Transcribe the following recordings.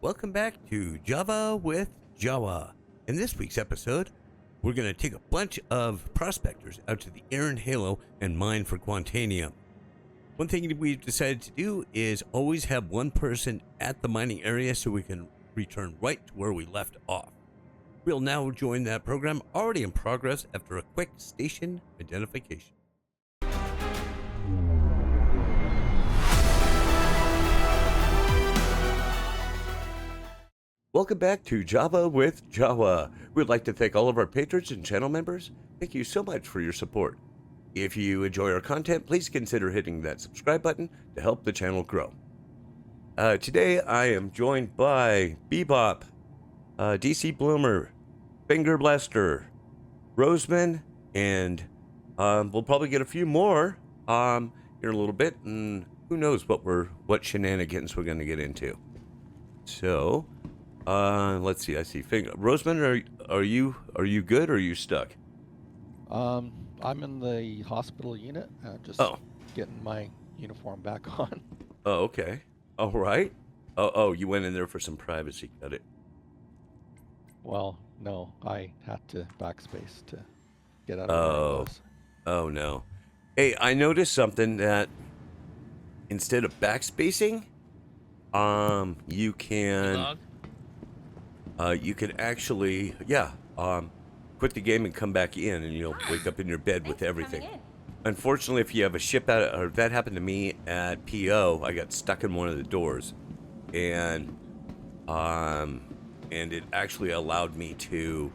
welcome back to Java with Jawa. In this week's episode, we're going to take a bunch of prospectors out to the Iron Halo and mine for Quantanium. One thing that we've decided to do is always have one person at the mining area so we can return right to where we left off. We'll now join that program already in progress after a quick station identification. Welcome back to Java with Jawa. We'd like to thank all of our patrons and channel members. Thank you so much for your support. If you enjoy our content, please consider hitting that subscribe button to help the channel grow. Today I am joined by Bebop, DC Bloomer, Finger Blaster, Roseman, and we'll probably get a few more here in a little bit, and who knows what shenanigans we're going to get into. So, let's see. I see Finger. Roseman, are you good or are you stuck? I'm in the hospital unit, just getting my uniform back on. Oh, okay. All right. Oh, you went in there for some privacy. Got it. Well, no, I had to backspace to get out of where I was. Oh, no. Hey, I noticed something that instead of backspacing, you can actually, quit the game and come back in, and you'll wake up in your bed with everything. Unfortunately, if you have a ship out, or that happened to me at PO, I got stuck in one of the doors, and it actually allowed me to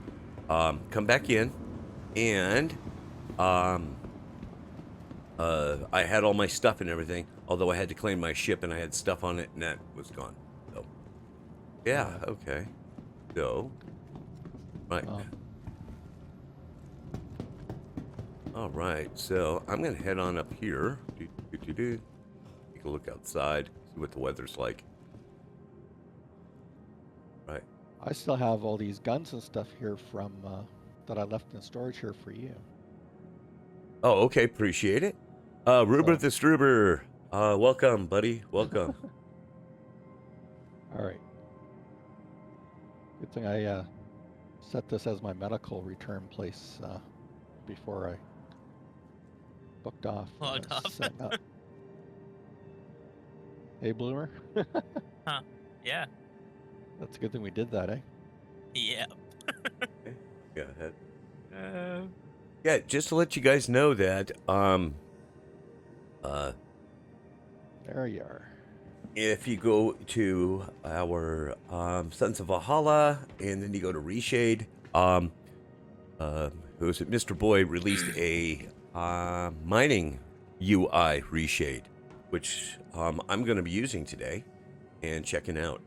come back in, and I had all my stuff and everything, although I had to claim my ship and I had stuff on it and that was gone. So yeah, okay. So right. All right, so I'm gonna head on up here. Take a look outside, see what the weather's like. Right. I still have all these guns and stuff here from that I left in storage here for you. Oh, okay, appreciate it. Ruber the Struber, welcome, buddy, welcome. All right. Good thing I set this as my medical return place before I booked off. Logged off. Hey, Bloomer. Huh? Yeah. That's a good thing we did that, eh? Yeah. Okay. Go ahead. Yeah, just to let you guys know that there you are. if you go to our Sons of Valhalla and then you go to Reshade, who is it? Mr. Boy released a mining UI Reshade, which I'm going to be using today and checking out.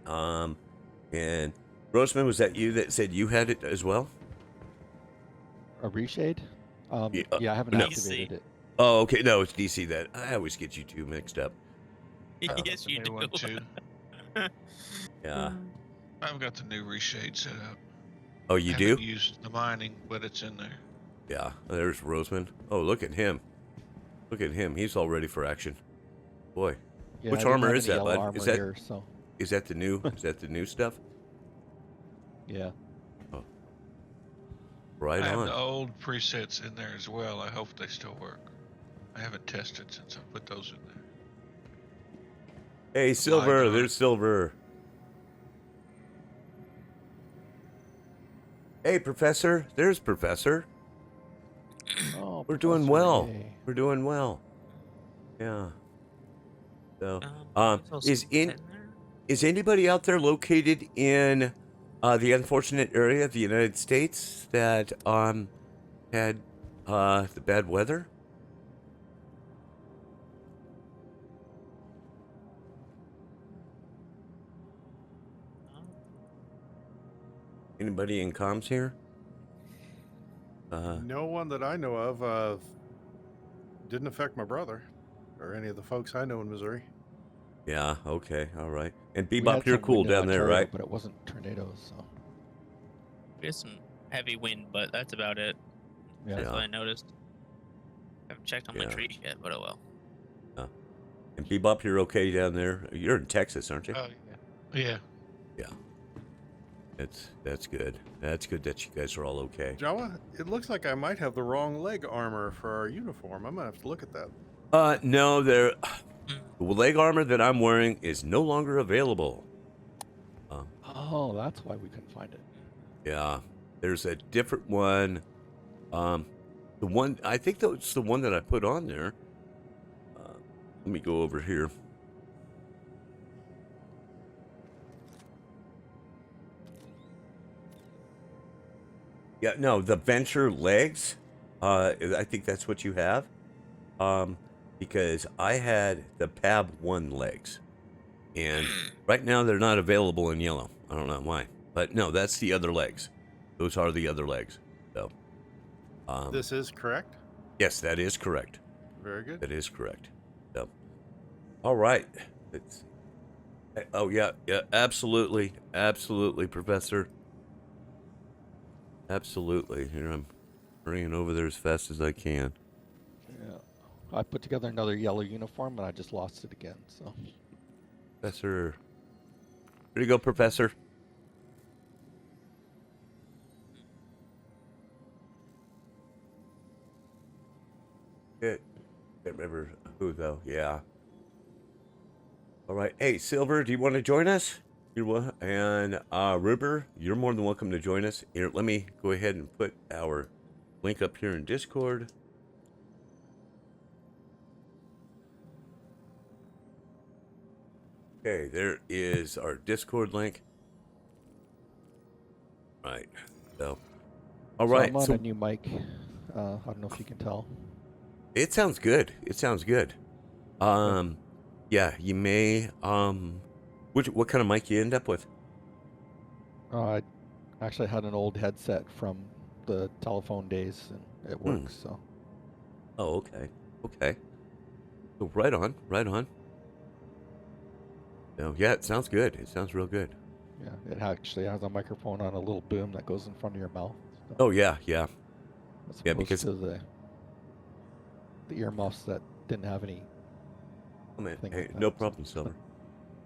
And Roseman, was that you that said you had it as well? A Reshade? Yeah, I haven't activated it. Oh, okay. No, it's DC that. I always get you two mixed up. Yes, you do. Too. Yeah. I've got the new Reshade set up. Oh, you Haven't do? used the mining, but it's in there. Yeah. There's Roseman. Oh, look at him. Look at him. He's all ready for action. Boy. Yeah, Which I don't armor have is any that, yellow bud? armor Is that here, so. is that the new? Is that the new stuff? Yeah. Oh. Right I have on. the old presets in there as well. I hope they still work. I haven't tested since I put those in there. Hey, Silver. God. There's Silver. Hey, Professor. There's Professor. Oh, We're doing Professor well. Ray. We're doing well. Yeah. So, is anybody out there located in the unfortunate area of the United States that had the bad weather? Anybody in comms here? No one that I know of didn't affect my brother or any of the folks I know in Missouri. Yeah, okay, all right. And We Bebop, had you're some cool wind in down there, Ontario, right? But it wasn't tornadoes, so. We had some heavy wind, but that's about it. Yeah. That's what I noticed. Haven't checked on my Yeah. trees yet, but oh well. And Bebop, you're okay down there? You're in Texas, aren't you? Oh, yeah. Yeah. Yeah. That's good. That's good that you guys are all okay. Jawa, it looks like I might have the wrong leg armor for our uniform. I'm gonna have to look at that. No, the leg armor that I'm wearing is no longer available. Oh, that's why we couldn't find it. Yeah, there's a different one. The one I think that's the one that I put on there. Let me go over here. Yeah, no, the Venture legs. I think that's what you have. Because I had the Pab 1 legs, and right now they're not available in yellow. I don't know why, but no, that's the other legs. Those are the other legs. So, This is correct. yes, that is correct. Very good. That is correct. So, all right. Let's see. Oh yeah, absolutely, Professor. Absolutely. Here I'm hurrying over there as fast as I can. Yeah. I put together another yellow uniform, and I just lost it again. So. Professor. Where'd you go, Professor? Can't remember who, though. Yeah. All right. Hey, Silver, do you want to join us? And Ruber, you're more than welcome to join us. Here, let me go ahead and put our link up here in Discord. Okay, there is our Discord link. Right. So, all right. I'm on So a new mic. I don't know if you can tell. it sounds good. It sounds good. Yeah, you may. What kind of mic you end up with? I actually had an old headset from the telephone days, and it works. So. Oh, okay. Okay. So right on. Right on. So yeah, it sounds good. It sounds real good. Yeah, it actually has a microphone on a little boom that goes in front of your mouth. So, Oh yeah, yeah. as Yeah, opposed because to the earmuffs that didn't have any. oh, man, thing hey, like no that. problem, Silver.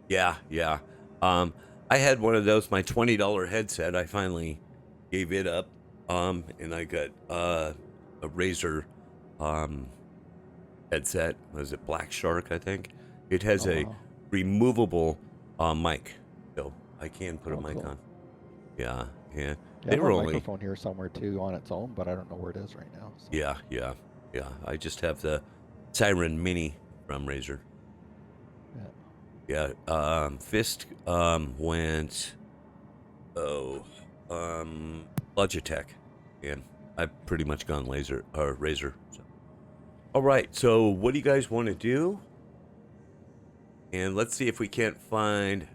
Yeah, yeah. I had one of those. My $20 headset. I finally gave it up. And I got a Razer headset. Was it Black Shark? I think it has a wow. removable mic, so I can put a Oh, mic cool. on. Yeah, yeah. Yeah, I They have were a only. microphone here somewhere too on its own, but I don't know where it is right now. So. Yeah, yeah, yeah. I just have the Siren Mini from Razer. Yeah. Yeah. Fist went. Oh, Logitech, and I've pretty much gone laser or Razer. So. All right. So what do you guys want to do? And let's see if we can't find.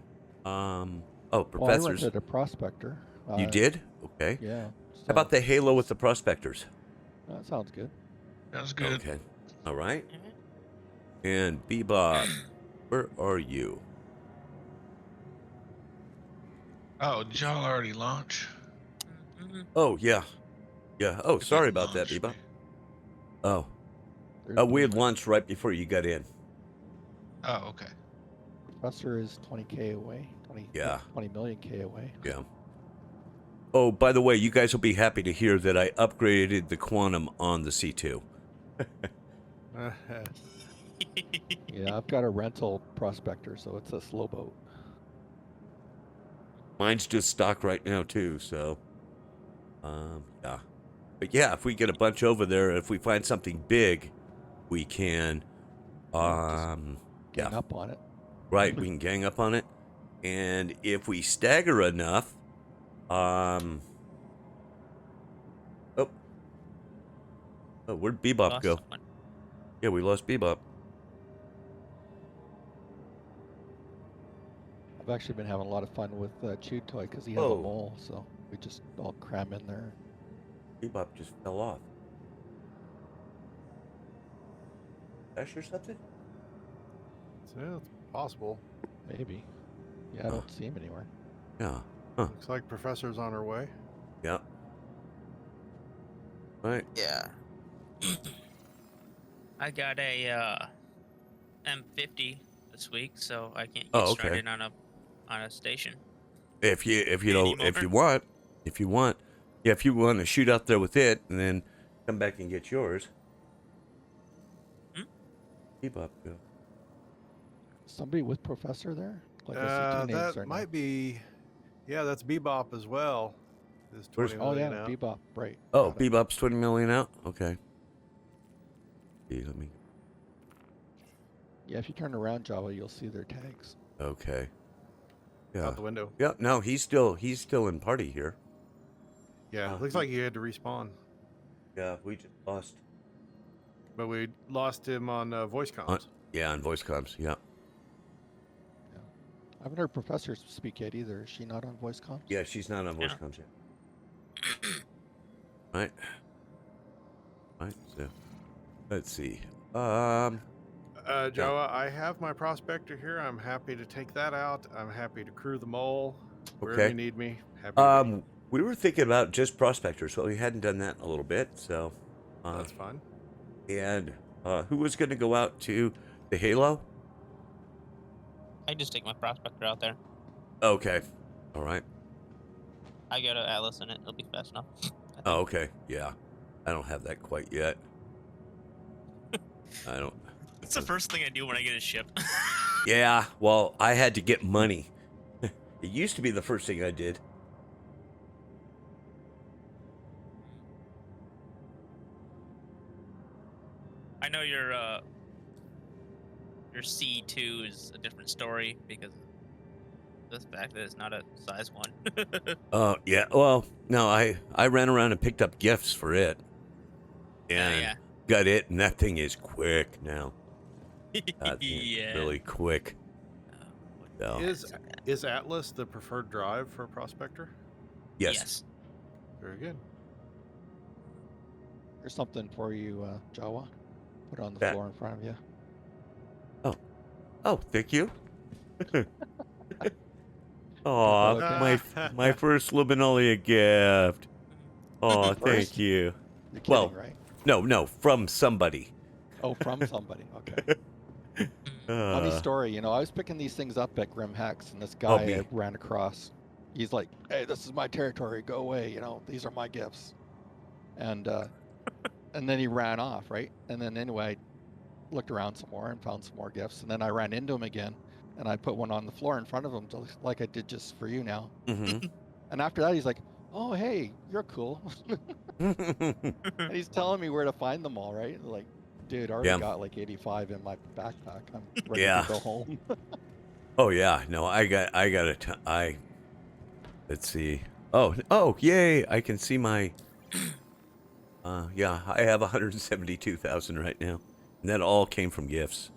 Oh, Well, I professors. rented a Prospector. You did? Okay. Yeah. How So about the Halo with the prospectors? that sounds good. Sounds good. Okay. All right. Alright. And Bebop, where are you? Oh, did y'all already launch? Mhm. Oh yeah, yeah. Oh, It sorry didn't about that, launch Bebop. me. Oh, There's we had movement. launched right before you got in. Oh, okay. Professor is 20K away. 20, Yeah. 20 million K away. Yeah. Oh, by the way, you guys will be happy to hear that I upgraded the quantum on the C2. Yeah, I've got a rental Prospector, so it's a slow boat. Mine's just stock right now too, so yeah. But yeah, if we get a bunch over there, if we find something big, we can Gang yeah, up on it. right, we can gang up on it. And if we stagger enough, oh, where'd Bebop Lost go? someone. Yeah, we lost Bebop. I've actually been having a lot of fun with Chew Toy because he has Oh. a mole, so we just all cram in there. Bebop just fell off. Dash or something? Yeah, it's possible. Maybe. Yeah, I don't see him anywhere. Yeah. Looks like Professor's on her way. Yeah. Right. Yeah. I got a M50 this week, so I can't get Oh, started okay. on a station. If you Any know if you motor? want, yeah, if you want to shoot out there with it and then come back and get yours. Hmm? Keep up, Bill. Somebody with Professor there? Like I see two names That right might be. Yeah, that's Bebop as well. Is Where's- 20 now. Oh million yeah, out. Bebop. Right. Oh, got it. Bebop's 20 million out. Okay. See, let me. Yeah, if you turn around Java, you'll see their tags. Okay. Yeah. Out the window. Yeah. No, he's still in party here. Yeah, looks like he had to respawn, Yeah, we just lost. but we lost him on voice comms. Yeah, on voice comms. Yeah. I haven't heard Professor speak yet either. Is she not on voice comms? Yeah, she's not on voice Yeah. comms yet. Right. Right. So, let's see. Jawa, I have my prospector here. I'm happy to take that out. I'm happy to crew the mole wherever Okay. you need me. Happy to be. We were thinking about just prospectors, so we hadn't done that in a little bit. So, That's fine. and who was going to go out to the Halo? I just take my prospector out there. Okay. All right. I got an Atlas in it. It'll be fast enough. Oh, okay. Yeah. I don't have that quite yet. I don't. It's the first thing I do when I get a ship. Yeah. Well, I had to get money. It used to be the first thing I did. I know your C2 is a different story because of the fact that it's not a size 1. Yeah. Well, no, I ran around and picked up gifts for it, and yeah. got it, and that thing is quick now. That thing is Yeah. really quick. So, Is Atlas the preferred drive for a prospector? yes. Very good. There's something for you, Jawa. Put it on the That- floor in front of you. Oh, thank you. Oh, Okay. my first Libanalia gift. Oh, thank First? you. You're kidding, Well- right? No, from somebody. Oh, from somebody. Okay. Funny Uh, story. I was picking these things up at Grim Hex, and this Oh, guy me. I ran across. He's like, "Hey, this is my territory. Go away. These are my gifts." And and then he ran off, right? And then anyway, I looked around some more and found some more gifts, and then I ran into him again, and I put one on the floor in front of him, like I did just for you now. mhm. And after that, he's like, "Oh, hey, you're cool." And he's telling me where to find them all, right? Like, dude, I already Yeah. got like 85 in my backpack. I'm ready Yeah. to go home. Oh yeah, no, I got let's see. Oh, yay! I can see my. Yeah, I have 172,000 right now, and that all came from gifts.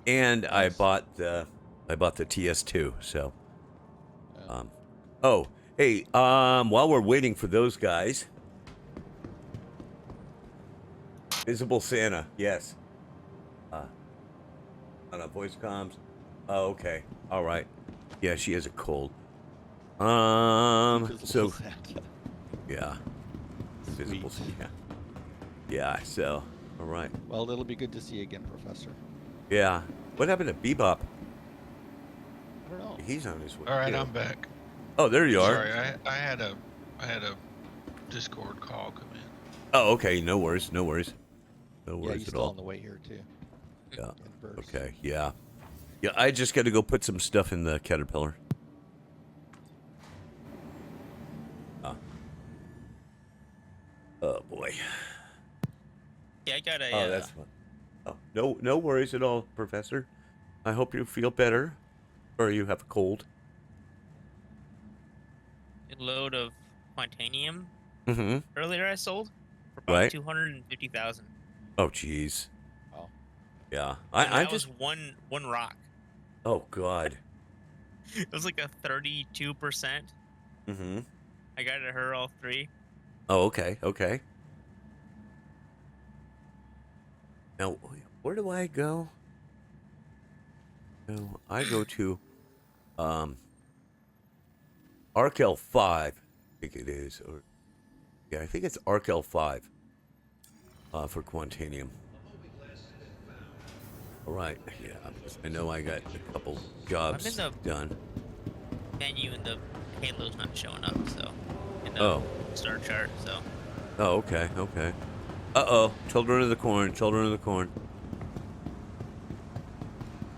And I Nice. bought the TS2. So, Yeah. oh, hey, while we're waiting for those guys, Visible Santa, yes. On a voice comms. Oh, okay, all right. Yeah, she has a cold. Invisible So Santa. yeah, Visible Sweet. Santa. Yeah, so all right. Well, it'll be good to see you again, Professor. Yeah. What happened to Bebop? I don't know. He's on his way. All right, too. I'm back. Oh, there you are. Sorry, I had a Discord call come in. Oh, okay. No worries. No worries. No Yeah, worries he's at still all. on the way here too. Yeah. In bursts. Okay. Yeah. Yeah. I just got to go put some stuff in the Caterpillar. Oh boy. Yeah, I got a. Oh, that's fun. Oh, no worries at all, Professor. I hope you feel better, or you have a cold. a load of Quantanium Mm-hmm. earlier I sold for about Right. 250,000. Oh, jeez. Wow. Yeah. And I that just. was one rock. Oh God. It was like a 32%. Mm-hmm. I got it at her all 3. Oh, okay. Okay. Now, where do I go? No, I go to Arkel 5, I think it is, or yeah, I think it's Arkel 5 for Quantanium. All right, yeah, I know I got a couple jobs I'm in the- done. Menu in the Halo's not showing up, so in the Oh. star chart. So Oh, okay, okay. Uh-oh. Children of the Corn, Children of the Corn.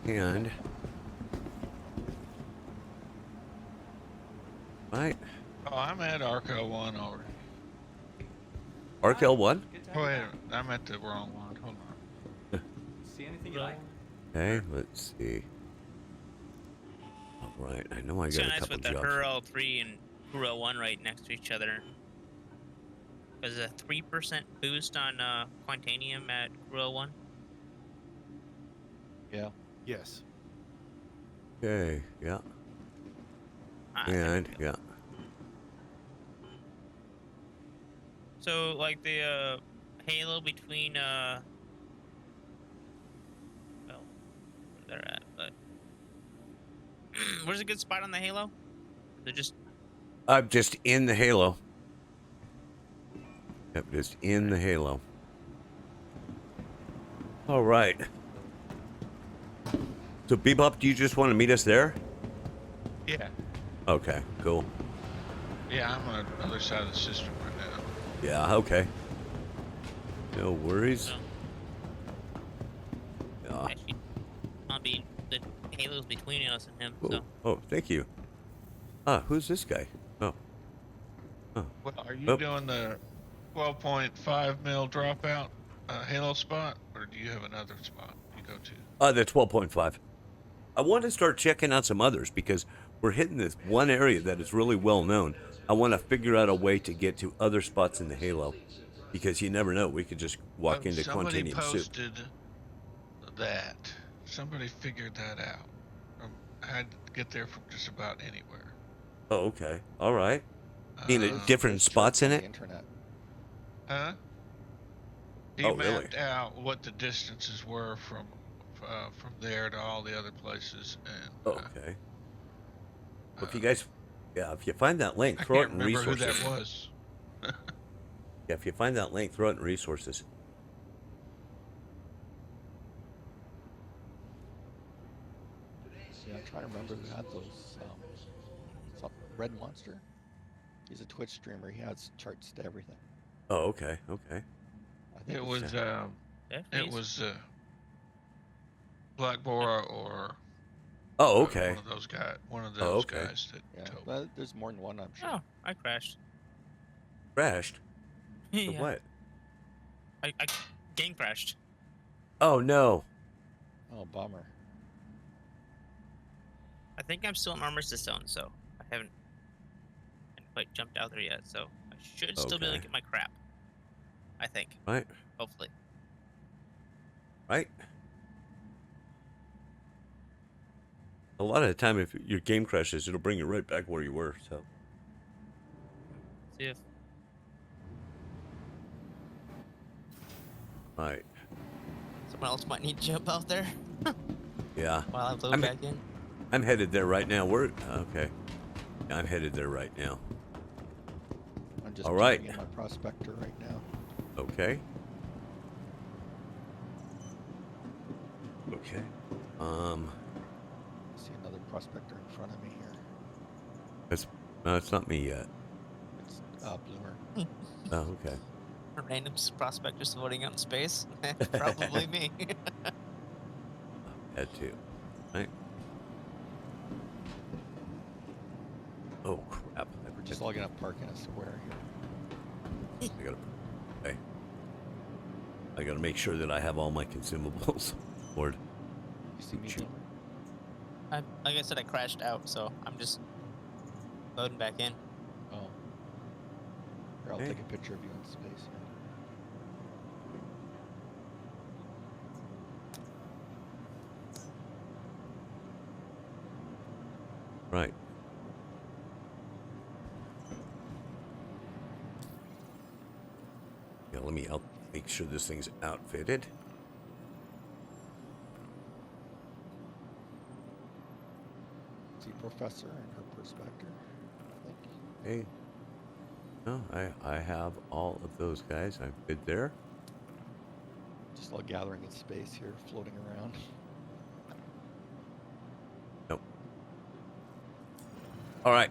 And... Right. Oh, I'm at Arco 1 already. Arc L1? Oh, wait, I'm at the wrong one. Hold on. See anything you like? Okay, let's see. All right, I know I it's got a nice couple with the jobs. Hurl 3 and Hurl 1 right next to each other. There's a 3% boost on Quantanium at Hurl 1. Yeah. Yes. Okay, yeah. There we And, go. yeah. So like the Halo between well, where they're at, but where's a good spot on the Halo? They're just I'm just in the Halo. Yep, just in the Halo. All right. So, Bebop, do you just want to meet us there? Yeah. Okay, cool. Yeah, I'm on the other side of the system right now. Yeah, okay. No worries. no, Yeah. actually not be the Halo's between us and him. Oh, So oh, thank you. Ah, who's this guy? Oh. Oh. Well, are you Nope. doing the 12.5 mil dropout Halo spot, or do you have another spot you go to? The 12.5. I want to start checking out some others because we're hitting this one area that is really well known. I want to figure out a way to get to other spots in the Halo because you never know. We could just walk into Somebody Quantanium Soup. posted that. Somebody figured that out. I had to get there from just about anywhere. Oh, okay. All right. In Uh, different There's spots charts in on it? the internet. Huh? He Oh, really? mapped out what the distances were from there to all the other places, and Oh, okay. Well, if you guys, yeah, if you find that link, I throw it can't in remember who resources. that was. Yeah, if you find that link, throw it in resources. Yeah, I'm trying to remember who had those. Red Monster. He's a Twitch streamer. He has charts to everything. Oh, okay, okay. I think It it's- was yeah, it was Black Bora or Oh, okay. one of those guys. One of those Oh, okay. guys that Yeah, told. but there's more than one, I'm sure. Oh, I crashed. Crashed? For yeah. what? I game crashed. Oh, no. Oh, bummer. I think I'm still in Armistice Zone, so I haven't quite jumped out there yet. So I should still be able to Okay. get my crap. I think. Right, Hopefully. right. A lot of the time, if your game crashes, it'll bring you right back where you were, so. See if Right. someone else might need to jump out there Yeah. while I load I'm- back in. I'm headed there right now. We're okay. I'm headed there right now. I'm just All right. plugging in my prospector right now. Okay. Okay. I see another prospector in front of me here. No, it's not me yet. It's Bloomer. Oh, okay. Random prospectors floating out in space. Probably me. Had to. Right. Oh crap! We're just all gonna park in a square here. I gotta make sure that I have all my consumables. Lord. You see me, Shoot. Bloomer? Like I said, I crashed out, so I'm just loading back in. Oh. Here, I'll Hey. take a picture of you in space here. Right. Yeah, I'll make sure this thing's outfitted. See Professor and her Prospector, I think. Hey. No, I have all of those guys. I'm good there. Just all gathering in space here, floating around. Nope. All right.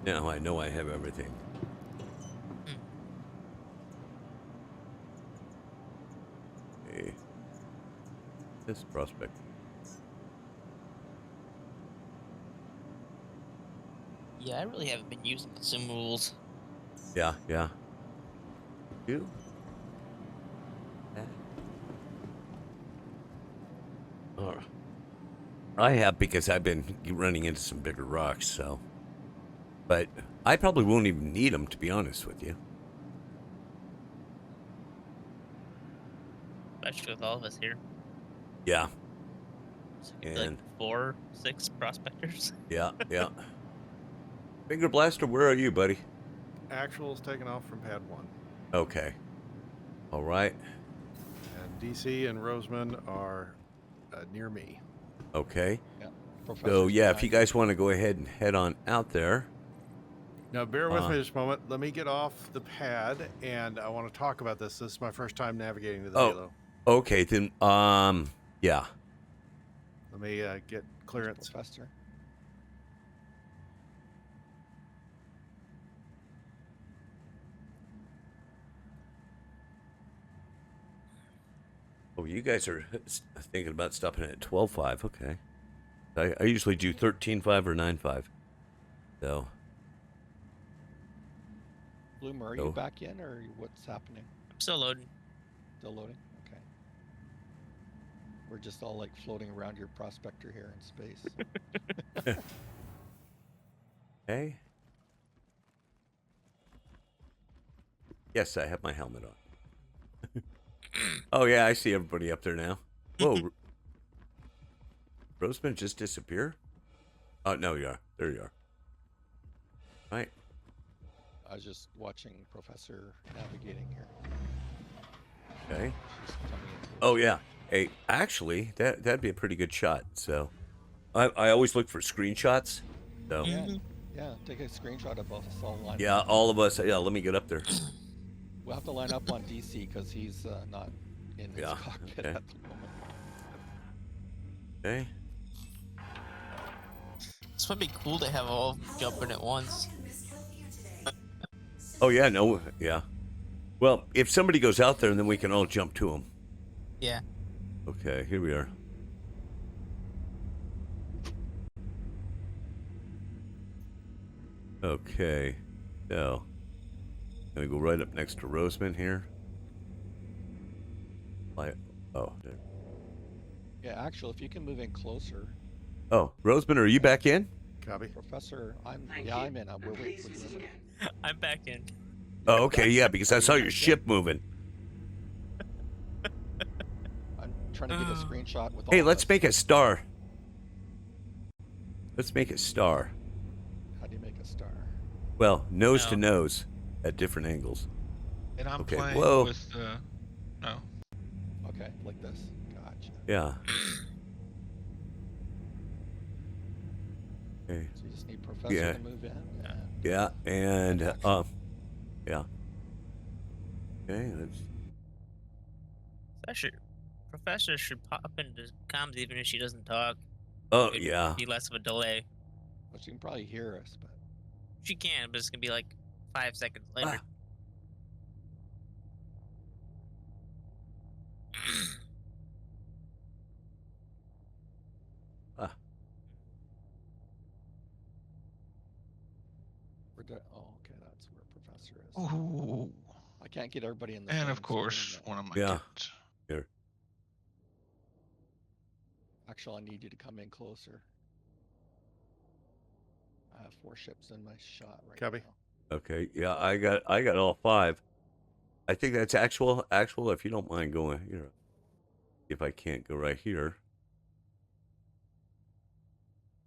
Now I know I have everything. Okay. This prospect. Yeah, I really haven't been using consumables. Yeah, yeah. You? Alright. I have because I've been running into some bigger rocks, so. But I probably won't even need them, to be honest with you. Especially with all of us here. Yeah. So it could be like And 4, 6 prospectors. yeah, yeah. Finger Blaster, where are you, buddy? Actual's taken off from pad 1. Okay. All right. And DC and Roseman are near me. Okay. Yeah. So Professor's yeah, if behind you guys want to go ahead and head on out there. Now, bear with me just a moment. Let me get off the pad, and I want to talk about this. This is my first time navigating to the Oh. Halo. Okay, then yeah. Let me get clearance. Professor. Oh, you guys are thinking about stopping at 12.5. Okay. I usually do 13.5 or 9.5. So. Bloom, are So- you back in, or what's happening? I'm still loading. Still loading? Okay. We're just all like floating around your prospector here in space. Okay. Yes, I have my helmet on. Oh yeah, I see everybody up there now. Whoa. Roseman just disappear? Oh no, you are. There you are. Right. I was just watching Professor navigating here. Okay. She's coming in. Oh yeah. Hey, actually, that'd be a pretty good shot. So, I always look for screenshots. So Yeah, Mhm. yeah. Take a screenshot of both us all lined yeah, up. all of us. Yeah, let me get up there. We'll have to line up on DC because he's not in his Yeah, cockpit okay. at the moment. Okay. This would be cool to have all of them jumping at once. Oh yeah, no, yeah. Well, if somebody goes out there, and then we can all jump to them. Yeah. Okay, here we are. Okay, so gonna go right up next to Roseman here. Oh, there. Yeah, actually, if you can move in closer, Oh, Roseman, are you back in? Copy. Professor. I'm in. We're waiting for delivery. I'm back in. Oh, okay, yeah, because I saw your ship moving. I'm trying to get a screenshot with all. Hey, of let's us. make a star. Let's make a star. How do you make a star? Well, nose to No. nose at different angles. And I'm Okay, playing whoa. with no. Okay, like this. Gotcha. Yeah. Okay. So you just need Professor Yeah. to move in. And Yeah, and yeah. Okay, let's. Professor should pop into comms even if she doesn't talk. Oh It'd yeah. be less of a delay. But you can probably hear us. But She can, but it's gonna be like 5 seconds later. oh, okay, that's where Professor is. Ooh. I can't get everybody in the. And same of course, screen, though. one of my Yeah. kids. Here. Actually, I need you to come in closer. I have 4 ships in my shot right Copy. now. Okay. Yeah, I got all 5. I think that's actual. If you don't mind going here. If I can't go right here.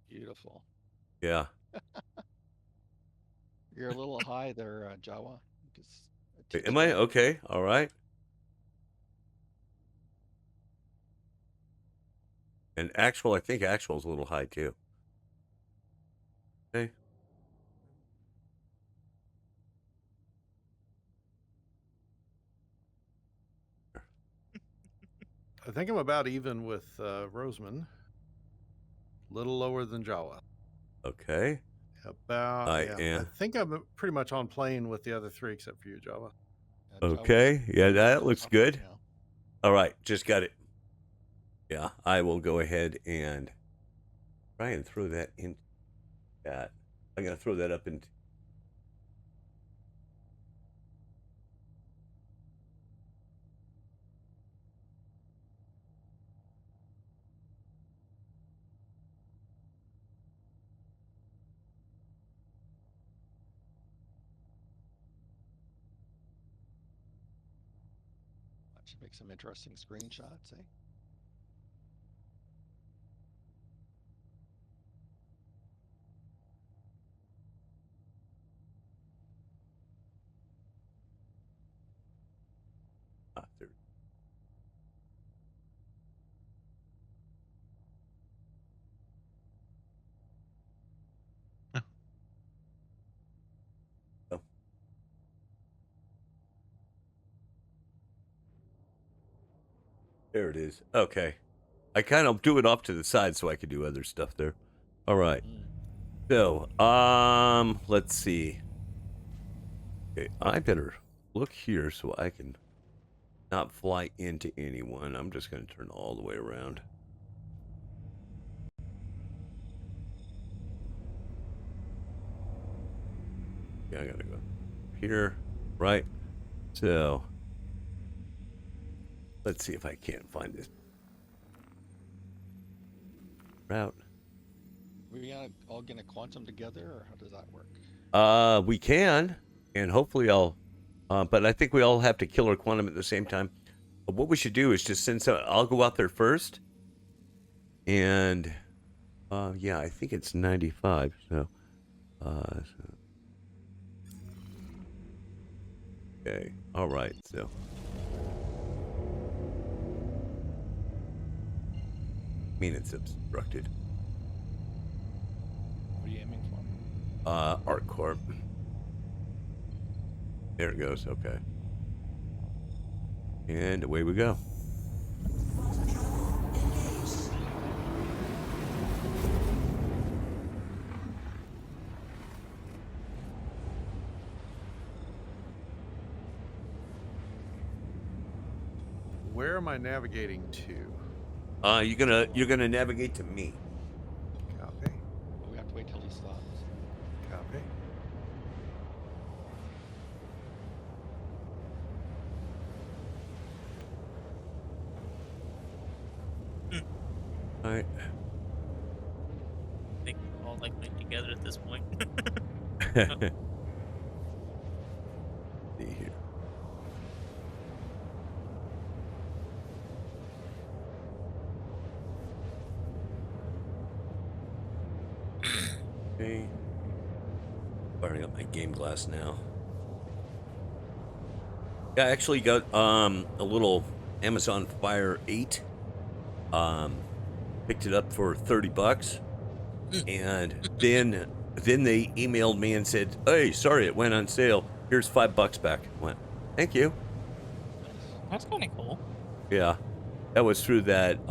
Beautiful. Yeah. You're a little high there, Jawa. Just Am I okay? All right. And I think actual's a little high too. Okay. I think I'm about even with Roseman. Little lower than Jawa. Okay. About I yeah. I am. think I'm pretty much on plane with the other three except for you, Java. Jawa's Okay. Yeah, that looks up good. now. All right. Just got it. Yeah, I will go ahead and try and throw that in that. I'm going to throw that up into. I should make some interesting screenshots, eh? There. Oh. There it is. Okay. I kind of do it off to the side so I can do other stuff there. All right. So, let's see. Okay, I better look here so I can not fly into anyone. I'm just going to turn all the way around. Yeah, I got to go here, right? So, let's see if I can't find this route. We all gonna quantum together, or how does that work? We can, and hopefully but I think we all have to kill our quantum at the same time. But what we should do is just send some. I'll go out there first, and yeah, I think it's 95. So, okay, all right. So, I mean, it's obstructed. What are you aiming for? Art Corp. There it goes. Okay, and away we go. Where am I navigating to? You're gonna navigate to me. Copy. Well, we have to wait till he stops. Copy. All right. I think we're all like linked together at this point. See here. Okay. Firing up my game glass now. Yeah, I actually got a little Amazon Fire 8. Picked it up for $30, and then they emailed me and said, "Hey, sorry, it went on sale. Here's $5 back." I went, "Thank you." Nice. That's kind of cool. Yeah, that was through that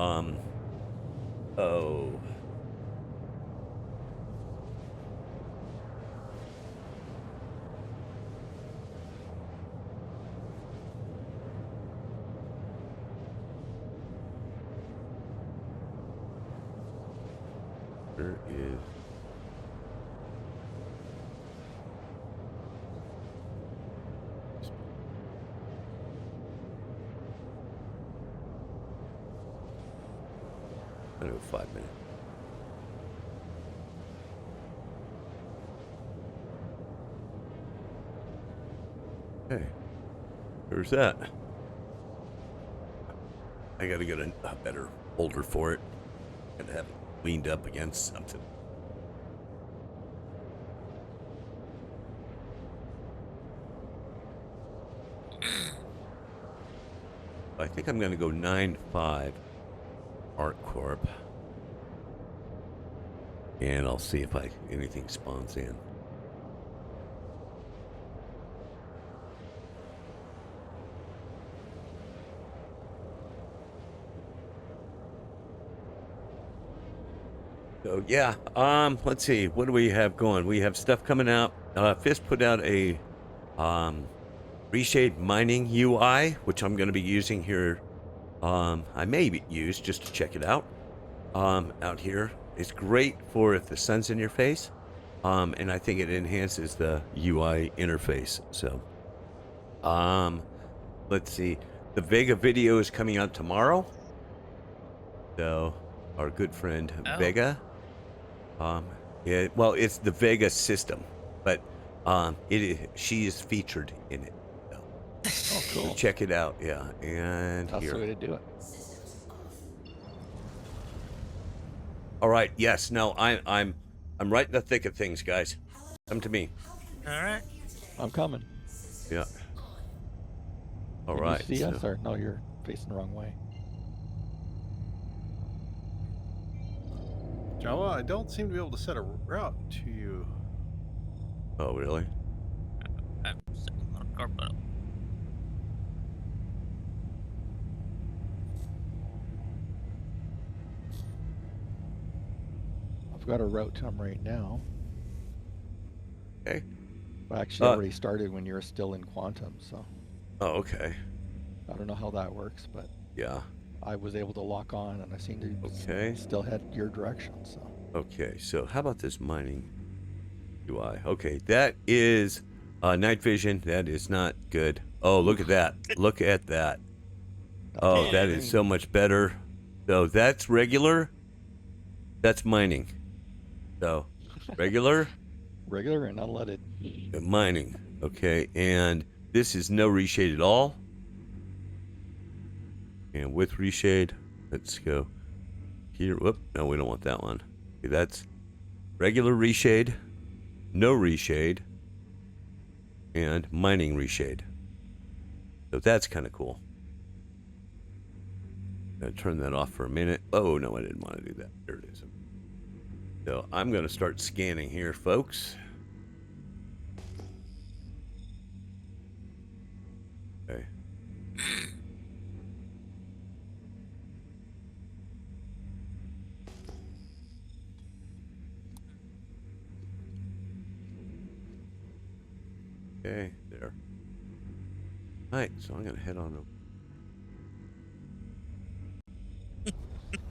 there is. I don't know, 5 minutes. Okay, there's that. I gotta get a better holder for it. Gotta have it leaned up against something. I think I'm gonna go 9.5 Art Corp. And I'll see if anything spawns in. So So yeah, let's see, what do we have going? We have stuff coming out. Fist put out a Reshade Mining UI, which I'm going to be using here. I may use just to check it out. Out here, it's great for if the sun's in your face, and I think it enhances the UI interface. So, let's see, the Vega video is coming out tomorrow. So, our good friend Vega. Yeah, well, it's the Vega system, but she is featured in it. So. Oh, cool. So check it out, yeah. And That's here. the way to do it. All right. Yes. No. I'm right in the thick of things, guys. Come to me. All right. I'm coming. Yeah. All Can right. you see us, or no? You're facing the wrong way. Jawa, I don't seem to be able to set a route to you. Oh, really? I'm setting a little carpet up. I've got a route to them right now. Okay. But actually, I already started when you were still in Quantum, so Oh, okay. I don't know how that works, but Yeah. I was able to lock on, and I seem to Okay. still head your direction. So Okay. So how about this mining UI? Okay, that is night vision. That is not good. Oh, look at that. Look at that. Oh, that is so much better. So that's regular. That's mining. So regular. regular and unleaded. Mining. Okay, and this is no reshade at all. And with reshade, let's go here. Whoop, no, we don't want that one. Okay, that's regular reshade, no reshade, and mining reshade. So that's kind of cool. Gonna turn that off for a minute. Oh no, I didn't want to do that. There it is. So I'm gonna start scanning here, folks. Okay. Okay, there. Alright, so I'm gonna head on over.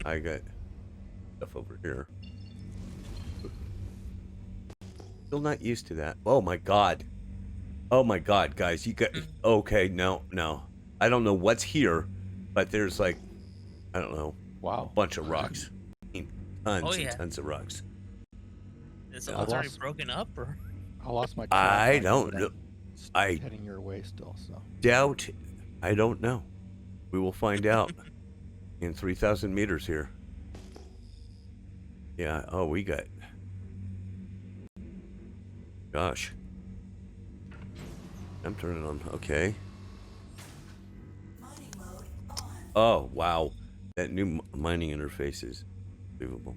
I got stuff over here. Still not used to that. Oh my god. Oh my god, guys, you got okay, no. I don't know what's here, but there's like I don't know, Wow. a bunch of rocks. Tons yeah. and tons of rocks. Is Yeah, the one's already lost- broken up, or? I lost my. I track, don't but know. I'm heading your way still. So Doubt. I don't know. We will find out in 3,000 meters here. Yeah. Oh, we got. Gosh. I'm turning on. Okay. Oh, wow. That new mining interface is unbelievable.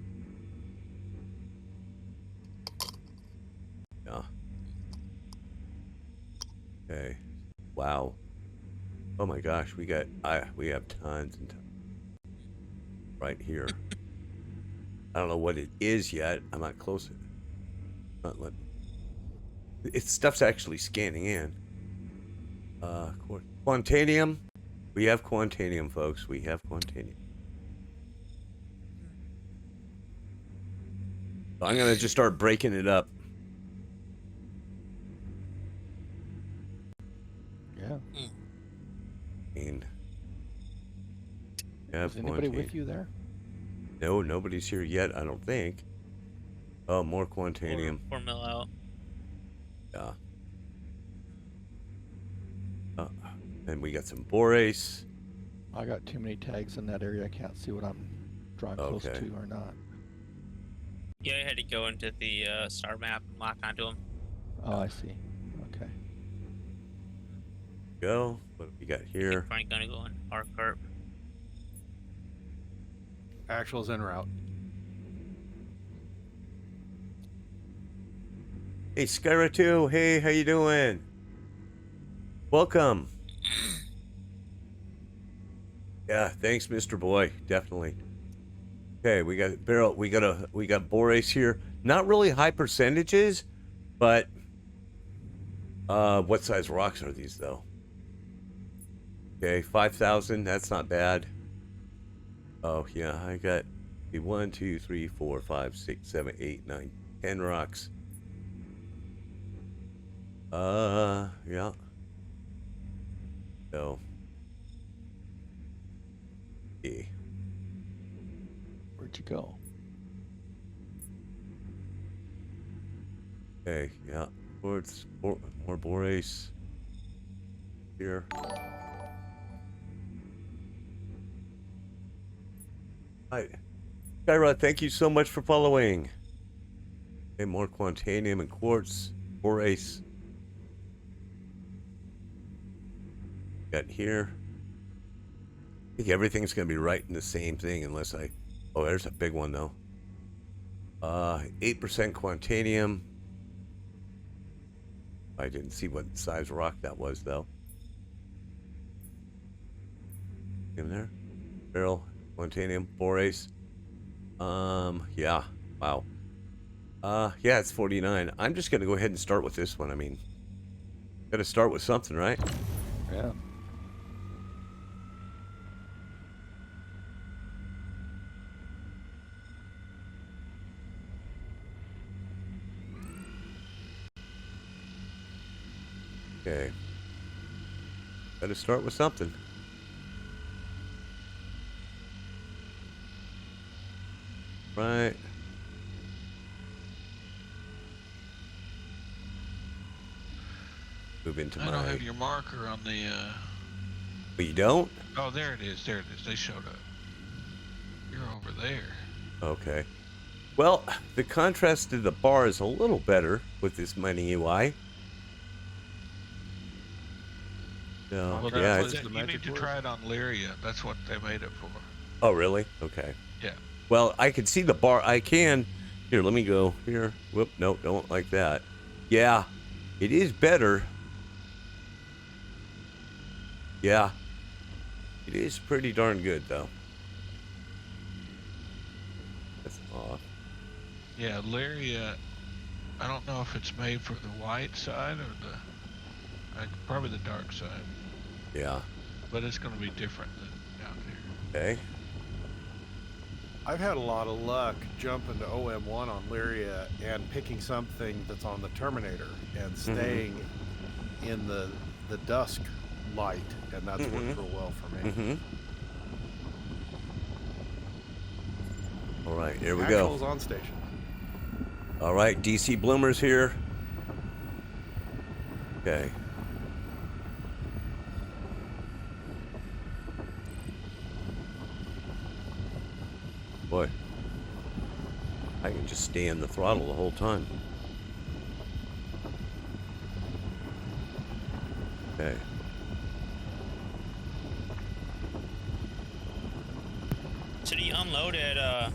Yeah. Okay. Wow. Oh my gosh, we have tons and tons right here. I don't know what it is yet. I'm not close. Stuff's actually scanning in. Quantanium. We have Quantanium, folks. We have Quantanium. So I'm gonna just start breaking it up. yeah. And yeah, Is anybody Quantanium. with you there? No, nobody's here yet. I don't think. Oh, more Quantanium. Or mill out. Yeah. And we got some borace. I got too many tags in that area. I can't see what I'm drawing close Okay. to or not. Yeah, I had to go into the star map and lock onto them. Oh, I see. Okay. Go. What do we got here? Probably gonna go in our carp. Actual's en route. Hey, Skyra 2. Hey, how you doing? Welcome. Yeah, thanks, Mr. Boy. Definitely. Okay, we got barrel. We got borace here. Not really high percentages, but what size rocks are these though? Okay, 5,000. That's not bad. Oh yeah, I got the 1, 2, 3, 4, 5, 6, 7, 8, 9, 10 rocks. Yeah. So. Yeah. Where'd you go? Okay, yeah. Quartz, more borace. Here. Hi. Skyra, thank you so much for following. Okay, more Quantanium and quartz. Borace. Got here. I think everything's gonna be right in the same thing unless I... Oh, there's a big one though. 8% Quantanium. I didn't see what size rock that was though. In there? Barrel, Quantanium, borace. Yeah. Wow. Yeah, it's 49. I'm just gonna go ahead and start with this one. I mean, gotta start with something, right? Yeah. Okay. Gotta start with something. Right. Move into I my... don't have your marker on the, But you don't? Oh, there it is. There it is. They showed up. You're over there. Okay. Well, the contrast to the bar is a little better with this mining UI. So, Well, yeah. that's It's... the you magic need to word? try it on Lyria. That's what they made it for. Oh, really? Okay. Yeah. Well, I can see the bar. I can. Here, let me go here. Whoop, no, don't like that. Yeah, it is better. Yeah, it is pretty darn good, though. That's off. Yeah, Lyria, I don't know if it's made for the white side or the, probably the dark side, Yeah. but it's going to be different than down here. Okay. I've had a lot of luck jumping to OM1 on Lyria and picking something that's on the Terminator and staying in the dusk light, and that's worked real well for me. All right, here we Actual's go. on station. All right, DC Bloomers here. Okay. Boy, I can just stay in the throttle the whole time. Okay. So do you unload at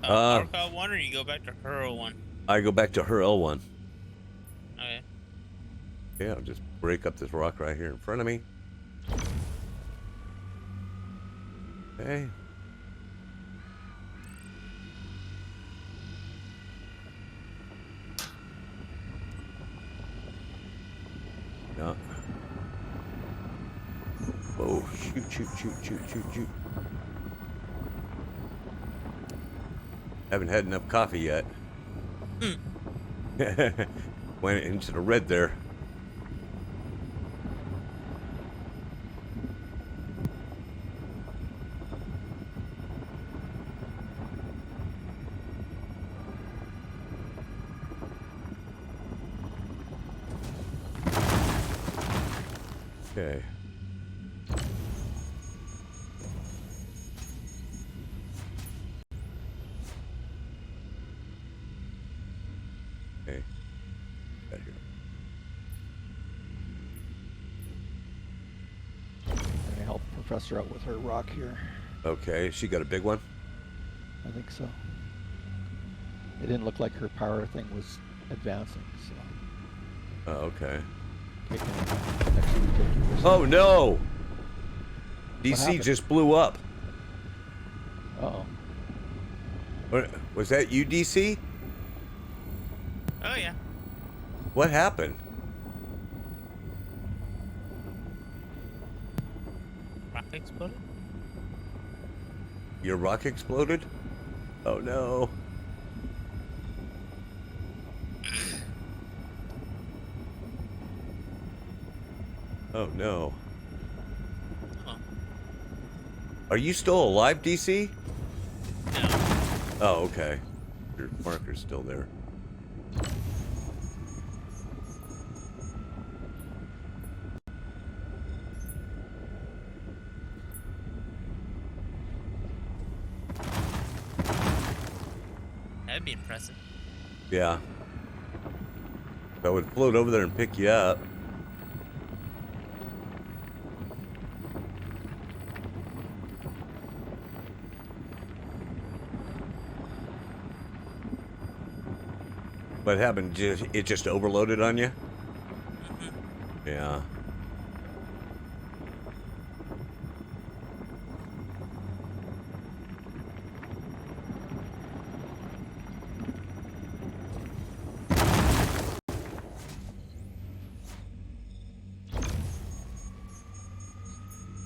Orca 1 or you go back to Hurl 1? I go back to her L1. Okay. Okay, I'll just break up this rock right here in front of me. Okay. Yeah. Oh, shoot. Haven't had enough coffee yet. Went into the red there. Okay. Okay. Got here. I help Professor out with her rock here. Okay, she got a big one. I think so. It didn't look like her power thing was advancing, so. Oh, okay. Next week, take yours. Oh no! What DC happened? just blew up. Uh-oh. What, was that you, DC? Oh yeah. What happened? Rock exploded. Your rock exploded? Oh no. Oh no. Oh Are you still alive, DC? no. Oh, okay. Your marker's still there. That'd be impressive. Yeah. I would float over there and pick you up. What happened? It just overloaded on you? Yeah.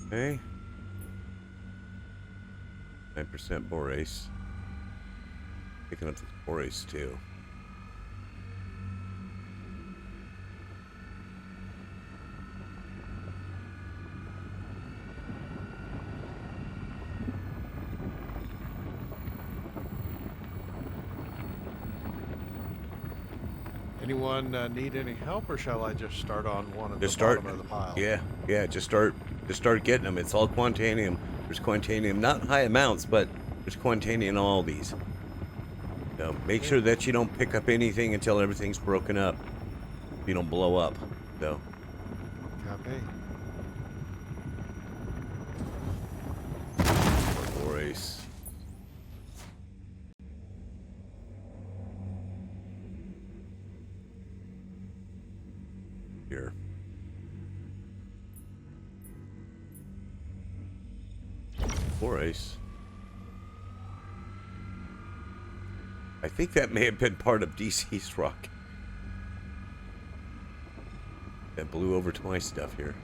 Okay. 9% borase. Picking up the borase too. Anyone need any help, or shall I just start on one at Just the start. bottom of the pile? Yeah. Just start getting them. It's all Quantanium. There's Quantanium, not high amounts, but there's Quantanium in all these. So make sure that you don't pick up anything until everything's broken up. You don't blow up. So. Copy. Borase. Here. Borase. I think that may have been part of DC's rock. That blew over to my stuff here.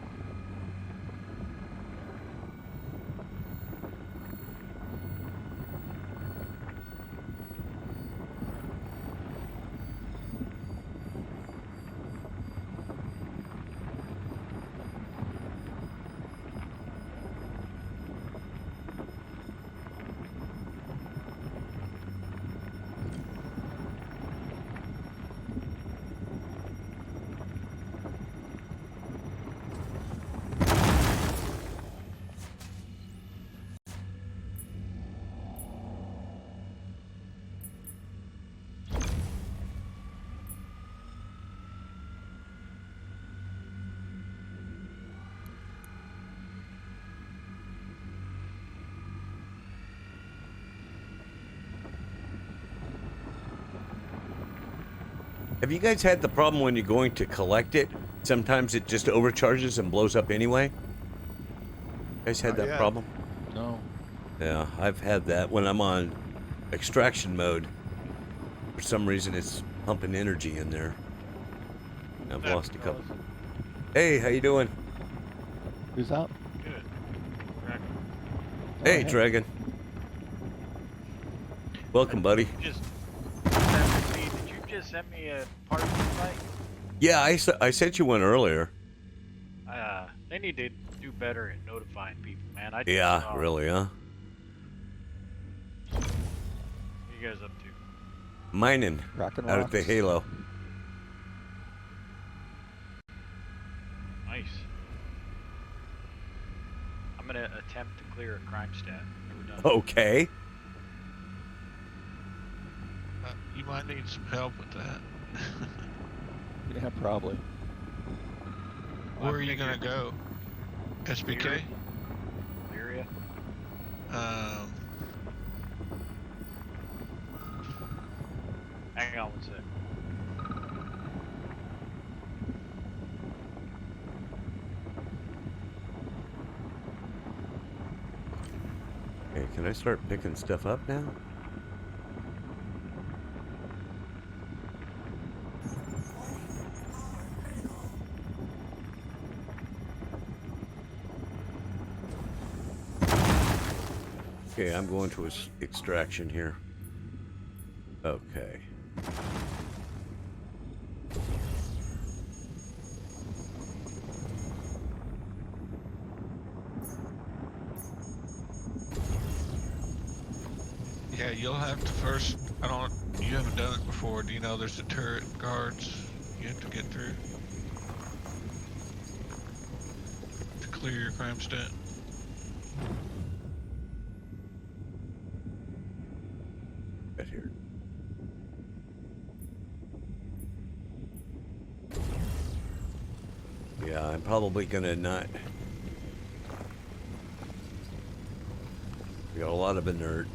Have you guys had the problem when you're going to collect it? Sometimes it just overcharges and blows up anyway? You guys had Not that yet. problem? No. Yeah, I've had that when I'm on extraction mode. For some reason, it's pumping energy in there. I've lost a couple. Hey, how you doing? Who's up? Good. Hey, Dragon. Welcome, buddy. Did you just send me a party invite? Yeah, I sent you one earlier. They need to do better at notifying people, man. I just Yeah, saw. really, huh? What are you guys up to? Mining Rockin' out at the rocks. Halo. Nice. I'm gonna attempt to clear a crime stat. Never done. Okay. You might need some help with that. Yeah, probably. Where are you gonna go? SBK? Lyria. Hang on one sec. Okay, can can I start picking stuff up now? Okay, I'm going to extraction here. Okay. Yeah, you'll have to first. You haven't done it before. Do you know there's the turret guards you have to get through to clear your crime stat? Right here. Yeah, I'm probably gonna not. We got a lot of inert.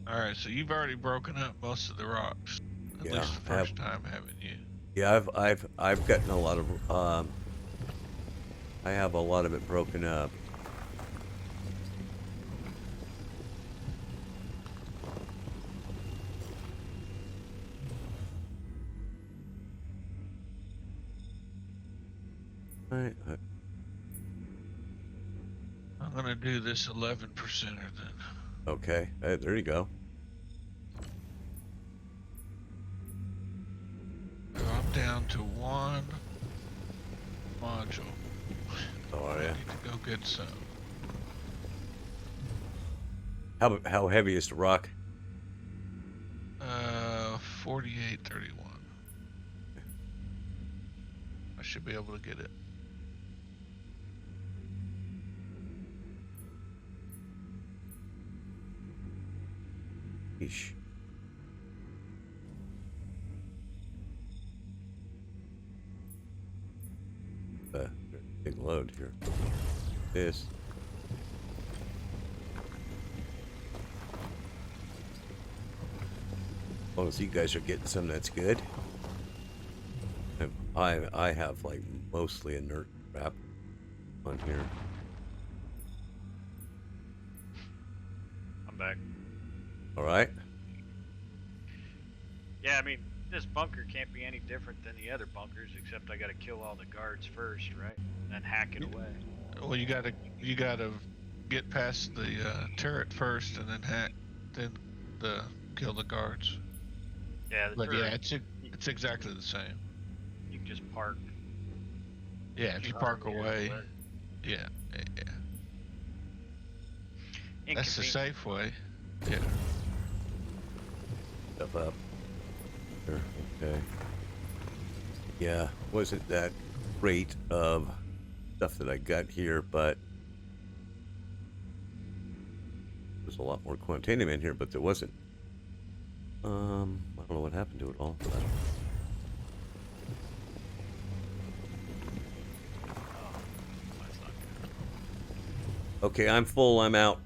Alright, so you've already broken up most of the rocks. At Yeah, least the I have. first time, haven't you? Yeah, I've gotten a lot of I have a lot of it broken up. Right. I'm gonna do this 11%er then. Okay. There you go. So I'm down to one module. Oh I yeah. need to go get some. How heavy is the rock? 4831. I should be able to get it. Eesh. Big load here. This. As long as you guys are getting some, that's good. I have like mostly inert crap on here. I'm back. All right. Yeah, I mean, this bunker can't be any different than the other bunkers, except I gotta kill all the guards first, right? And then hack it away. Well, you gotta get past the turret first, and then kill the guards. Yeah, the But turret, yeah, it's exactly the same. you can just park. Yeah, if you park away. Yeah. That's the Inconven- safe way. Yeah. Stuff up. Sure. Okay. Yeah, wasn't that great of stuff that I got here, but there's a lot more Quantanium in here, but there wasn't. I don't know what happened to it all. But... That's not good. Okay, I'm full. I'm out.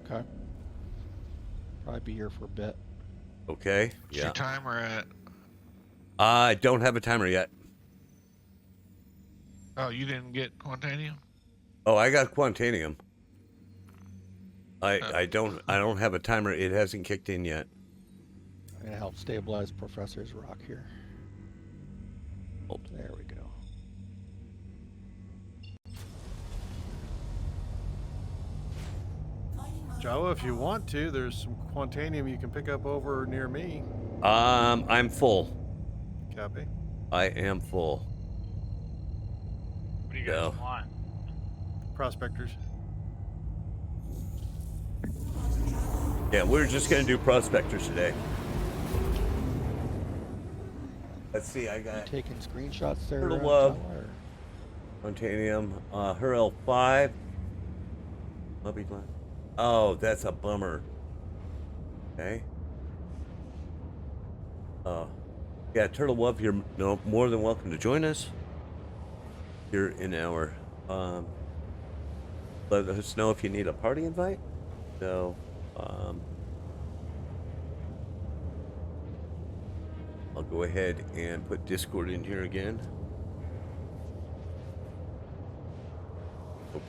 Okay. Probably be here for a bit. Okay. What's your Yeah. timer at? I don't have a timer yet. Oh, you didn't get Quantanium? Oh, I got Quantanium. I Oh. I don't have a timer. It hasn't kicked in yet. I'm gonna help stabilize Professor's rock here. Oh. There we go. Jawa, if you want to, there's some Quantanium you can pick up over near me. I'm full. Copy. I am full. What do you guys No. want? Prospectors. Yeah, we're just gonna do prospectors today. Let's see, I You got taking screenshots there? Turtle Love. Jawa, or- Quantanium, her L5. Oh, that's a bummer. Okay. Yeah, Turtle Love, you're more than welcome to join us here in our. Let us know if you need a party invite. So, I'll go ahead and put Discord in here again.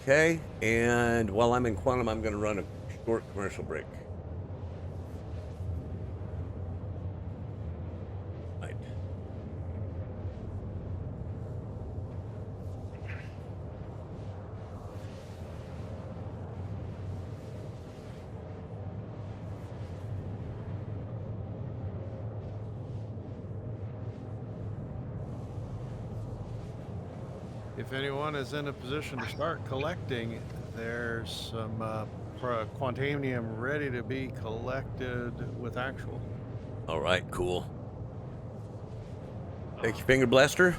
Okay, and while I'm in Quantum, I'm going to run a short commercial break. Right. If anyone is in a position to start collecting, there's some Quantanium ready to be collected with actual. All right, cool. Thank you, Finger Blaster.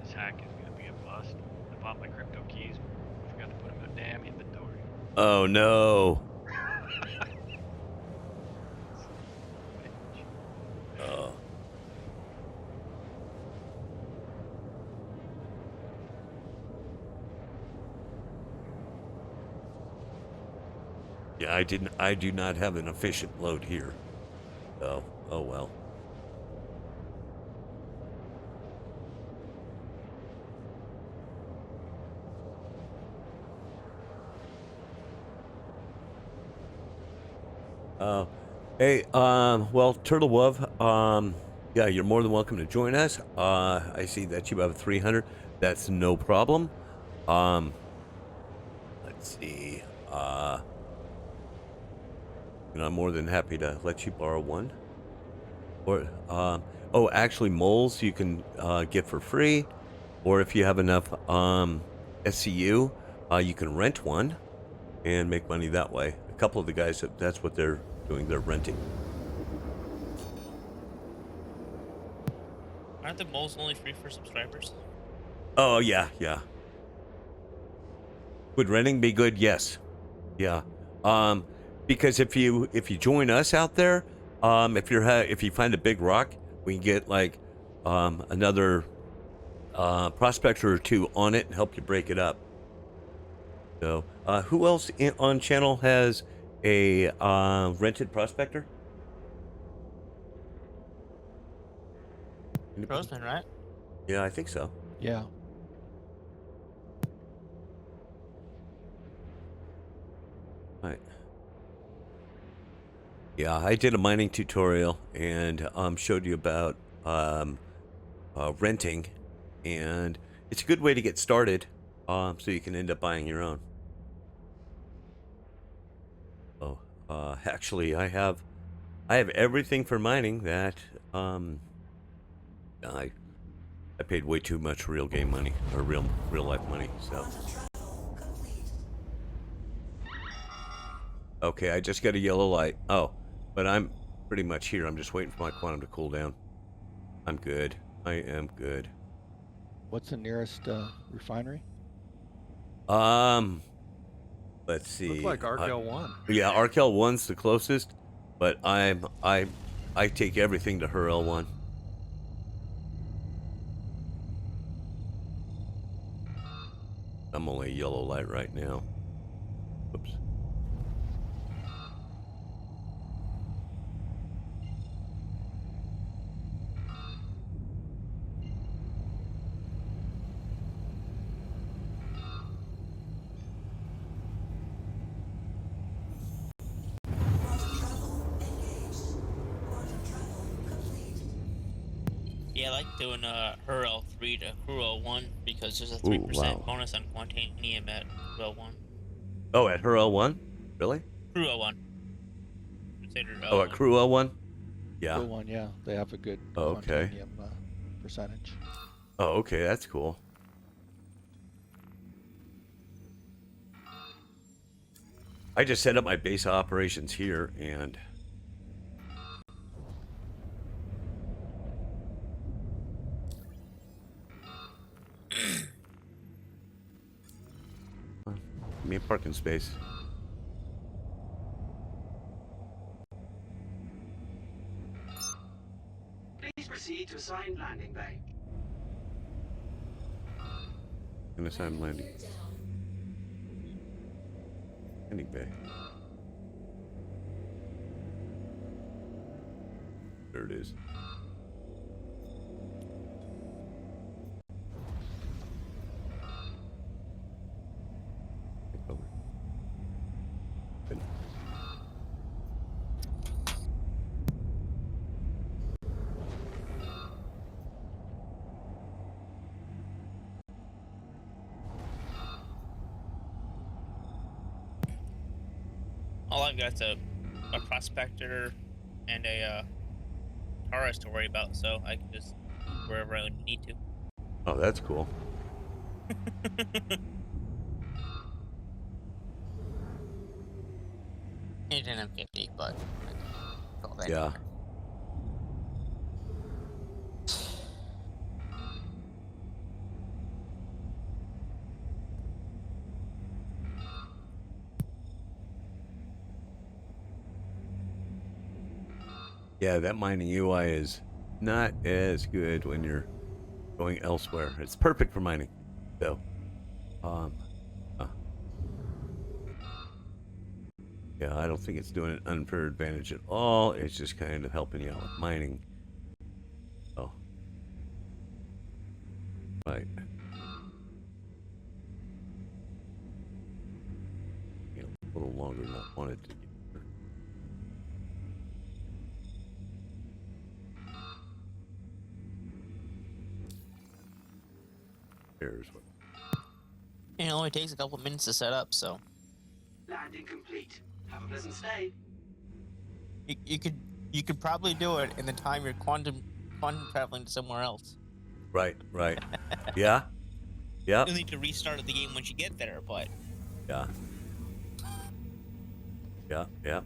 This hack is gonna be a bust. I bought my crypto keys. Forgot to put them in the damn inventory. Oh no. Oh. Yeah, I do not have an efficient load here. So, oh well. Hey, well, Turtle Wolf, yeah, you're more than welcome to join us. I see that you have 300. That's no problem. Let's see. I'm more than happy to let you borrow one. Or, oh, actually, moles you can get for free, or if you have enough SCU, you can rent one and make money that way. A couple of the guys, that's what they're doing. They're renting. Aren't the moles only free for subscribers? Oh yeah, yeah. Would renting be good? Yes. Yeah. Because if you join us out there, if you find a big rock, we can get like another prospector or two on it and help you break it up. So, who else on channel has a rented prospector? Anybody? Roseman, right? Yeah, I think so. Yeah. Right. Yeah, I did a mining tutorial and showed you about renting, and it's a good way to get started, so you can end up buying your own. Oh, actually, I have everything for mining that I paid way too much real game money or real life money. So okay, I just got a yellow light. Oh, but I'm pretty much here. I'm just waiting for my quantum to cool down. I'm good. I am good. What's the nearest refinery? Let's see. Looks like Arkel 1. Yeah, Arkel 1's the closest, but I take everything to her L1. I'm only a yellow light right now. Whoops. Yeah, I like doing her L3 to crew L1 because there's a 3% wow. bonus on Quantanium at crew L1. Oh, at her L1? Really? Crew L1. Considered Oh, a crew L1? Yeah. Cool one, yeah. They have a good Oh, okay. Quantanium percentage. Oh, okay, that's cool. I just set up my base of operations here, and give me a parking space. Please proceed to assigned landing bay. And assign landing. Landing bay. There it is. Take over. Good. All I've got is a prospector and a Taurus to worry about, so I can just move wherever I need to. Oh, that's cool. He didn't have 50, but all that. Yeah. Yeah, that mining UI is not as good when you're going elsewhere. It's perfect for mining, though. Yeah, I don't think it's doing an unfair advantage at all. It's just kind of helping you out with mining. Oh. Right. Yeah, a little longer than I wanted to get here. Here's what. And it only takes a couple minutes to set up, so Landing complete. Have a pleasant stay. you could probably do it in the time you're quantum traveling to somewhere else. Right, right. Yeah. Yeah. You'll need to restart the game once you get there, but Yeah. Yeah, yeah.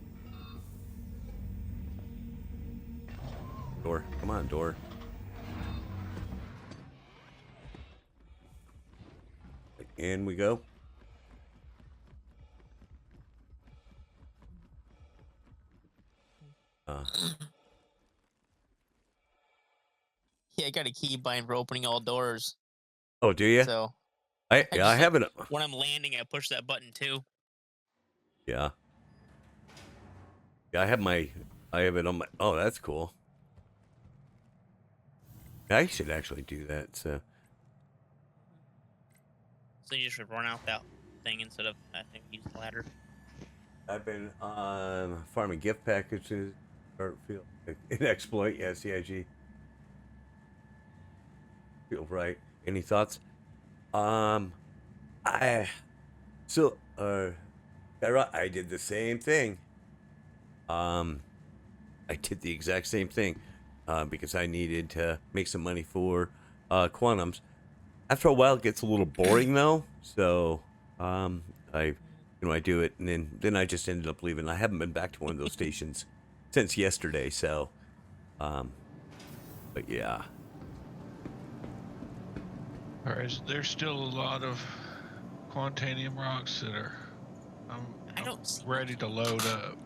Door. Come on, door. In we go. yeah, I got a key bind for opening all doors. Oh, do you? So I just, have it. when I'm landing, I push that button too. Yeah. Yeah, I have it on my. Oh, that's cool. I should actually do that. So you just run out that thing instead of I think use the ladder. I've been farming gift packages or feel in exploit. Yeah, CIG. Feel right. Any thoughts? Kyra, I did the same thing. I did the exact same thing because I needed to make some money for quantums. After a while, it gets a little boring though. So I do it, and then I just ended up leaving. I haven't been back to one of those stations since yesterday. So, but yeah. All right, there's still a lot of Quantanium rocks that are I don't see ready to load up.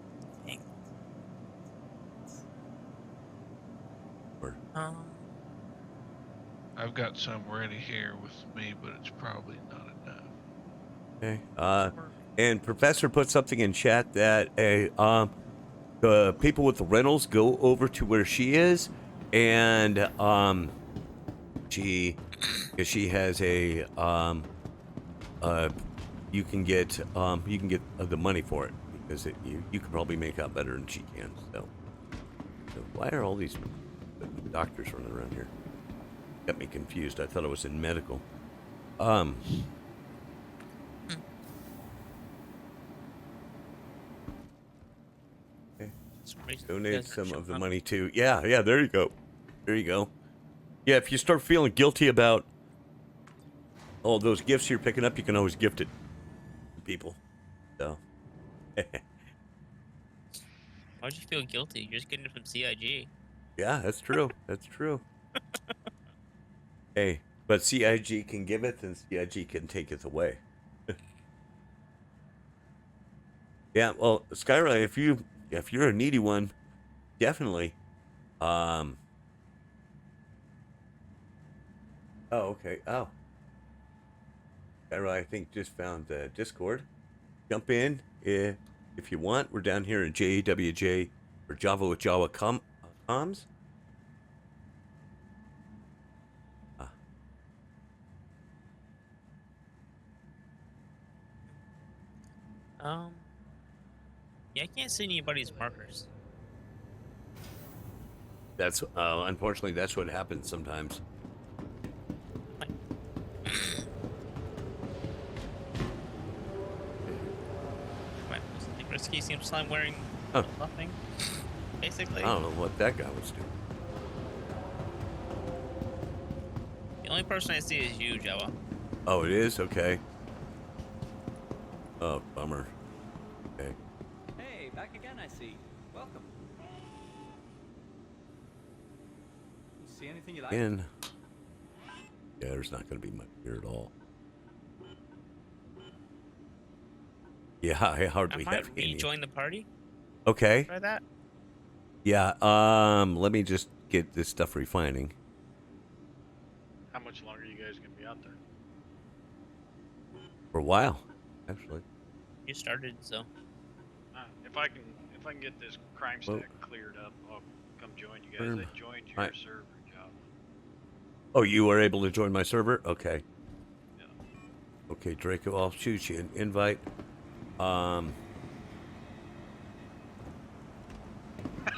I've got some ready here with me, but it's probably not enough. Okay. And Professor put something in chat that the people with the rentals go over to where she is, and she has a you can get the money for it because you can probably make out better than she can. So why are all these doctors running around here? Got me confused. I thought I was in medical. Okay. Donate some of the money to. Yeah, there you go. There you go. Yeah, if you start feeling guilty about all those gifts you're picking up, you can always gift it to people. So. Why'd you feel guilty? You're just getting it from CIG. Yeah, that's true. That's true. Hey, but CIG can give it, and CIG can take it away. Yeah, well, Skyra, if you're a needy one, definitely. Oh, okay. Oh. Skyra, I think just found Discord. Jump in if you want. We're down here in JWJ or Java with Jawa comms. Yeah, I can't see anybody's markers. That's unfortunately that's what happens sometimes. Risky seems like I'm wearing nothing, basically. I don't know what that guy was doing. The only person I see is you, Jawa. Oh, it is? Okay. Oh, bummer. Okay. Hey, back again, I see. Welcome. You see anything you like? Yeah, there's not going to be much here at all. Yeah, I hardly have any. Rejoin the party. Okay. Try that. Yeah. Let me just get this stuff refining. How much longer are you guys gonna be out there? For a while, actually. You started, so. If I can get this crime stack cleared up, I'll come join you guys. I joined your server, Job. Oh, you were able to join my server? Okay. Yeah. Okay, Draco, I'll shoot you an invite.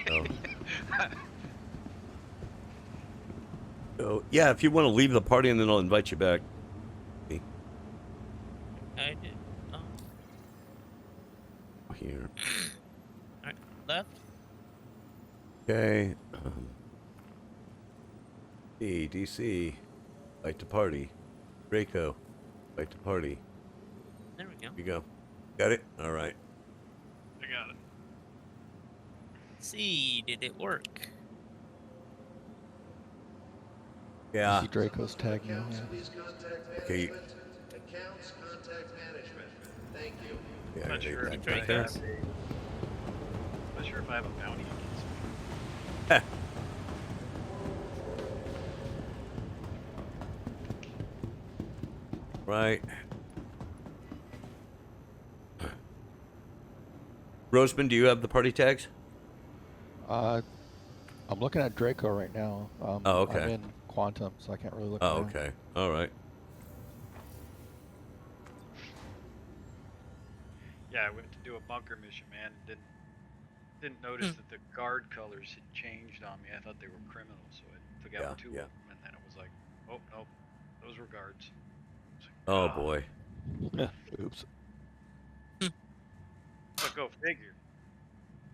So. So, yeah, if you want to leave the party, and then I'll invite you back. I did. Here. Alright, left. Okay. DC. Invite to party. Draco. Invite to party. There we go. Here you go. Got it? All right. I got it. See, did it work? Yeah. See Draco's tag now. Yeah. Okay. Accounts contact management. Thank you. Yeah, Not sure right if there. I have not sure if I have a bounty against me. Right. Roseman, do you have the party tags? I'm looking at Draco right now. Oh, okay. I'm in Quantum, so I can't really look. Oh, around. okay. All right. Yeah, I went to do a bunker mission, man. And didn't notice that the guard colors had changed on me. I thought they were criminals, so I took out two of them, and then it was like, oh no, those were guards. Oh boy. Oops. But go figure.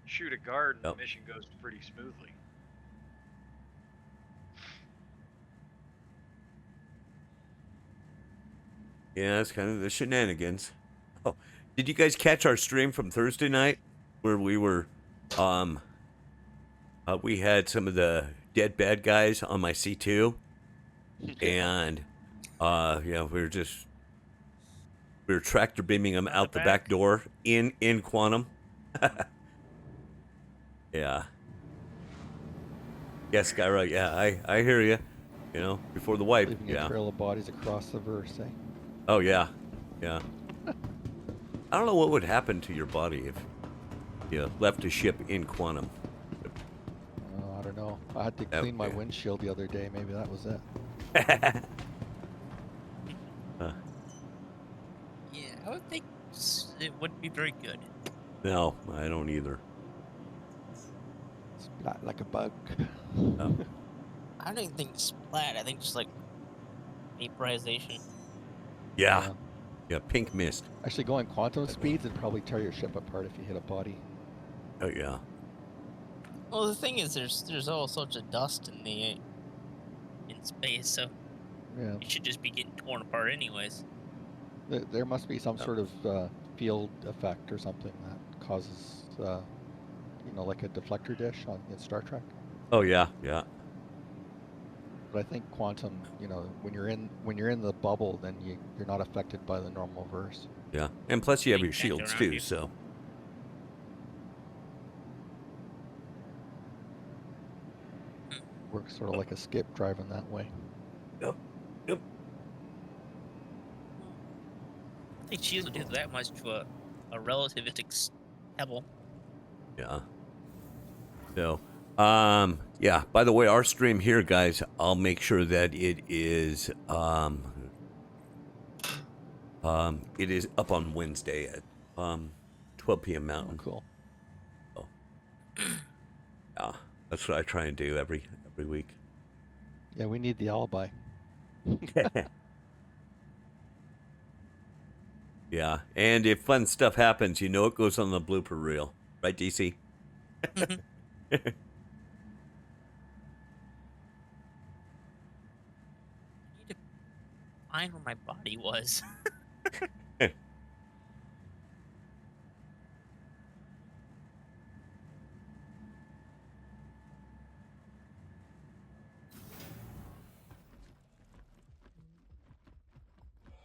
Shoot a guard, and Yep. the mission goes pretty smoothly. Yeah, that's kind of the shenanigans. Oh, did you guys catch our stream from Thursday night where we were, we had some of the dead bad guys on my C2, and yeah, we were tractor beaming them out the back door in Quantum. Yeah. Yes, Skyra. Yeah, I hear you. You know, before the wipe. Leaving Yeah. a trail of bodies across the verse. Eh? Oh yeah, yeah. I don't know what would happen to your body if you left a ship in Quantum. I don't know. I had to clean my Okay. windshield the other day. Maybe that was it. Yeah, I would think it wouldn't be very good. No, I don't either. Splat like a bug. No. I don't even think splat. I think just like vaporization. Yeah, yeah. Pink mist. Actually, going quantum speeds would probably tear your ship apart if you hit a body. Oh yeah. Well, the thing is, there's all sorts of dust in space, so Yeah. it should just be getting torn apart anyways. There must be some sort of field effect or something that causes, like a deflector dish in Star Trek. Oh yeah, yeah. But I think quantum, when you're in the bubble, then you're not affected by the normal verse. Yeah, and plus you have They your can't shields around too, you. so. Works sort of like a skip driving that way. Yep. Yep. I think shields would do that much to a relativistic pebble. Yeah. So, yeah. By the way, our stream here, guys, I'll make sure that it is up on Wednesday at 12 p.m. Mountain. Oh, cool. Oh. Yeah, that's what I try and do every week. Yeah, we need the alibi. Yeah, and if fun stuff happens, it goes on the blooper reel, right, DC? I need to find where my body was.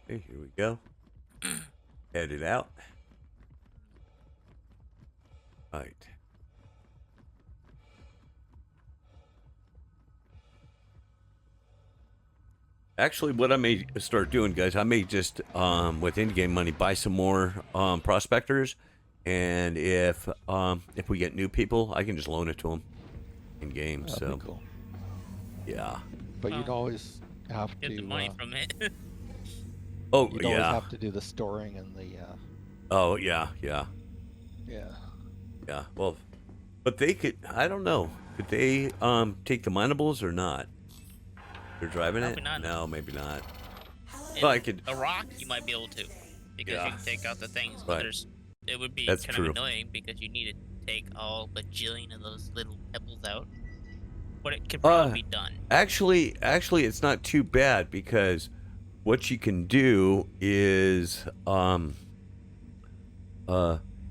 Okay, here we go. Head it out. All right. Actually, what I may start doing, guys, I may just, with in-game money, buy some more prospectors, and if we get new people, I can just loan it to them in-game. That'd So, be cool. Yeah. But you'd always have Get to. the money from it. Oh, You'd always yeah. have to do the storing and the. Oh, yeah, yeah. Yeah. Yeah. Well, but they could. I don't know. Could they take the minables or not? They're driving Probably it. not. No, maybe not. In Well, I could. a rock, you might be able to, because Yeah. you can take out the things. But Right. it would be That's kind true. of annoying because you need to take all bajillion of those little pebbles out. But it could probably be done. Actually, it's not too bad because what you can do is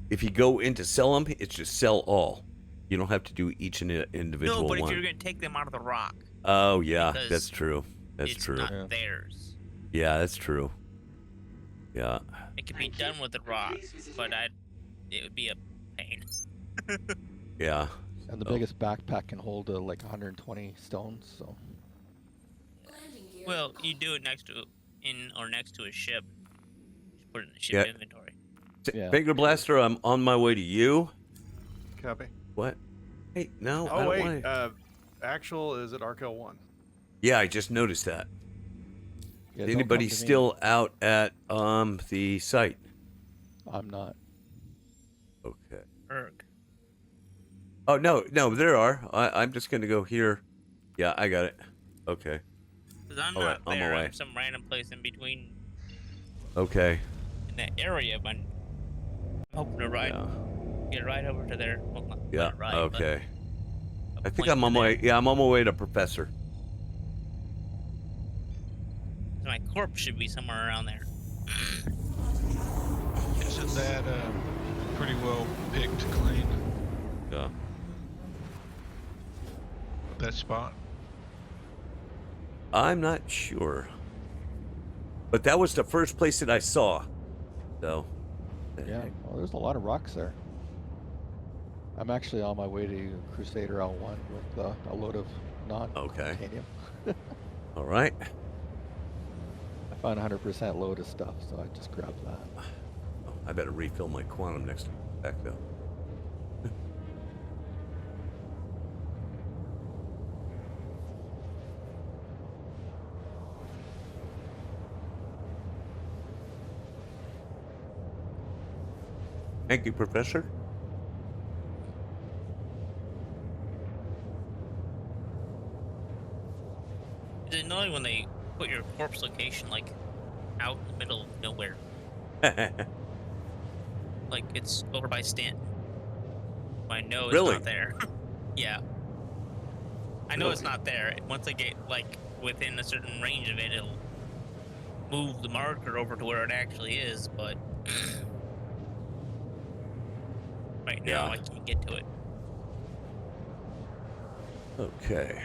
if you go in to sell them, it's just sell all. You don't have to do each individual No, but one. if you're going to take them out of the rock, Oh yeah, because that's true. That's it's true. not theirs. Yeah, that's true. Yeah. It could be done with the rock, but it would be a pain. Yeah. And the biggest backpack can hold like 120 stones. So. Well, you do it next to a ship. Just put it in the ship inventory. Yeah. Finger Blaster, I'm on my way to you. Copy. What? Hey, no. I Oh don't wait, wanna... actual is at Arkel 1. Yeah, I just noticed that. Yeah, Is don't anybody come to me. still out at the site? I'm not. Okay. Erg. Oh no, there are. I'm just gonna go here. Yeah, I got it. Okay. Because I'm All right, not on my there. way. I'm some random place in between Okay. in that area, but I'm hoping to get right over to there. Well, not Yeah. ride, Okay. but I a think point I'm on to my there. way. Yeah, I'm on my way to Professor. So my corpse should be somewhere around there. Isn't that pretty well picked clean, Yeah. that spot? I'm not sure. But that was the first place that I saw. So. Yeah. Well, there's a lot of rocks there. I'm actually on my way to Crusader L1 with a load of non-titanium. All right. I found 100% load of stuff, so I just grabbed that. Oh, I better refill my quantum next back though. Thank you, Professor. It's annoying when they put your corpse location like out in the middle of nowhere. Like it's over by Stanton. I know it's Really? not there. Yeah. I know it's not there. Once I get like within a certain range of it, it'll move the marker over to where it actually is, but right now Yeah. I can't get to it. Okay.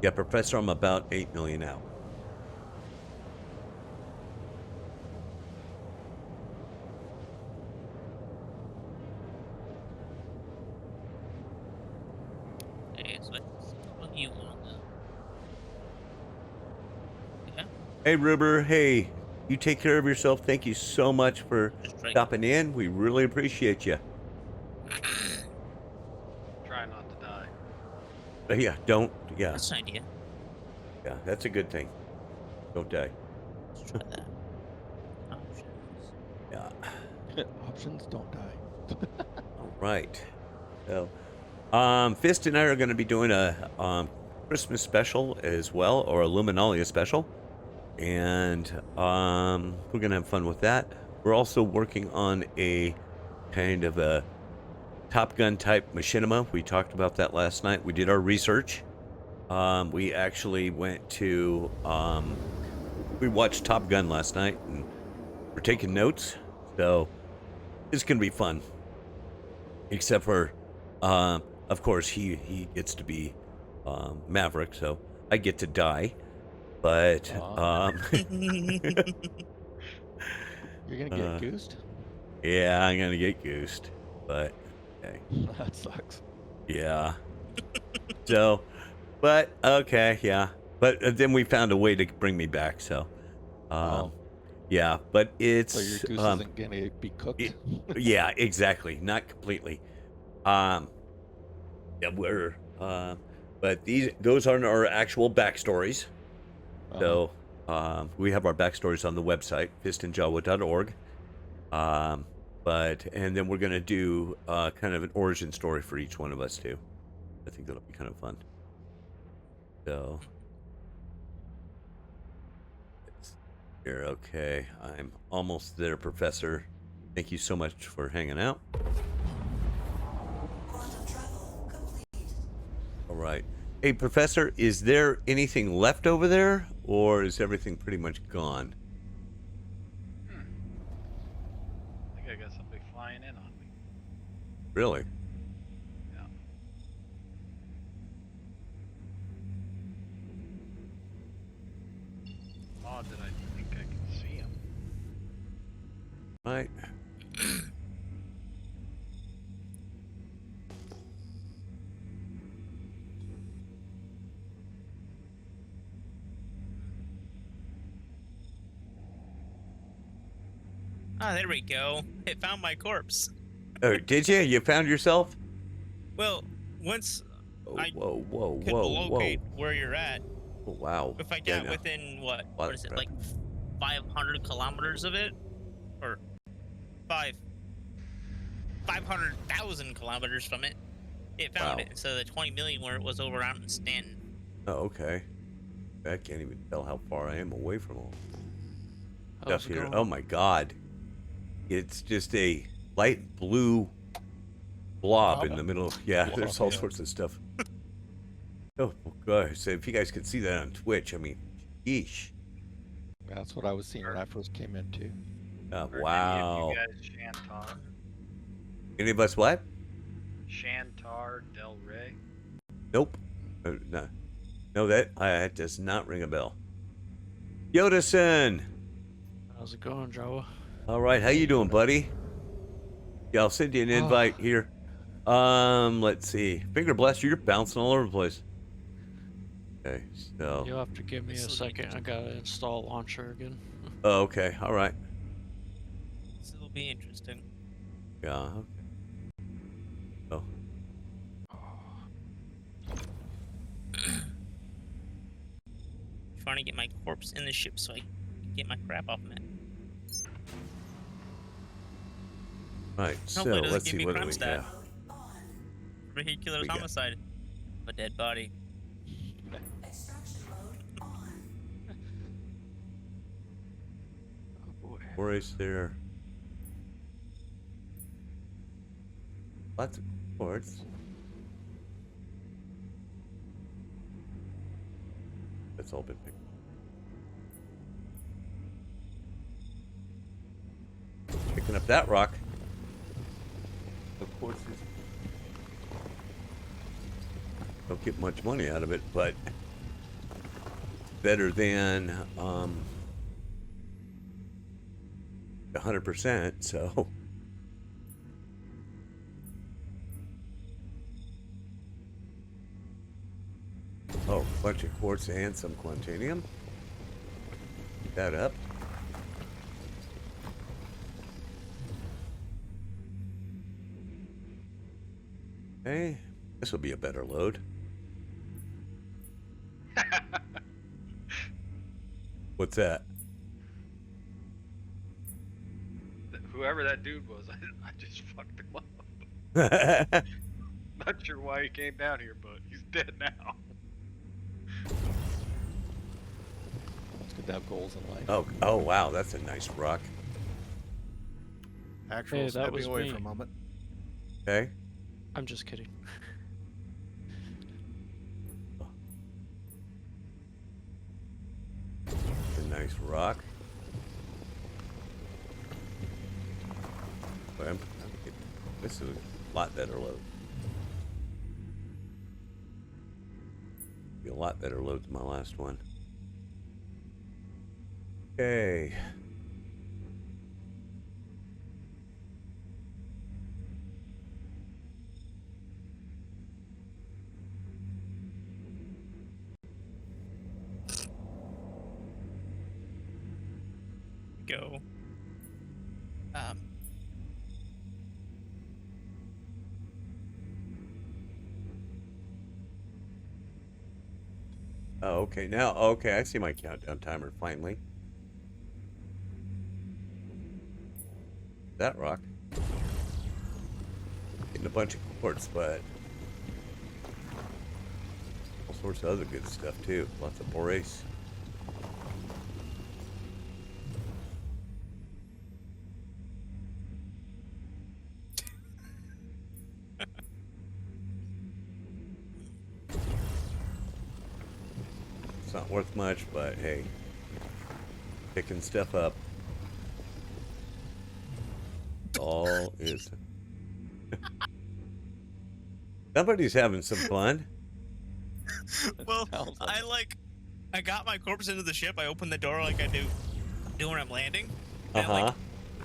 Yeah, Professor, I'm about 8 million out. Okay, so let's put you on the... Yeah, Hey, Ruber. Hey, you take care of yourself. Thank you so much for just right. stopping in. We really appreciate you. Try not to die. Yeah, don't. Yeah, That's an idea. yeah, that's a good thing. Don't die. Let's try that. Options. Yeah. Options don't die. All right. So, Fist and I are going to be doing a Christmas special as well, or a Luminalia special, and we're going to have fun with that. We're also working on a kind of a Top Gun type machinima. We talked about that last night. We did our research. We actually went to we watched Top Gun last night, and we're taking notes. So it's gonna be fun. Except for, of course, he gets to be Maverick, so I get to die. But You're gonna get goosed? yeah, I'm gonna get goosed. But okay. That sucks. Yeah. So, but okay, yeah. But then we found a way to bring me back. So, yeah. But it's So your goose isn't gonna be cooked. yeah, exactly. Not completely. Yeah, we're but those aren't our actual backstories. So, we have our backstories on the website fistandjawa.org. And then we're gonna do kind of an origin story for each one of us too. I think that'll be kind of fun. So, here, okay. I'm almost there, Professor. Thank you so much for hanging out. All right. Hey, Professor, is there anything left over there, or is everything pretty much gone? I think I got somebody flying in on me. Really? Yeah. Odd that I think I can see him. Right. Ah, there we go. It found my corpse. Oh, did you? You found yourself? Well, once I Whoa, could locate where you're at, Oh, wow. if I got within what is it, like 500 kilometers of it, or 500,000 kilometers from it, it found it instead of the 20 million where it was over out in Stanton. Oh, okay. I can't even tell how far I am away from all stuff here. Oh my God. It's just a light blue blob in the middle. Yeah, there's all sorts of stuff. Oh gosh, so if you guys could see that on Twitch, I mean, yeesh. That's what I was seeing when I first came in too. Wow. Any of you guys Shantar? Any of us what? Shantar Del Rey? Nope. No. No, that does not ring a bell. Yodason! How's it going, Jawa? All right, how you doing, buddy? Yeah, I'll send you an invite here. Let's see. Finger blast, you're bouncing all over the place. Okay, so. You'll have to give me a second. I gotta install launcher again. Oh, okay. All right. This will be interesting. Yeah. Okay. Oh. Trying to get my corpse in the ship so I can get my crap off of it. Right, so Hopefully it doesn't let's give see me what do crime we stat. got. Vehicular We got- homicide. A dead body. Oh boy. Forest there. Lots of quartz. That's all been picked. Picking up that rock. Of course, don't get much money out of it, but better than 100%. So. Oh, a bunch of quartz and some quantanium. Pick that up. Okay, this will be a better load. What's that? Whoever that dude was, I just fucked him up. Not sure why he came down here, but he's dead now. It's good to have goals in life. Oh wow, that's a nice rock. Actual Hey, that stepping was away me. for a moment. Okay. I'm just kidding. A nice rock. But this is a lot better load. Be a lot better load than my last one. Okay. Go. Oh, okay. Now, okay, I see my countdown timer finally. That rock. Getting a bunch of quartz, but all sorts of other good stuff too. Lots of borace. It's not worth much, but hey, picking stuff up. All is. Somebody's having some fun. Well, Sounds like I got my corpse into the ship. I opened the door like I do when I'm landing. And Uh-huh.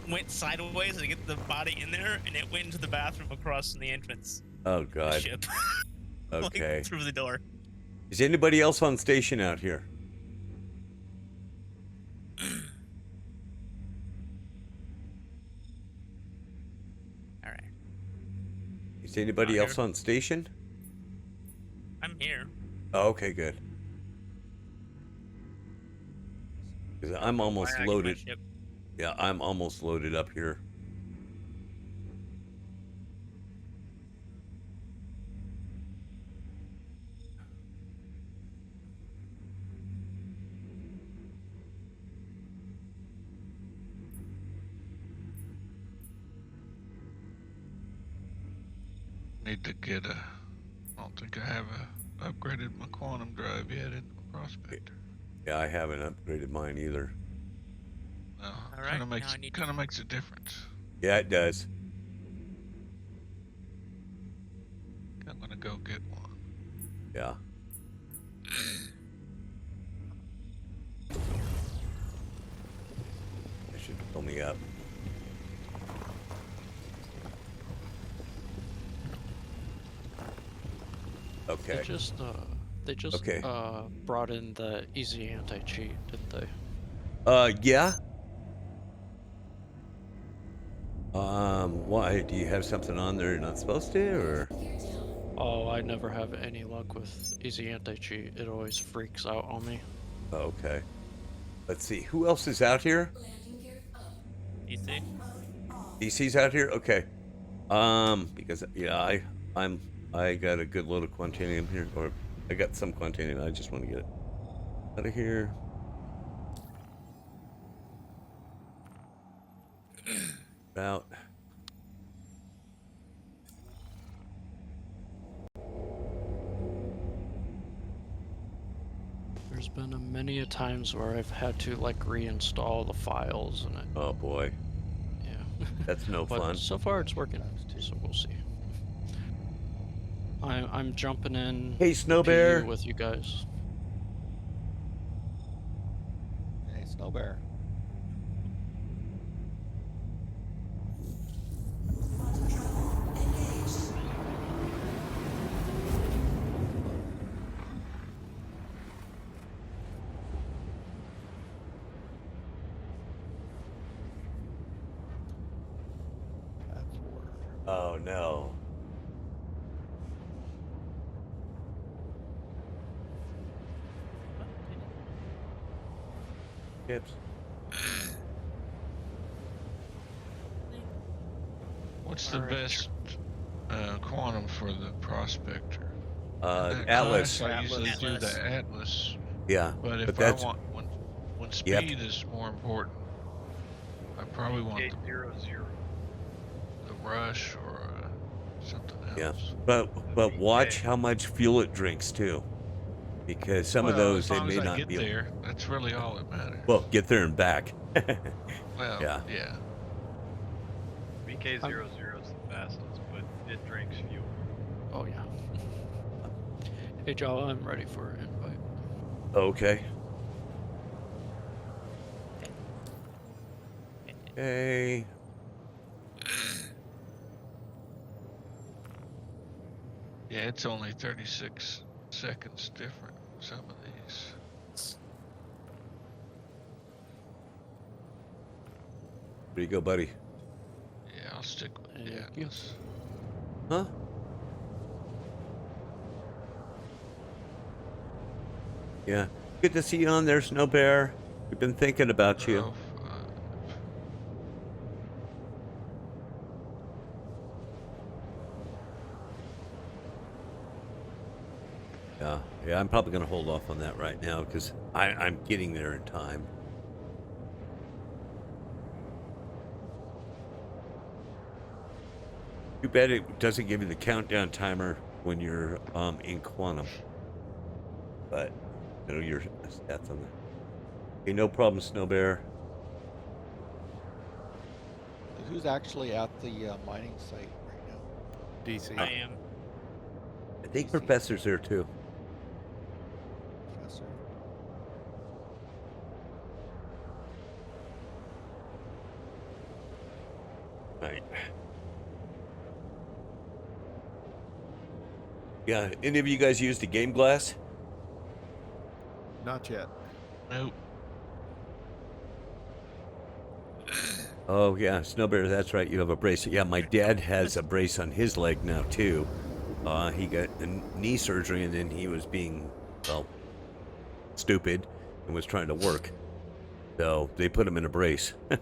I went sideways to get the body in there, and it went into the bathroom across from the entrance Oh of the God. ship. Okay. Like, through the door. Is anybody else on station out here? All right. Is anybody Not else here. on station? I'm here. Oh, okay, good. Because I'm almost Why I get my loaded. ship. Yeah, I'm almost loaded up here. Need to get a. I don't think I have upgraded my quantum drive yet in the Prospector. Yeah, I haven't upgraded mine either. No, Alright, kind of now makes I need to- kind of makes a difference. Yeah, it does. I'm gonna go get one. Yeah. That should fill me up. Okay. They just Okay. brought in the easy anti-cheat, didn't they? Yeah. Why? Do you have something on there you're not supposed to, or? Oh, I never have any luck with easy anti-cheat. It always freaks out on me. Oh, okay. Let's see. Who else is out here? You see? DC's out here? Okay. Because yeah, I got a good load of Quantanium here, or I got some Quantanium. I just want to get it out of here. About. There's been many a times where I've had to like reinstall the files and it. Oh boy. Yeah. That's no But fun. so far it's working, so we'll see. I'm jumping in. Hey, Snow Bear. with you guys. Hey, Snow Bear. Oh no. Tips. What's the best quantum for the Prospector? That Atlas. class, I usually do Atlas. the Atlas. Yeah. But if that's I want when speed is more important, I probably want 800. the Rush or something else. yeah. But watch how much fuel it drinks too, because some of those as they long may as I not get be. there, that's really all that matters. Well, get there and back. Well, yeah. yeah. VK00 is the fastest, but it drinks fuel. Oh yeah. Hey Jawa, I'm ready for an invite. Okay. Okay. Yeah, it's only 36 seconds different from some of these. There you go, buddy. Yeah, I'll stick with the Thank you. Atlas. Huh? Yeah. Good to see you on there, Snow Bear. We've been thinking about you. Yeah, I'm probably going to hold off on that right now because I'm getting there in time. Too bad it doesn't give you the countdown timer when you're in quantum. But you know your stats on that. Okay, no problem, Snow Bear. Who's actually at the mining site right now? DC. I am. I think Professor's there too. Professor. Right. Yeah, any of you guys use the game glass? Not yet. Nope. Oh yeah, Snow Bear, that's right. You have a brace. Yeah, my dad has a brace on his leg now too. He got a knee surgery and then he was being, well, stupid and was trying to work. So they put him in a brace. I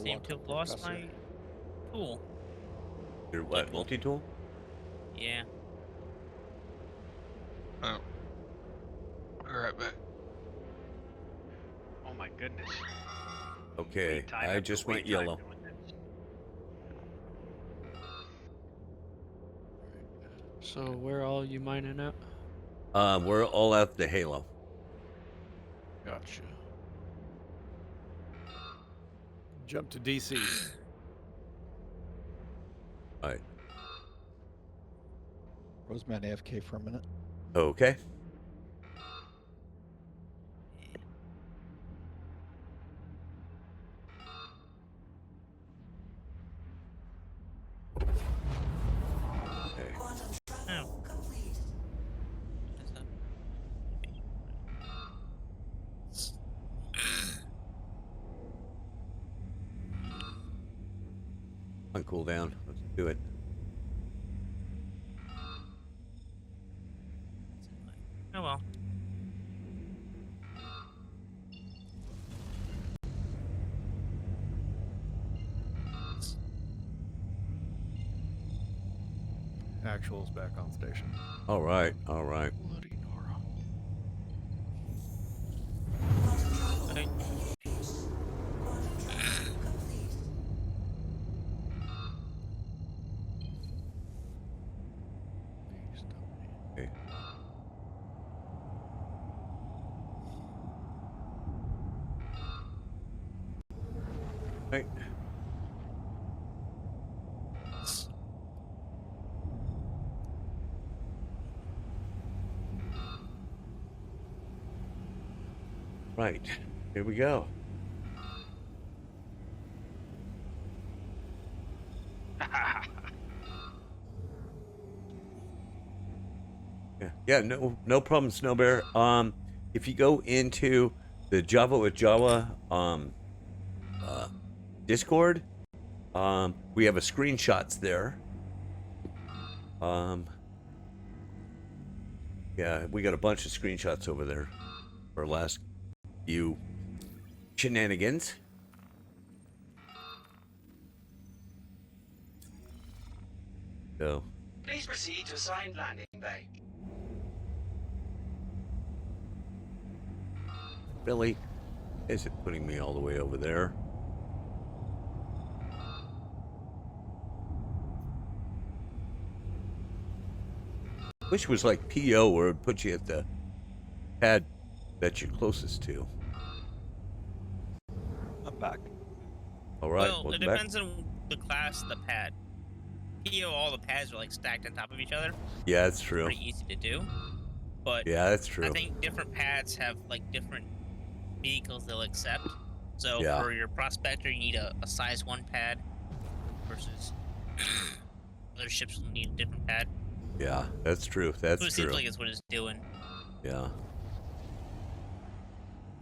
seem to have lost my tool. Your what? Multi-tool? Yeah. Oh. Be right back. Oh my goodness. Okay, Wait time I after just wait went time yellow. doing this. So where all you mining at? We're all out the Halo. Gotcha. Jump to DC. All right. Roseman AFK for a minute. Okay. Oh. On cooldown. Let's do it. Oh well. Actuals back on station. All right, all right. Bloody Nora. Okay. Please tell me. Okay. Right. Right. Here we go. Yeah, no problem, Snow Bear. If you go into the Java with Jawa Discord, we have a screenshots there. Yeah, we got a bunch of screenshots over there for last few shenanigans. So, Please proceed to assigned landing bay. really, is it putting me all the way over there? Wish it was like PO where it put you at the pad that you're closest to. I'm back. All right, Well, it welcome back. depends on the class of the pad. PO, all the pads are like stacked on top of each other. Yeah, that's true. Pretty easy to do. But Yeah, that's true. I think different pads have like different vehicles they'll accept. So Yeah. for your prospector, you need a size 1 pad versus other ships will need a different pad. Yeah, that's true. That's So it true. seems like it's what it's doing. Yeah.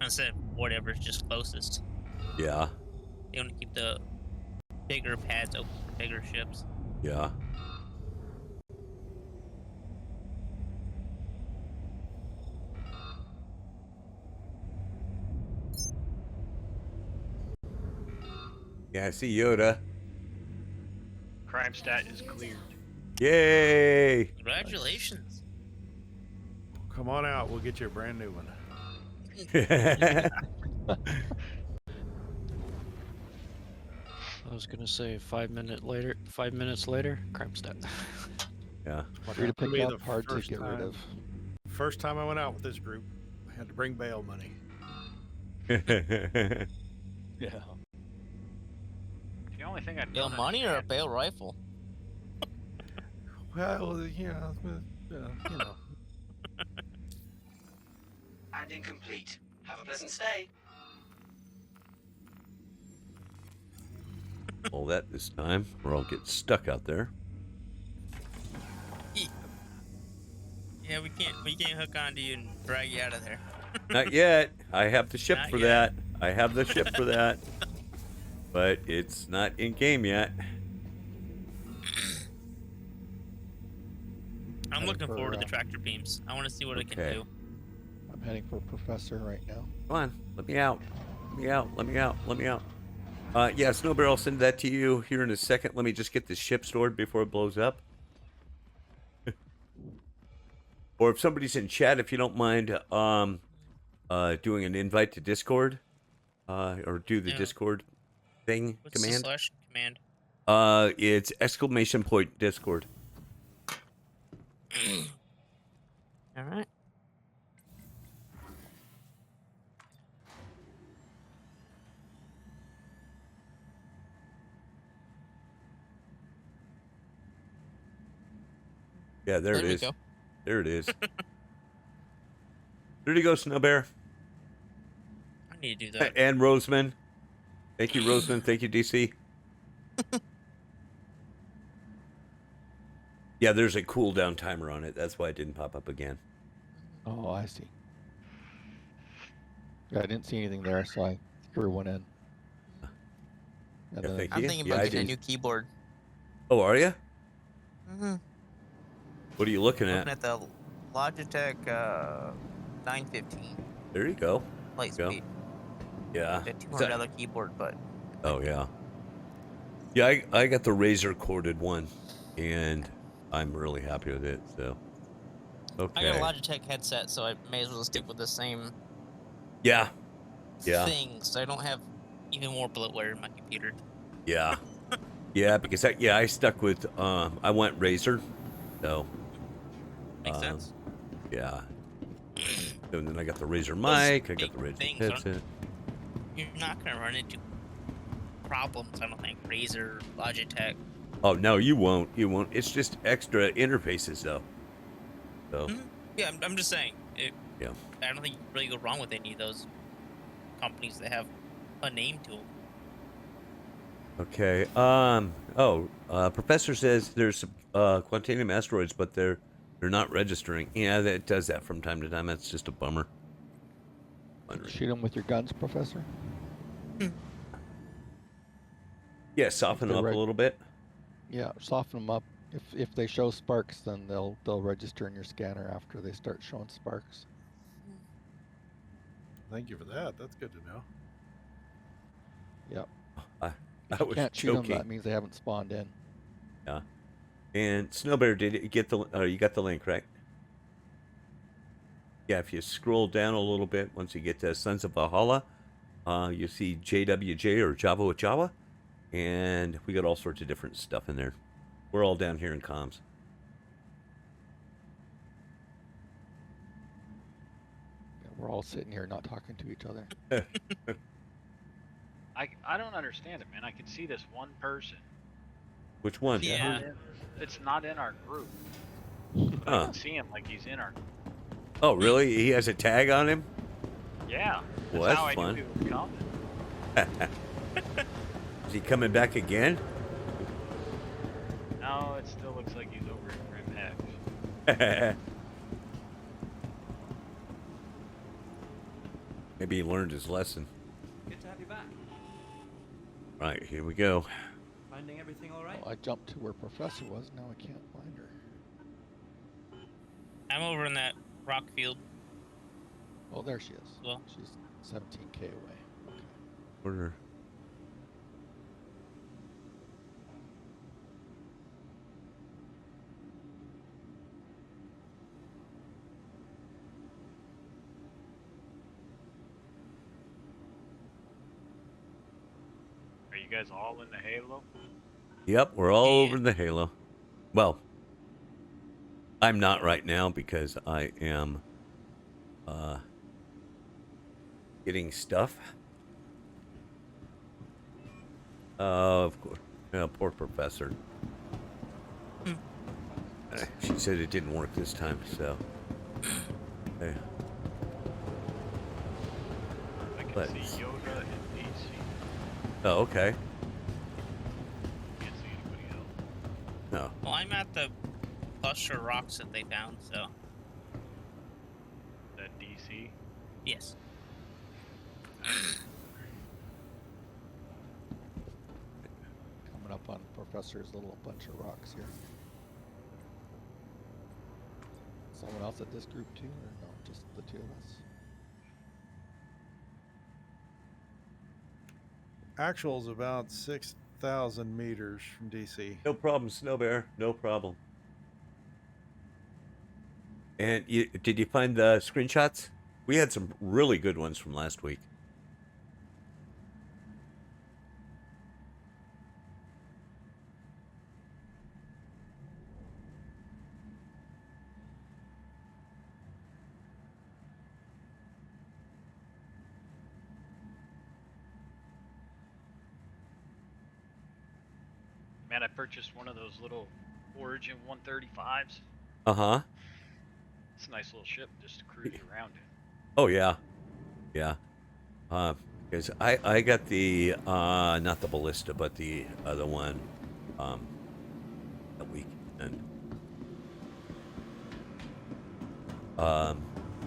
Instead of whatever's just closest. Yeah. They want to keep the bigger pads open for bigger ships. Yeah. Yeah, I see Yoda. Crime stat is cleared. Yay! Congratulations. Come on out. We'll get you a brand new one. I was gonna say 5 minutes later, crime stat. Yeah. Free to pick Me up, the hard to first get rid of. First time I went out with this group, I had to bring bail money. Yeah. The only thing I'd Bail money or a bail rifle? Well, you know. Landing complete. Have a pleasant stay. All that this time, or I'll get stuck out there. Yeah, we can't hook onto you and drag you out of there. Not yet. I have the ship Not for yet. that. I have the ship for that. But it's not in game yet. I'm looking for, forward to the tractor beams. I want to see what it can Okay. do. I'm heading for Professor right now. Come on, let me out. Let me out. Let me out. Let me out. Yeah, Snow Bear, I'll send that to you here in a second. Let me just get the ship stored before it blows up. Or if somebody's in chat, if you don't mind doing an invite to Discord, or do the Yeah. Discord thing What's command. the slash command? It's ! Discord. All right. Yeah, there it we is. go. There it is. There you go, Snow Bear. I need to do that. And Roseman. Thank you, Roseman. Thank you, DC. Yeah, there's a cooldown timer on it. That's why it didn't pop up again. Oh, I see. Yeah, I didn't see anything there, so I threw one in. And Yeah, then thank I'm you. thinking Yeah, about I getting a didn't- new keyboard. Oh, are you? Mm-hmm. What are you looking Looking at? at the Logitech 915 There you go. light Go. speed. Yeah. The $200 keyboard, but Oh, yeah. Yeah, I got the razor corded one, and I'm really happy with it. So, okay. I got a Logitech headset, so I may as well stick with the same Yeah. thing, so I don't have even more bloatware in my computer. Yeah. Yeah, because I stuck with I went Razer, so Makes sense. yeah. And then I got the Razer mic, I got the Razer headset. You're not gonna run into problems, I don't think. Razer, Logitech. Oh no, you won't. You won't. It's just extra interfaces though. So Yeah, I'm just saying. Yeah. I don't think you really go wrong with any of those companies that have a name to them. Okay. Professor says there's Quantanium asteroids, but they're not registering. Yeah, that does that from time to time. That's just a bummer. Shoot them with your guns, Professor. Yeah, soften them up a little bit. Yeah, soften them up. If they show sparks, then they'll register in your scanner after they start showing sparks. Thank you for that. That's good to know. Yep. If you can't shoot them, that means they haven't spawned in. Yeah. And Snowbear, did you get the? You got the link, right? Yeah. If you scroll down a little bit, once you get to Sons of Valhalla, you see JWJ or Java with Jawa, and we got all sorts of different stuff in there. We're all down here in comms. Yeah, we're all sitting here not talking to each other. I don't understand it, man. I can see this one person. Which one? Yeah. It's not in our group. I can see him like he's in our group. Oh, really? He has a tag on him? Yeah. Well, that's how fun. I knew he was coming. Is he coming back again? No, it still looks like he's over at Grim Hex. Maybe he learned his lesson. Good to have you back. Right, here we go. Finding everything all right? Well, I jumped to where Professor was. Now I can't find her. I'm over in that rock field. Oh, there she is. Well, she's 17K away. Okay. Order. Are you guys all in the Halo? Yep, we're all over the Halo. Well, I'm not right now because I am getting stuff. Of course. Poor Professor. She said it didn't work this time, so. Okay. I can see Yoda and DC. Oh, okay. Can't see anybody else. No. Well, I'm at the cluster of rocks that they found, so. That DC? Yes. Coming up on Professor's little bunch of rocks here. Someone else at this group too, or no? Just the two of us? Actual's about 6,000 meters from DC. No problem, Snowbear. No problem. And did you find the screenshots? We had some really good ones from last week. Man, I purchased one of those little Origin 135s. Uh-huh. It's a nice little ship just to cruise around in. Oh, yeah. Yeah. Because I got the, not the Ballista, but the other one, that week. And,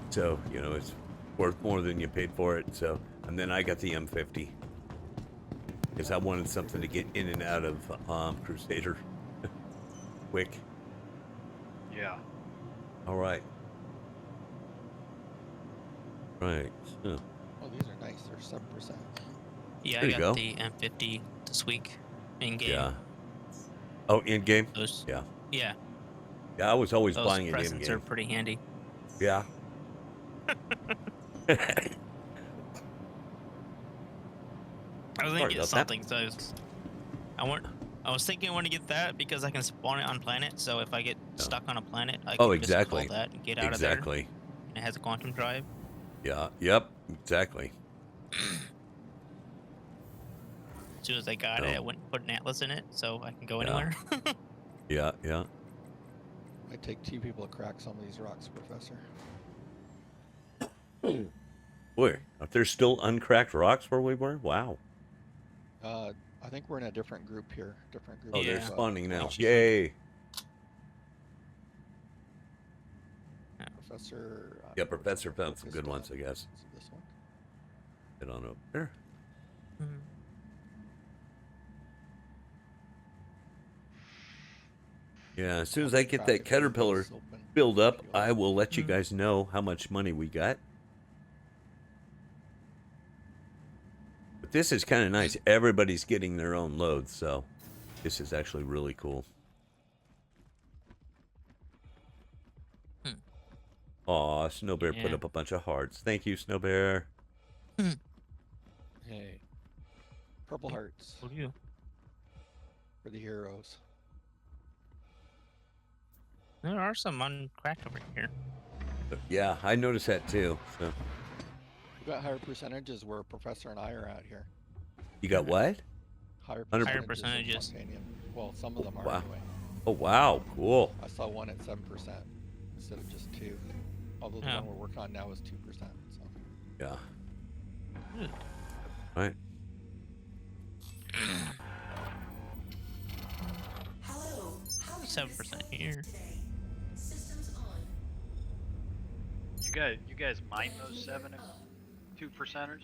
so, you know, it's worth more than you paid for it. So, and then I got the M50. Because I wanted something to get in and out of, Crusader. Quick. Yeah. All right. Right. So. Oh, these are nice. They're 7%. Yeah, There I you got go. the M50 this week in game. Yeah. Oh, in game? Those, Yeah. Yeah. Yeah, I was always Those buying it in presents are game. pretty handy. Yeah. I was Sorry thinking about something, so I was thinking I want to get that because I can spawn it on planets. So if I get stuck on a planet, I can just exactly. call that and get out of there. Exactly. And it has a quantum drive. Yeah. Yep. Exactly. As soon as I got it, I went and put an atlas in it, so I can go anywhere. Yeah. Yeah. Might take 2 people to crack some of these rocks, Professor. Boy, are there still uncracked rocks where we were? Wow. I think we're in a different group here. Different group. Oh, they're Yeah. spawning now. Which is Yay. Professor. Yeah, Professor found some good focused ones, I guess. on this one. Get on over there. Yeah, as soon as I get that Traffic caterpillar is open. filled up, I will let you guys know how much money we got. But this is kind of nice. Everybody's getting their own loads, so this is actually really cool. Aw, Snow Bear put Yeah. up a bunch of hearts. Thank you, Snow Bear. Hey. Purple hearts What do you? for the heroes. There are some uncracked over here. Yeah, I noticed that too. So We got higher percentages where Professor and I are at here. you got what? Higher 100 percentages. percentages. Of Quantanium. Well, some of them are Wow. anyway. Oh wow, cool. I saw one at 7% instead of just 2. Although the Oh. one we're working on now is 2%. So Yeah. Right. 7% here. You guys mine those 7 and 2%ers?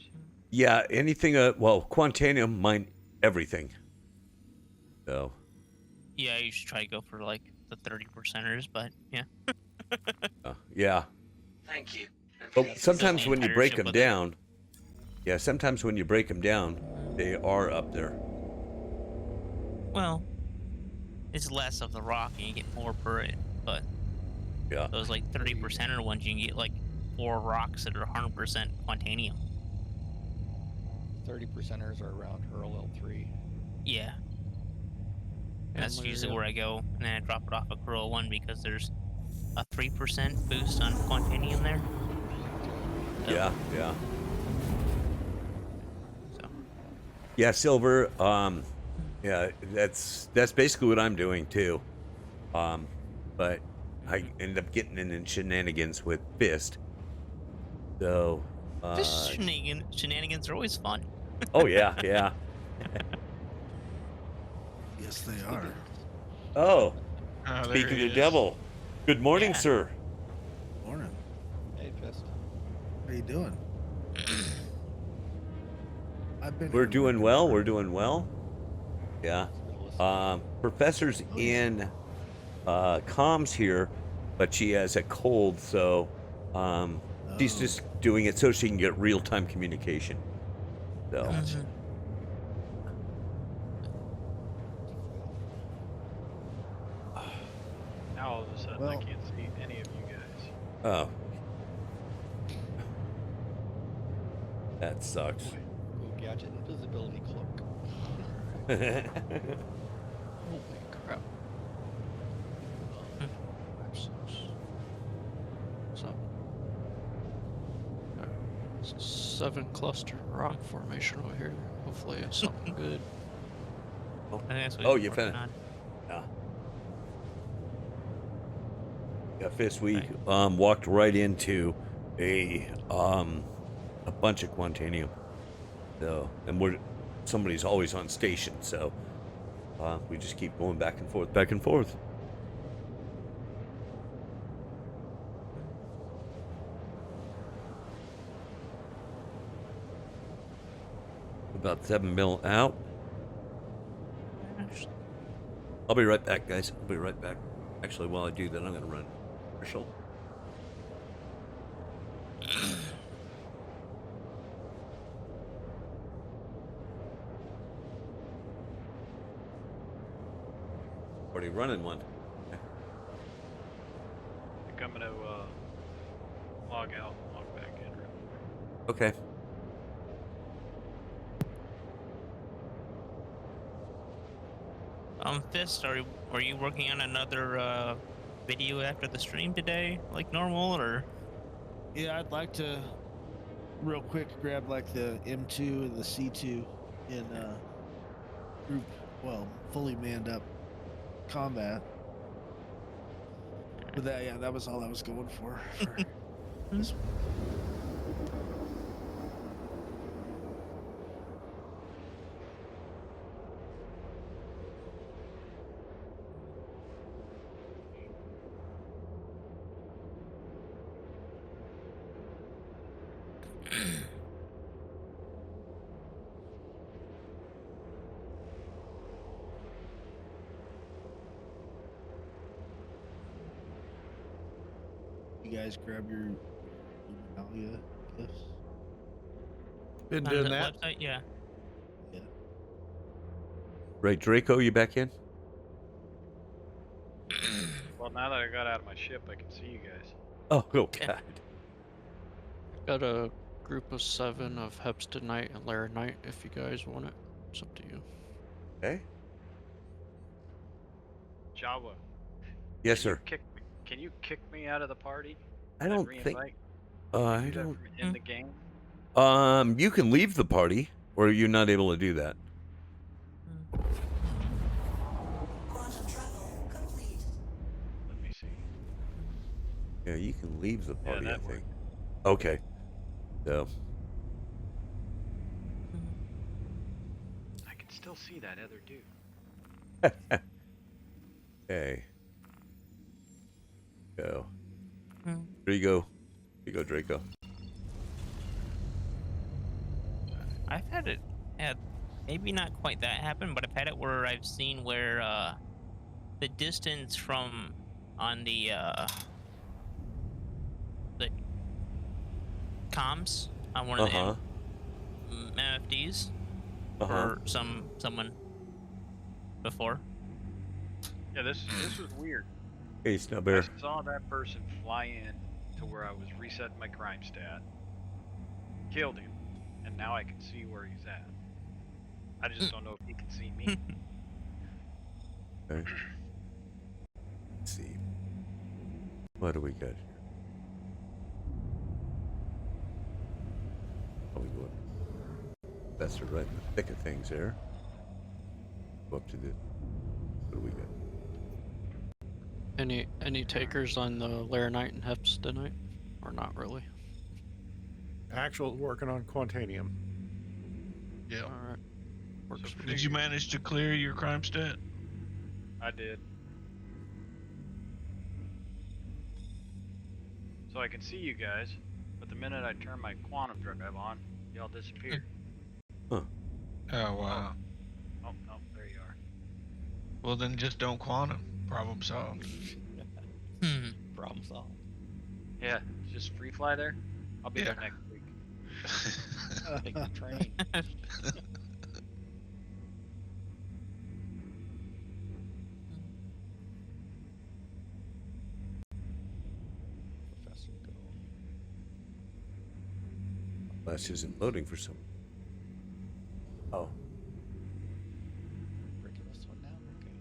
Yeah, anything. Well, Quantanium mine everything. So. Yeah, you should try to go for like the 30%ers, but yeah. Yeah. Thank you. But sometimes the when you entire break ship them with it. down, yeah, sometimes when you break them down, they are up there. Well, it's less of the rock and you get more per it, but Yeah. those like 30%er ones, you can get like 4 rocks that are 100% Quantanium. 30%ers are around Hurl L3. Yeah. And that's And usually Lyria. where I go, and then I drop it off at Curl 1 because there's a 3% boost on Quantanium there. So, Yeah. Yeah. So, Yeah. Silver. Yeah. That's basically what I'm doing too. But I end up getting in shenanigans with Fist. So. fish shenanigans are always fun. Oh yeah. Yeah. Yes, they are. Oh. Oh, there Speaking he of the is. devil. Good morning, Yeah. sir. Morning. Hey, Fist. How you doing? I've been. We're here doing working well. for- We're doing well. Yeah. Professor's in comms here, but she has a cold, so she's Oh. just doing it so she can get real-time communication. So Gotcha. Now all of a sudden I Well- can't see any of you guys. oh, that sucks. Cool gadget invisibility cloak. Holy crap. 5, 6, 7. 7 cluster rock formation over here. Hopefully it's something good. I think that's what Oh, he's you working found on. Yeah. Yeah, Fist, we Right. walked right into a bunch of Quantanium. So, and somebody's always on station, so we just keep going back and forth, back and forth. About 7 mil out. I'll be right back, guys. I'll be right back. Actually, while I do that, I'm going to run commercial. Already running one. log out and log back in. Okay. Fist, are you working on another video after the stream today, like normal, or? Yeah, I'd like to real quick grab like the M2 and the C2 in group, well, fully manned up combat. But that was all I was going for this one. You guys grab your Italia gifts. Been On doing the that. website, yeah. Yeah. Right, Draco, you back in? Well, now that I got out of my ship, I can see you guys. Oh, God. Got a group of 7 of Hepston Knight and Lair Knight if you guys want it. It's up to you. Okay. Jawa. Yes, sir. Can you kick me out of the party? I don't think. Re-invite? I Do that don't. from in the game. You can leave the party, or you're not able to do that. Let me see. Yeah, you can leave the party, that I think. worked. Okay. So. I can still see that other dude. Okay. Go. There you go. Here you go, Draco. I've had it maybe not quite that happen, but I've had it where I've seen where the distance from on the comms on one of the MFDs for someone before. Yeah, this was weird. Hey, Snubbear. I saw that person fly in to where I was resetting my crime stat, killed him, and now I can see where he's at. I just don't know if he can see me. Okay. Let's see. What do we got here? Oh, we go. That's right in the thick of things there. Go up to the. What do we got? Any takers on the Lair Knight and Hepston Knight? Or not really? Actual working on Quantanium. Yeah. Alright. Works for me. Did you manage to clear your crime stat? I did. So I can see you guys, but the minute I turn my quantum drive on, y'all disappear. Huh. Oh, wow. Oh, no, there you are. Well, then just don't quantum. Problem solved. Problem solved. Yeah, just free fly there. I'll be there next week. Take the train. Professor Go. Flash isn't loading for some. Oh. Breaking this one down. Okay.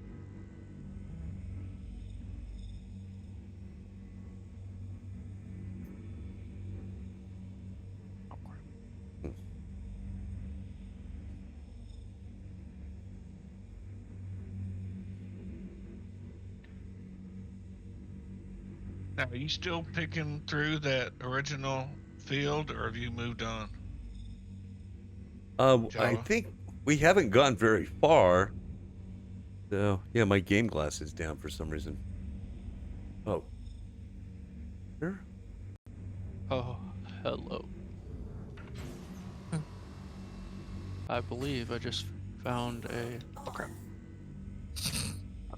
Now, are you still picking through that original field, or have you moved on? I Java? think we haven't gone very far. So, yeah, my game glass is down for some reason. Oh. Sure. Oh, hello. I believe I just found a... Oh, crap.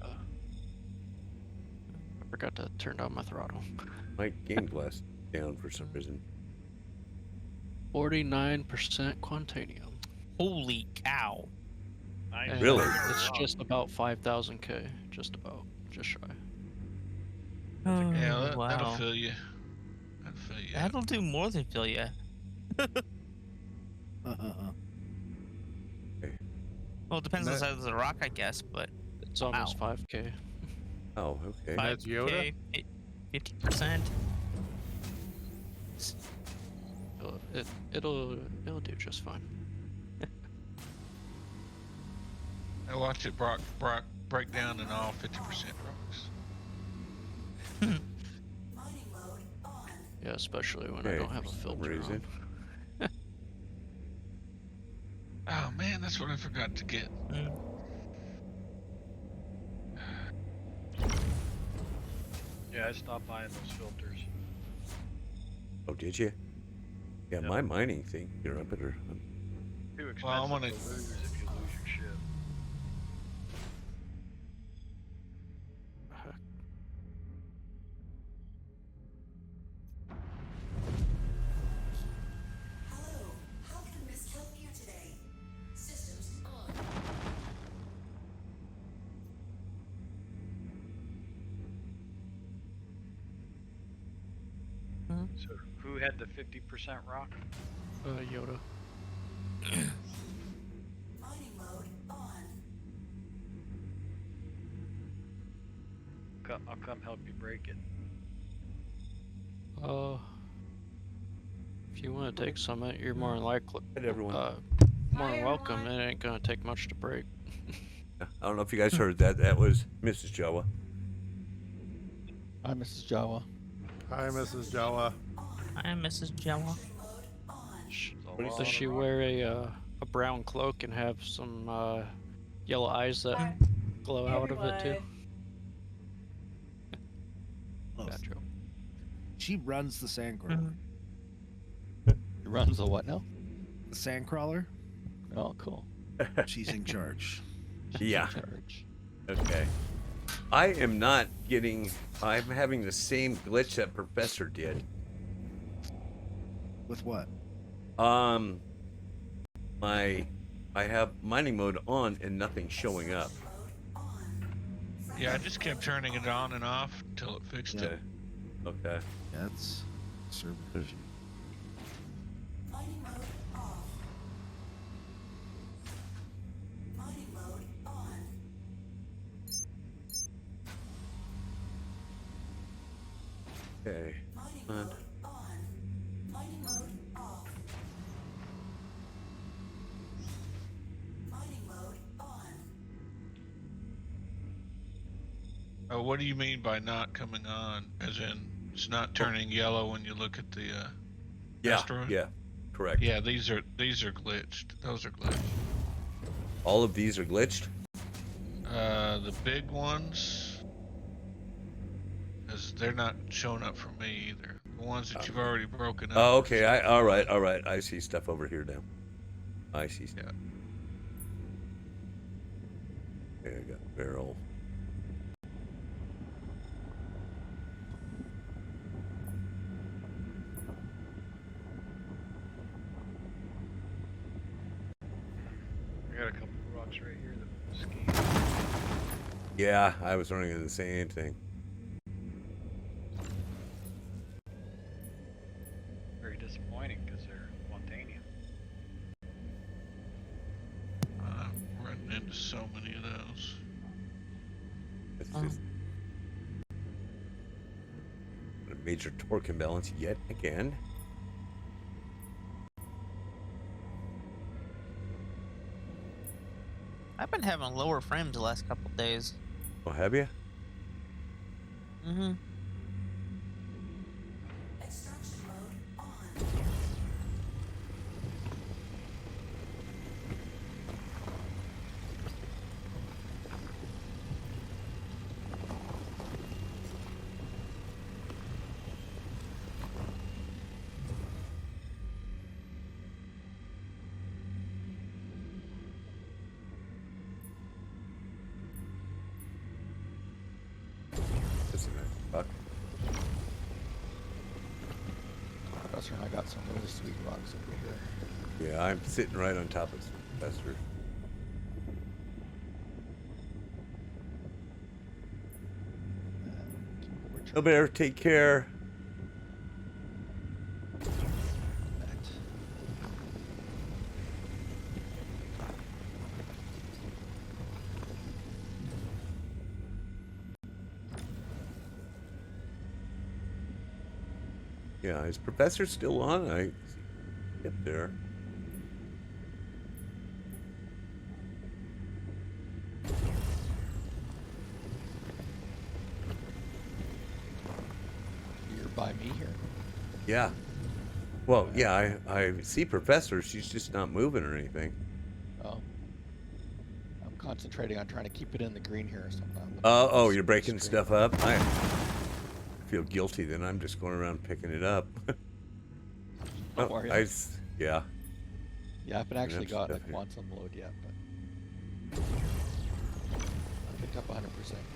I forgot to turn down my throttle. My game glass down for some reason. 49% Quantanium. Holy cow. Nice. And Really? It's just about 5,000k. Just about. Just shy. Yeah, that'll wow. fill you. That'll fill you. That'll do more than fill you. Well, it depends on the size of the rock, I guess, but It's almost 5k. Oh, okay. That's Yoda? 50%. It'll do just fine. I watched it break down in all 50% rocks. Yeah, especially when I don't have a filter on. Oh man, that's what I forgot to get. Yeah, I stopped buying those filters. Oh, did you? Yeah, my mining thing. You're up at her. Too expensive Well, I'm gonna to lose if you lose your ship. Hello, how can Miss help you today? Systems on. So who had the 50% rock? Yoda. Mining mode on. I'll come help you break it. If you want to take some, you're more than likely. Hey, everyone. More than welcome. It ain't gonna take much to break. I don't know if you guys heard that. That was Mrs. Jawa. Hi, Mrs. Jawa. Hi, Mrs. Jawa. I am Mrs. Jawa. Does she wear a brown cloak and have some yellow eyes that glow out of it too? Bad joke. She runs the sandcrawler. He runs the what now? The sandcrawler. Oh, cool. She's in charge. Yeah. Charge. Okay. I am not getting. I'm having the same glitch that Professor did. With what? I have mining mode on and nothing showing up. Yeah, I just kept turning it on and off until it fixed it. Okay. That's server issue. Mining mode off. Mining mode on. Okay. Mining mode on. Mining mode off. Mining mode on. Oh, what do you mean by not coming on? As in, it's not turning yellow when you look at the asteroid? Yeah. Correct. Yeah, these are glitched. Those are glitched. All of these are glitched. The big ones, as they're not showing up for me either. The ones that you've already broken up. Oh, okay. All right. I see stuff over here now. I see stuff. Yeah. Okay, I got barrel. I got a couple of rocks right here that scheme. Yeah, I was running the same thing. Very disappointing because they're Quantanium. I'm running into so many of those. It's just a major torque imbalance yet again. I've been having lower frames the last couple days. Oh, have you? Mm-hmm. Extraction mode on. Fuck. Professor and I got some really sweet rocks over here. Yeah, I'm sitting right on top of Professor. No bear, take care. Yeah, is Professor still on? I get there. You're by me here. Yeah. Well, yeah, I see Professor. She's just not moving or anything. Oh. I'm concentrating on trying to keep it in the green here. So I'm not looking Oh, at you're the breaking screen. stuff up? I feel guilty then. I'm just going around picking it up. Don't worry. Yeah. Yeah, I haven't actually have gotten a stuff here. quantum load yet, but I picked up 100%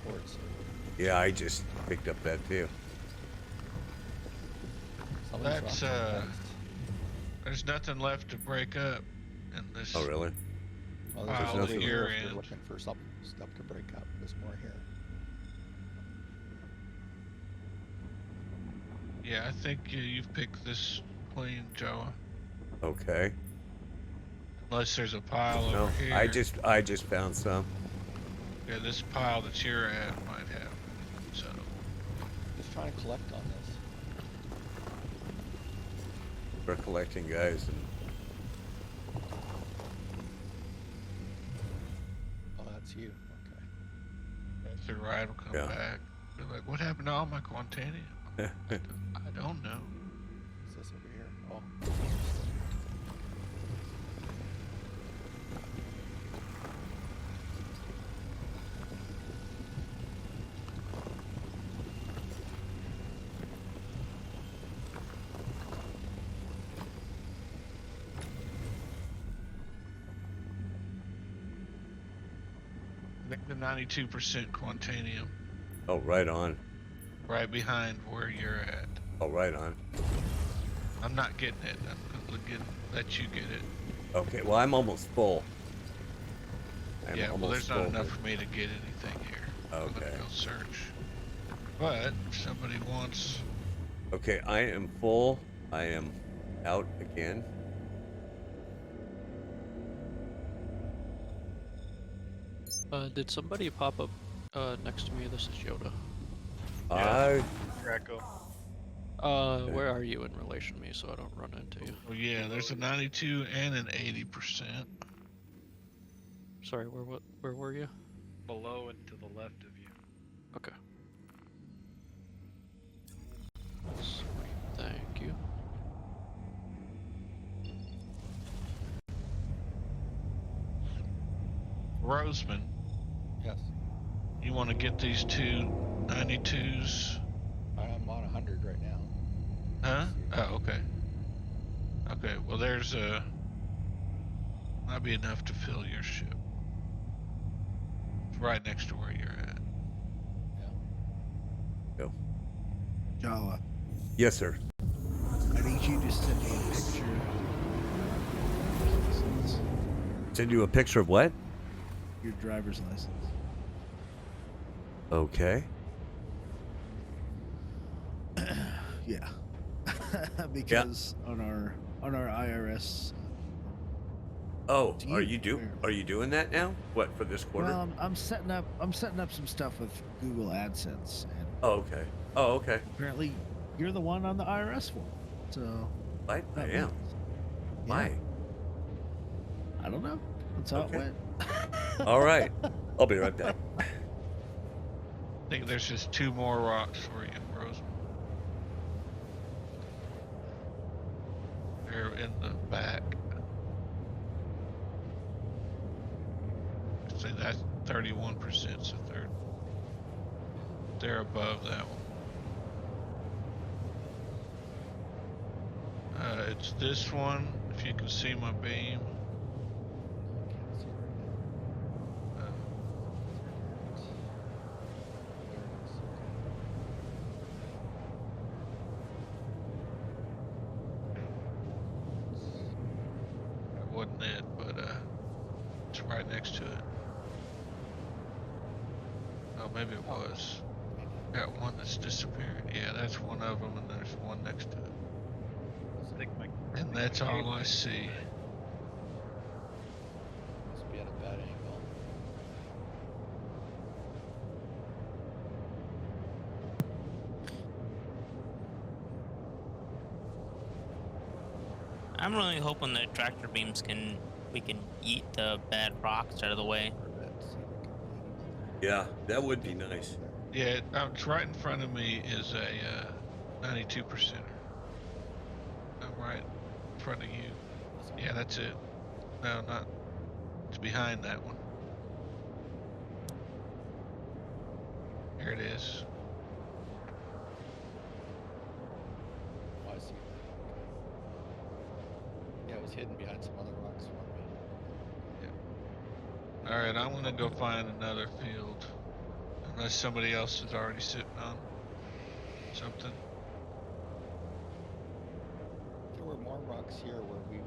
quartz. Yeah, I just picked up that too. Some of these That's rocks are nice. there's nothing left to break up in this. Oh, really? Well, there's pile over at here your if you're end. looking for some stuff to break up. There's more here. Yeah, I think you've picked this clean, Jawa. Okay. Unless there's a pile No, over here. I just found some. Yeah, this pile that you're at might have. So Just trying to collect on this. We're collecting, guys, and Oh, that's you. Okay. if the ride will come Yeah. back. Be like, what happened to all my Quantanium? I don't know. What's this over here? Oh. I think the 92% Quantanium oh, right on. right behind where you're at. Oh, right on. I'm not getting it. I'm gonna let you get it. Okay, well, I'm almost full. I'm Yeah, well, almost there's not full, enough but- for me to get anything here. I'm Okay. gonna go search. But if somebody wants, Okay, I am full. I am out again. Did somebody pop up next to me? This is Yoda. Greco. Where are you in relation to me so I don't run into you? well, yeah, there's a 92 and an 80%. Sorry, where were you? Below and to the left of you. Okay. Sweet, thank you. Roseman, Yes. you want to get these two 92s? I'm on 100 right now. Huh? Oh, okay. Okay, well, there's might be enough to fill your ship. It's right next to where you're at. Yeah. Go. Jawa, Yes, sir. I need you to send me a picture. Send you a picture of what? Your driver's license. Okay. Yeah. Because on our IRS. Oh, Do are you- you doing that now? What, for this quarter? Well, I'm setting up some stuff with Google AdSense, and Oh, okay. Oh, okay. apparently you're the one on the IRS one. So I that am. means- Why? I don't know. That's how Okay. it went. All right. I'll be right back. I think there's just two more rocks for you, Roseman. They're in the back. See, that's 31%, so they're above that one. It's this one, if you can see my beam. That wasn't it, but it's right next to it. Oh, maybe it was. Got one that's disappeared. Yeah, that's one of them, and there's one next to it. And that's all I see. Must be at a bad angle. I'm really hoping the tractor beams we can eat the bad rocks out of the way. Yeah, that would be nice. Yeah, it's right in front of me is a 92%er. I'm right in front of you. Yeah, that's it. No, not. It's behind that one. Here it is. Oh, I see. Yeah, it was hidden behind some other rocks for me. All right, I'm gonna go find another field, unless somebody else is already sitting on something. There were more rocks here where we were.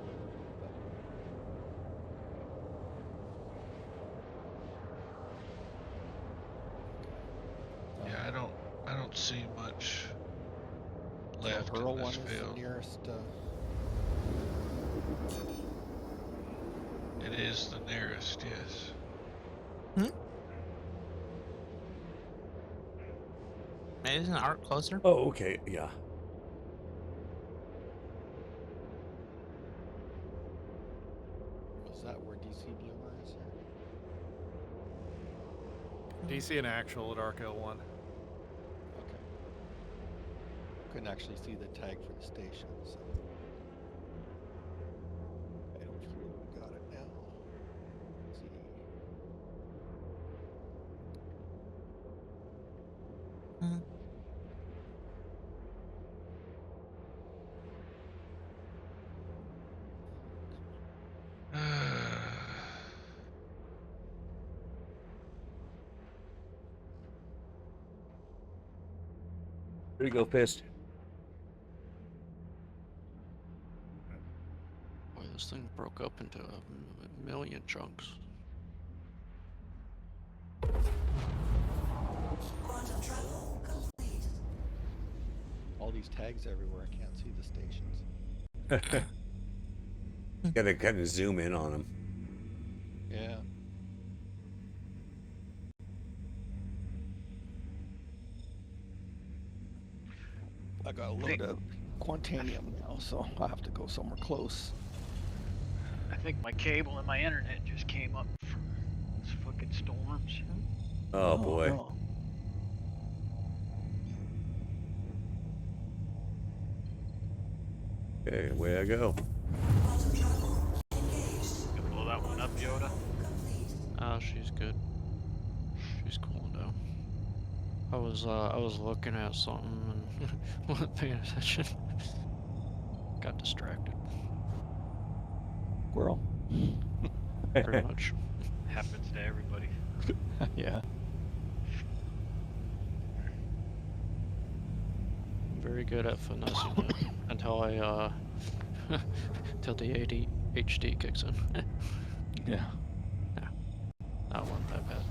Yeah, I don't see much left Pearl in one this is the field. nearest. It is the nearest, yes. Isn't Art closer? Oh, okay, yeah. Was that where DC Bloomer is? DC and actual at Arc L1. Okay. Couldn't actually see the tag for the station, so. I don't think we got it now. Let's see. There you go, Fist. Boy, this thing broke up into a million chunks. Quantum travel complete. All these tags everywhere. I can't see the stations. Gotta kind of zoom in on them. Yeah. I got a load of Quantanium now, so I'll have to go somewhere close. I think my cable and my internet just came up from these fucking storms. Oh boy. No. Okay, away I go. You blow that one up, Yoda? Oh, she's good. She's cooling down. I was looking at something and wasn't paying attention. Got distracted. Squirrel. Pretty much. Happens to everybody. Yeah. I'm very good at finessing it until I till the ADHD kicks in. Yeah. That wasn't that bad.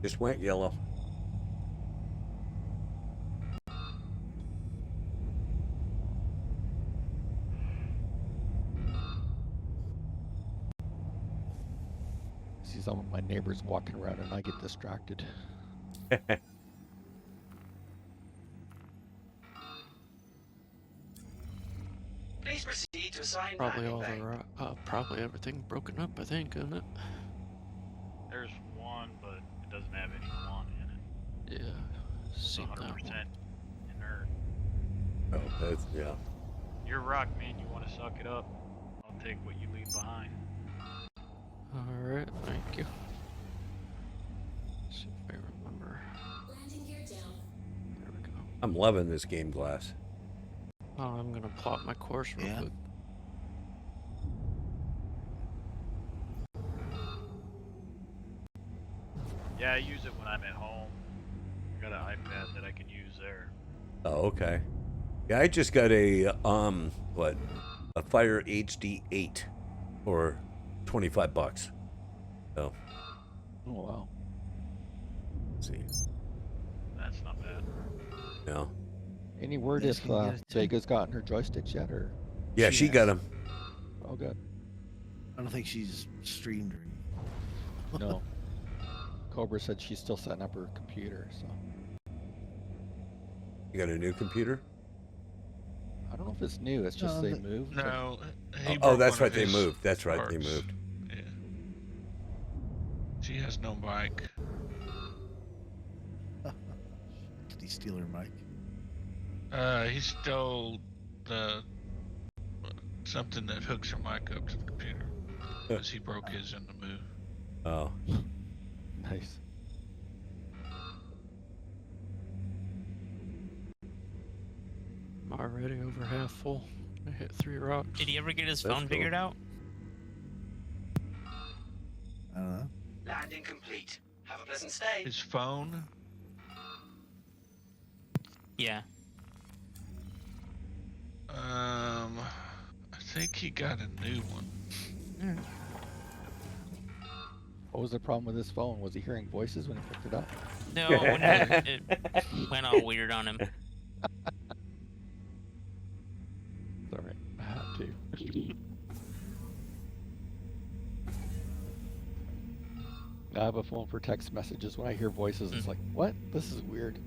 Just went yellow. See some of my neighbors walking around and I get distracted. Please proceed to assign Probably all bank. the probably everything broken up, I think, isn't it? There's one, but it doesn't have any quant in it. Yeah. It's Seen 100% that one. inert. Oh, that's, yeah. You're rock, man. You want to suck it up? I'll take what you leave behind. Alright, thank you. Let's see if I remember. Landing gear down. There we go. I'm loving this game glass. Oh, I'm gonna plot my course real quick. Yeah, I use it when I'm at home. I got an iPad that I can use there. Oh, okay. Yeah, I just got a what? A Fire HD 8 for $25. So, Oh wow. let's see. That's not bad. No. Any word Yes, if can you get it done? Vega's gotten her joysticks yet, or? Yeah, she got has. him. Oh, good. I don't think she's streamed or anything. No. Cobra said she's still setting up her computer, so. You got a new computer? I don't know if it's new. It's just No, they but- moved. No, Oh, that's right. They moved. That's right. They parts. moved. Yeah. She has no mic. Did he steal her mic? He stole the something that hooks her mic up to the computer. Because he broke his in the move. Oh. Nice. I'm already over half full. I hit 3 rocks. Did he ever get his That's phone cool. figured out? I don't know. Landing complete. Have a pleasant stay. His phone? Yeah. I think he got a new one. What was the problem with his phone? Was he hearing voices when he picked it up? No, it went all weird on him. Sorry, I had to. I have a phone for text messages. When I hear voices, it's like, what? This is weird.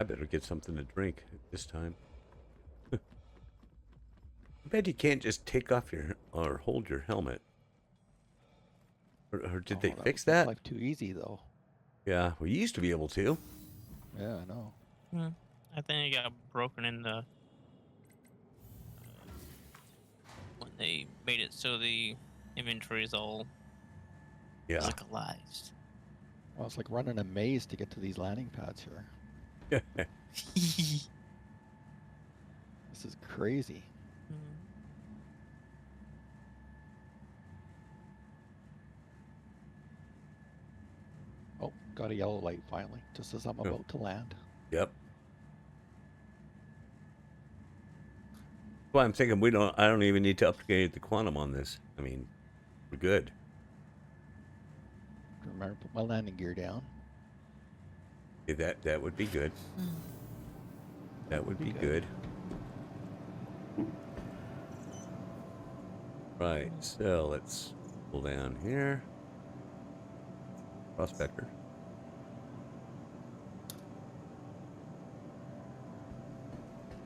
I better get something to drink this time. I bet you can't just take off your or hold your helmet. Or did they Oh, fix would make that? Life too easy though. Yeah, we used to be able to. Yeah, I know. I think it got broken in the when they made it so the inventory is all Yeah. localized. Well, it's like running a maze to get to these landing pads here. This is crazy. Oh, got a yellow light finally, just as I'm about to land. Yep. Well, I'm thinking I don't even need to upgrade the quantum on this. I mean, we're good. Remember, put my landing gear down. Yeah, that would be good. That would be good. Right, so let's pull down here. Prospector.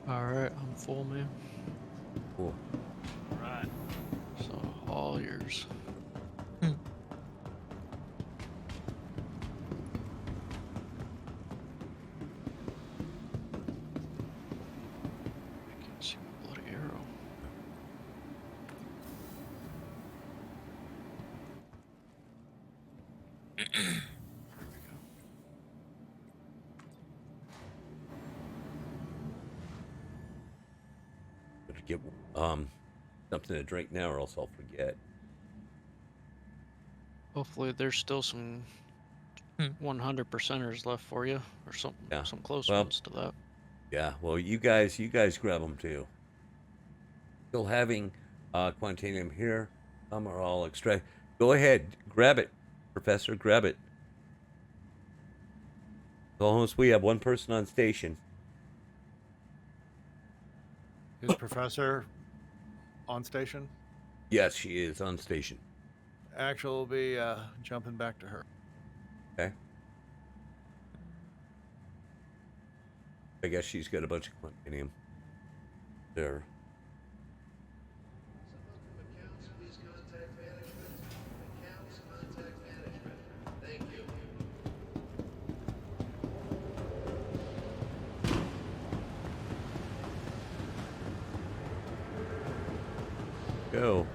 Alright, I'm full, man. Cool. Right. So, all yours. I can't see my bloody arrow. Better get something to drink now, or else I'll forget. Hopefully there's still some 100%ers left for you, or something, Yeah. some close Well, ones to that. Yeah, well, you guys grab them too. Still having Quantanium here. Some are all extract. Go ahead, grab it, Professor, grab it. Almost, we have one person on station. Is Professor on station? Yes, she is on station. Actually, will be jumping back to her. Okay. I guess she's got a bunch of Quantanium there. Accounts, please contact management. Accounts, contact management. Thank you. Go.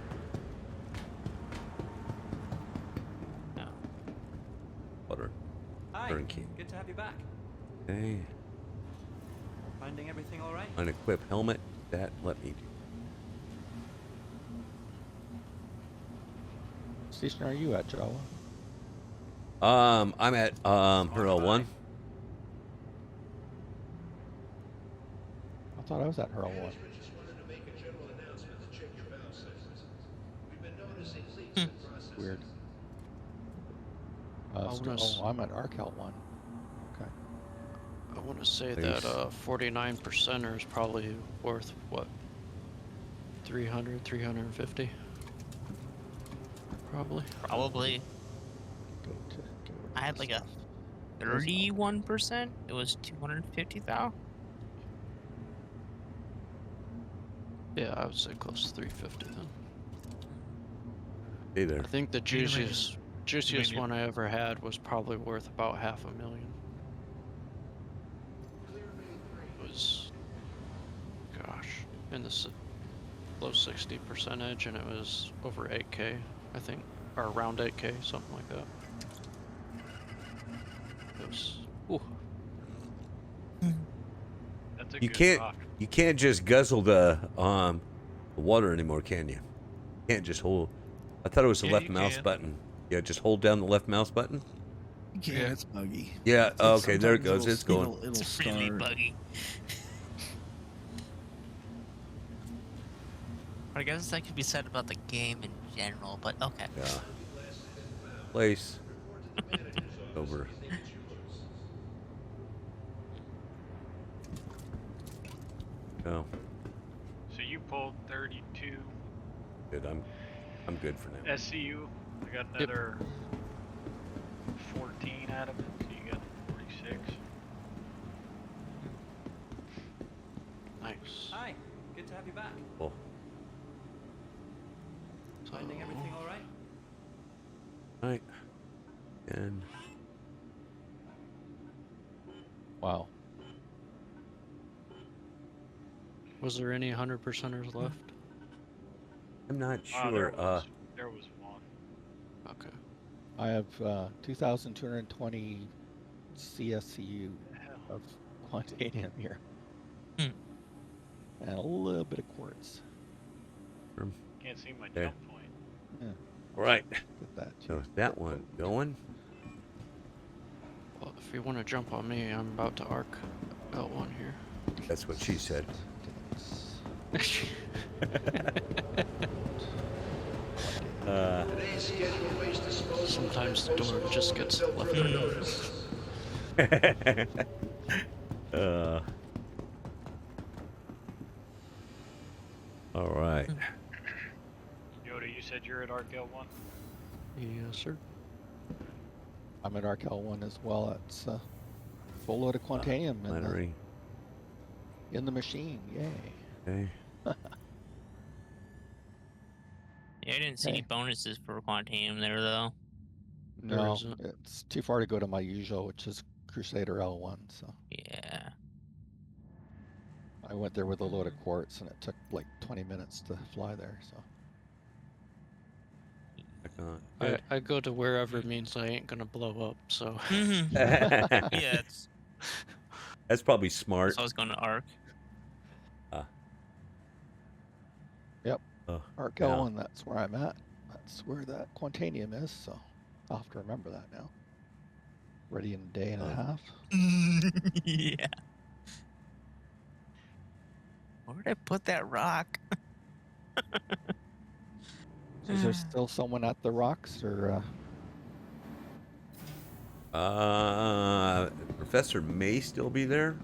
Water. Hi. Turnkey. Good to have you back. Okay. Finding everything all right? Unequip helmet. That let me do. What station are you at, Jawa? I'm at Hurl 1. I thought I was at Hurl 1. Management just wanted to make a general announcement to check your valve weird. wanna s- Oh, I'm at Arcal 1. Okay. I want to say Nice. that 49%er is probably worth what? 300, 350? Probably. Probably. Go to get rid of I had this like a stuff. Where's the- 31%. It was 250,000. Yeah, I would say close to 350 then. Hey there. I think the You mean- juiciest you- one I ever had was probably worth about $500,000. It was, gosh, in the low 60 percentage, and it was over 8K, I think, or around 8K, something like that. It was, ooh, That's a You good can't rock. you can't just guzzle the water anymore, can you? You can't just hold. I thought it was the Yeah, left you mouse can. button. Yeah, just hold down the left mouse button. You can't. Yeah. It's buggy. Yeah. It's like Okay, there it sometimes goes. It's going. It'll It's really start. buggy. I guess that could be said about the game in general, but okay. Yeah. Place. Over. Oh, So you pulled 32 good. I'm good for now. SCU. I got another 14 out of it, so you got 46. nice. Hi. Good to have you back. Cool. Finding everything all right? Right. And Wow. Was there any 100%ers left? I'm not Ah, sure. there was one. Okay. I have 2,220 CSCU of Quantanium here. Hmm. And a little bit of quartz. Can't see my Okay. jump point. Right. Get that So too. is that one going? Well, if you want to jump on me, I'm about to arc L1 here. That's what she said. Today's scheduled waste disposal. Sometimes the door just gets left All right. Yoda, you said you're at Arkel 1? Yes, sir. I'm at Arcal 1 as well. It's full load of Quantanium Flannery. in the machine. Yay. Okay. Yeah, I didn't see any Okay. bonuses for Quantanium there though. There No, isn't. it's too far to go to my usual, which is Crusader L1. So Yeah. I went there with a load of quartz, and it took like 20 minutes to fly there. So Back on. I go to wherever means I ain't gonna blow up, so. Yeah, it's. That's probably smart. So I was going to Arc. Arcal yeah. 1, that's where I'm at. That's where that Quantanium is. So I'll have to remember that now. Ready in a day and a half. Yeah. Where did I put that rock? Is there still someone at the rocks, or Professor may still be there.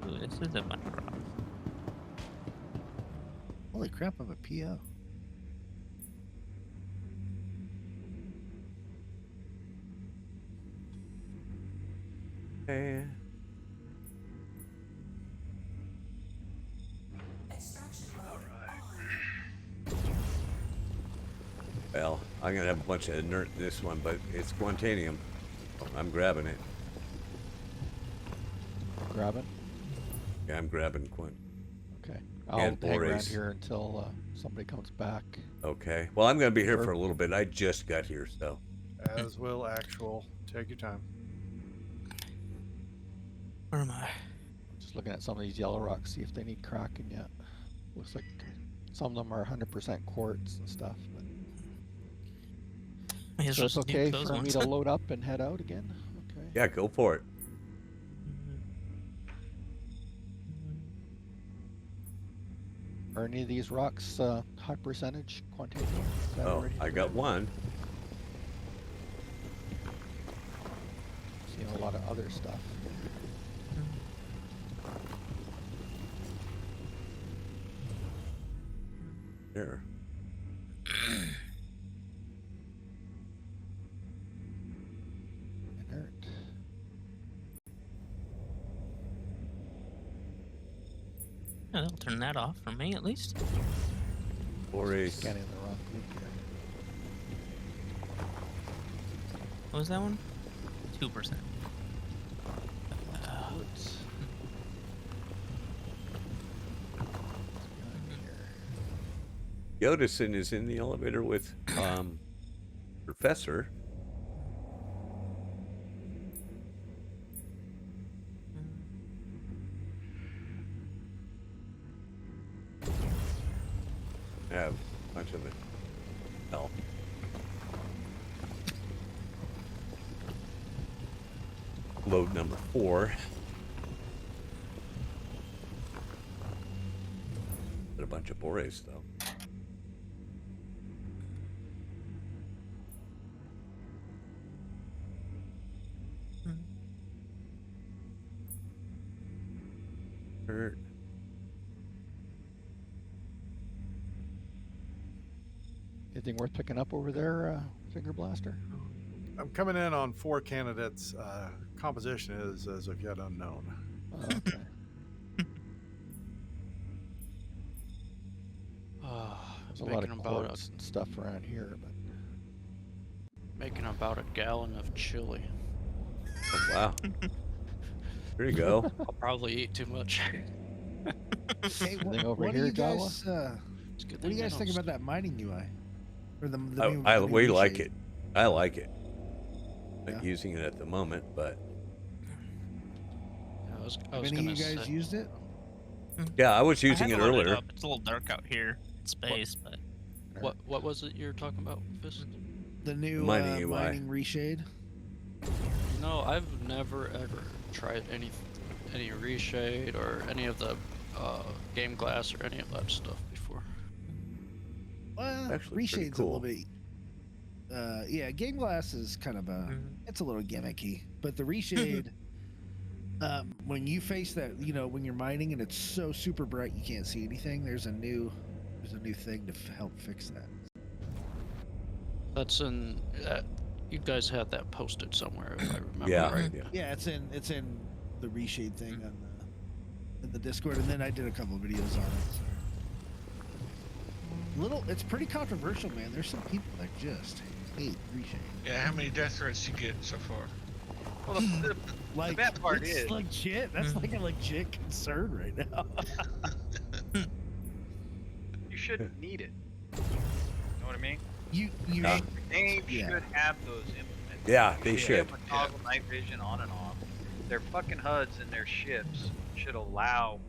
Ooh, this is a bunch of rocks. Holy crap! I'm a PO. Okay. Extraction mode. Well, I'm gonna have a bunch of inert in this one, but it's Quantanium. I'm grabbing it. grab it? Yeah, I'm grabbing Quant. Okay. I'll And hang around Boreas. here until somebody comes back. Okay. Well, I'm gonna be here Sure. for a little bit. I just got here, so. As will actual. Take your time. Where am I? Just looking at some of these yellow rocks, see if they need cracking yet. Looks like some of them are 100% quartz and stuff. But I guess so we'll it's just nuke okay those for me ones. to load up and head out again? Okay. Yeah, go for it. Are any of these rocks high percentage quantanium? Is that Oh, already I got one. Seeing a lot of other stuff. There. Inert. Yeah, they'll turn that off for me at least. Boreas. Scanning the wrong group here. What was that one? 2%. Woods. Yodison is in the elevator with Professor. I have a bunch of it. Hell. Load number 4. But a bunch of boreas though. Hurt. Anything worth picking up over there, Finger Blaster? I'm coming in on 4 candidates. Composition is as of yet unknown. Oh, okay. There's a lot of quartz and stuff around here, but Making about a gallon of chili. Oh, wow. There you go. I'll probably eat too much. Hey, Anything over what here, do you Jawa? guys? What do you guys think about that mining UI? Or the new We new like shade? it. I like it. Not Yeah. using it at the moment, but I was Have any gonna of you guys say, used it? yeah, I was I using had it loaded earlier. up. It's a little dark out here in space, but what was it you're talking about, Fist? The new Mining UI. mining reshade? No, I've never ever tried any reshade or any of the game glass or any of that stuff before. Well, Actually pretty reshade's a little cool. bit. Yeah, game glass is kind of a. It's a little gimmicky, but the reshade. When you face that, when you're mining and it's so super bright you can't see anything, there's a new thing to help fix that. That's in. You guys had that posted somewhere, if I remember Yeah, right. yeah. Yeah, it's in the reshade thing on in the Discord, and then I did a couple of videos on it. So. It's pretty controversial, man. There's some people that just hate reshade. Yeah, how many death threats you get so far? Well, the Like, bad part it's is, legit. That's like a legit concern right now. you shouldn't need it. You know what I mean? you They Yeah. should have those implemented. Yeah, they They should. have toggle night vision on and off. Their fucking HUDs and their ships should allow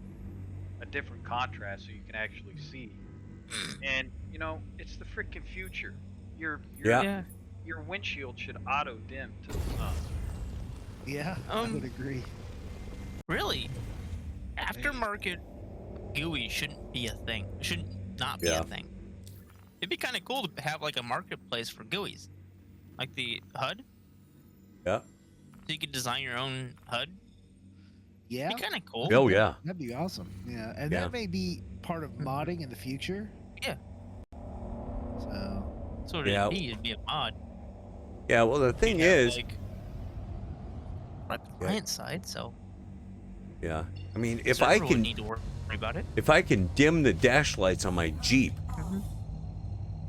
a different contrast so you can actually see. And it's the freaking future. Yeah. Your windshield should auto dim to the sun. Yeah, I would agree. really, aftermarket GUI shouldn't be a thing. It shouldn't not be Yeah. a thing. It'd be kind of cool to have like a marketplace for GUIs, like the HUD. Yeah. So you could design your own HUD. Yeah, It'd be kind of cool. Oh yeah. that'd be awesome. Yeah, and Yeah. that may be part of modding in the future. Yeah. So That's what Yeah. it'd be. It'd be a mod. Yeah. Well, the thing You'd have, is, like the client side, so yeah. I mean, if server I wouldn't can, need to worry about it. if I can dim the dash lights on my Jeep,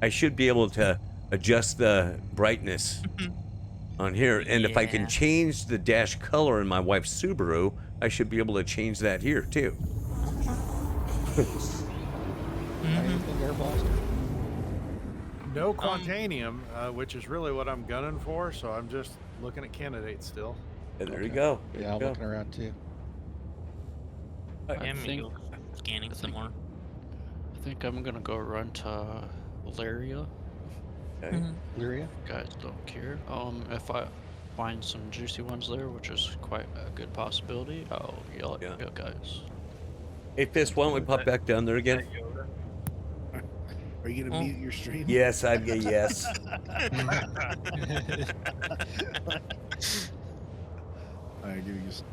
I should be able to adjust the brightness on here. And if I can Yeah. change the dash color in my wife's Subaru, I should be able to change that here too. Anything Air Blaster? No Quantanium, which is really what I'm gunning for, so I'm just looking at candidates still. And there you Okay. go. Yeah, I'm looking around too. Yeah, me think- go scanning some more. I think I'm gonna go run to Valeria. Okay. Lyria? Guys don't care. If I find some juicy ones there, which is quite a good possibility, I'll yell at Yeah. you guys. Hey, Fist, why don't we pop back down there again? Are you gonna mute your stream? Yes, I'd get yes. All right, give me just.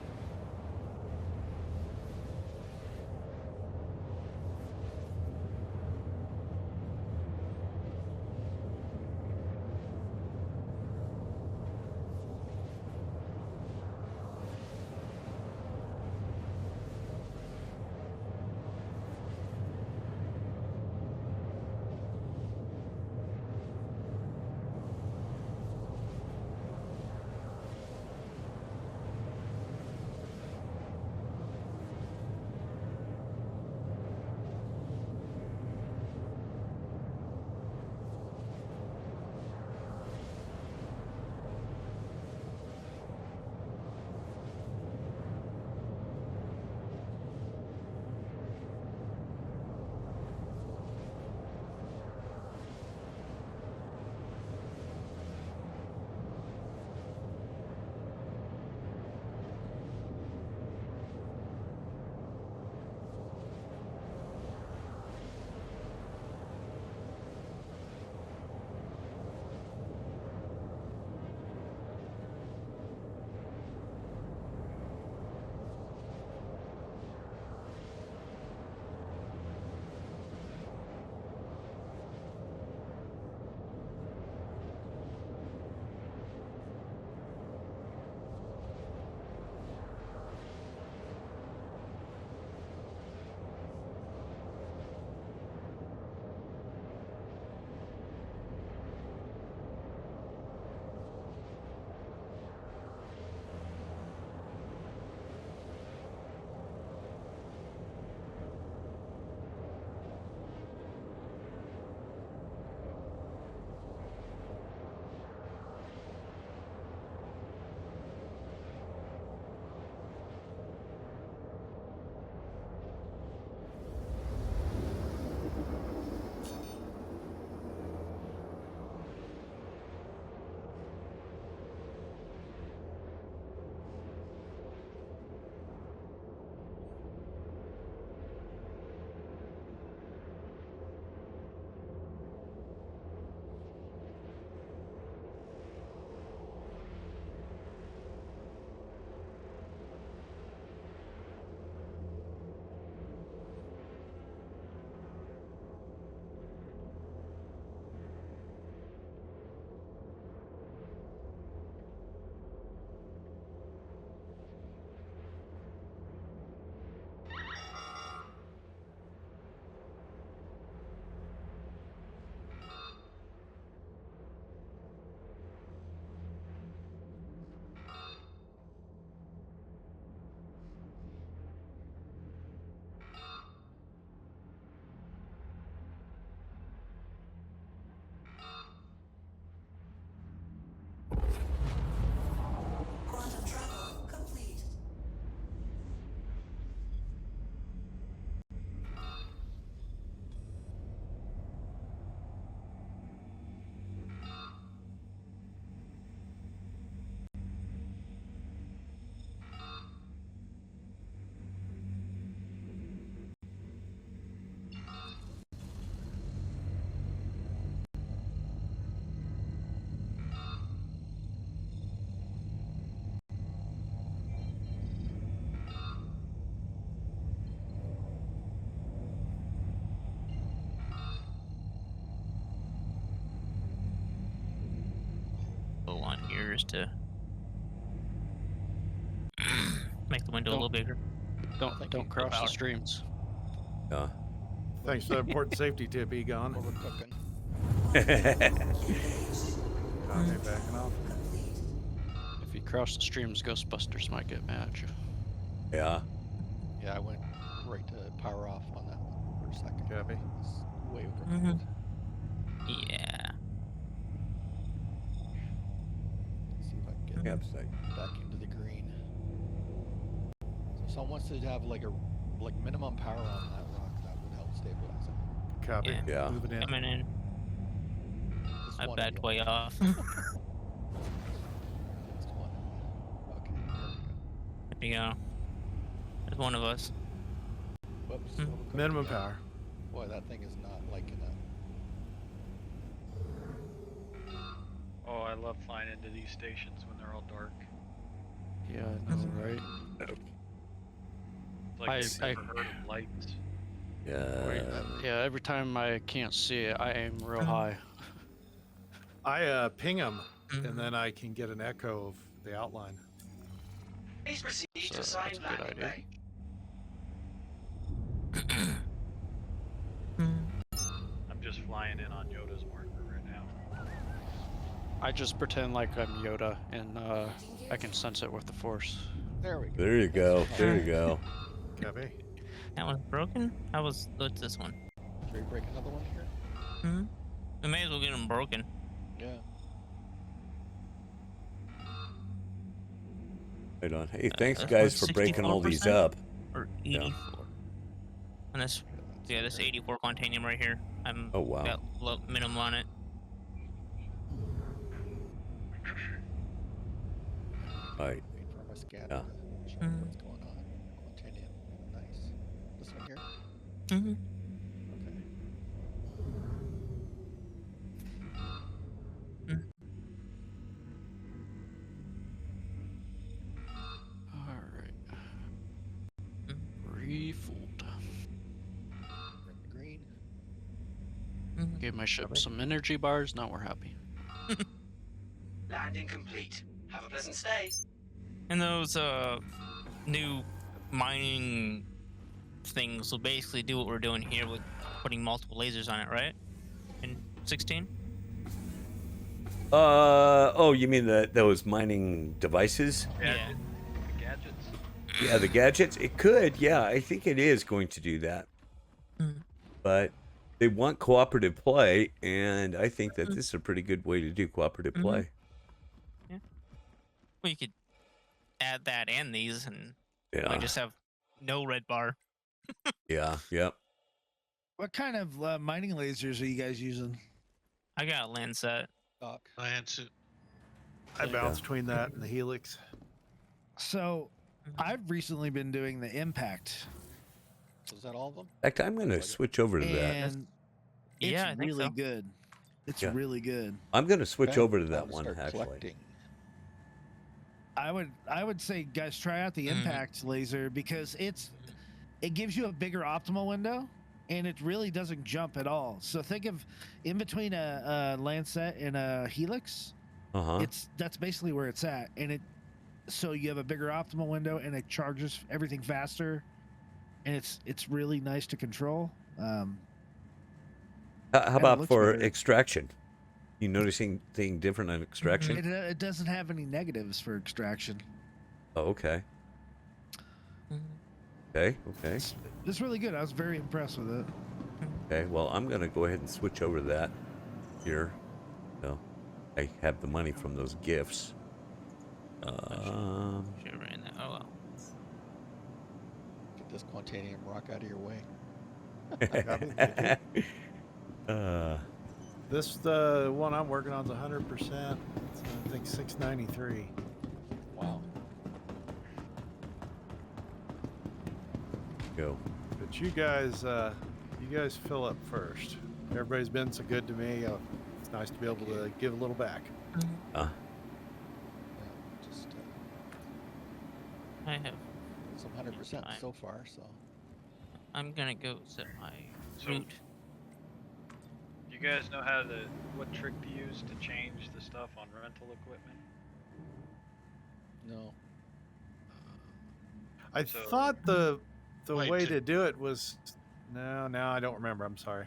Quantum travel complete. On yours to make the window a little bigger. Don't cross the streams. Thanks for the important safety tip, Egon. Overcooking. Okay, backing off. If you cross the streams, Ghostbusters might get mad at you. Yeah. Yeah, I went right to power off on that one for a second. Copy. It's way overcooking. Yeah. See if I can get Campsite. back into the green. So someone wants to have like a minimum power on that rock. That would help stabilize it. Copy. Yeah. Moving in. Coming in. Just I one backed of you. way off. Just one. Okay, there we go. There you go. There's one of us. Whoop. Minimum power. Boy, that thing is not liking that. Oh, I love flying into these stations when they're all dark. Yeah, I know, right? It's like they've never heard of lights. Yeah, every time I can't see it, I aim real high. I ping them, and then I can get an echo of the outline. Please proceed So to that's sign a good landing idea. bay. I'm just flying in on Yoda's marker right now. I just pretend like I'm Yoda, and I can sense it with the Force. There we go. There you go. There you go. Copy. That one's broken? What's this one? Should we break another one here? We may as well get them broken. Yeah. Right on. Hey, thanks guys for breaking all these 64%? up. Or 84. And this, yeah, this 84 Quantanium right here. I'm Oh, wow. got low minimum on it. Right. Wait for my scanner Yeah. to show me what's going on. Quantanium. Nice. This one here? Mm-hmm. Okay. Alright. Refooled. Green. Gave my ship some energy bars, now we're happy. Landing complete. Have a pleasant stay. And those new mining things will basically do what we're doing here with putting multiple lasers on it, right? In 16? Oh, you mean those mining devices? Yeah. The gadgets. Yeah, the gadgets. It could. Yeah, I think it is going to do that. But they want cooperative play, and I think that this is a pretty good way to do cooperative play. Yeah. Well, you could add that and these, and Yeah. we just have no red bar. Yeah. Yep. What kind of mining lasers are you guys using? I got a Lancet. Doc. Lancet. I bounce between that and the Helix. So, I've recently been doing the Impact. Is that all of them? In fact, I'm going to switch over to that. And it's Yeah, I think really so. good. It's Yeah. really good. I'm going to switch Okay, over to time that to one, start actually. collecting. I would say guys try out the Impact laser because it gives you a bigger optimal window and it really doesn't jump at all. So think of in between a Lancet and a Helix, Uh-huh. that's basically where it's at, and so you have a bigger optimal window and it charges everything faster, and it's really nice to control. How it about looks for better. extraction? You noticing anything different on extraction? It doesn't have any negatives for extraction. Oh, okay. Okay. It's really good. I was very impressed with it. Okay, well, I'm going to go ahead and switch over to that here. So, I have the money from those gifts. Should have ran that. Oh well. Get this Quantanium rock out of your way. This the one I'm working on is 100%. It's, I think 693. Wow. Go. But you guys fill up first. Everybody's been so good to me. It's nice to be able to give a little back. Yeah, just I have. some 100% so far. So I'm gonna go set my So- route. You guys know what trick to use to change the stuff on rental equipment? no. I So- thought the Wait, way to- to do it was no, I don't remember. I'm sorry.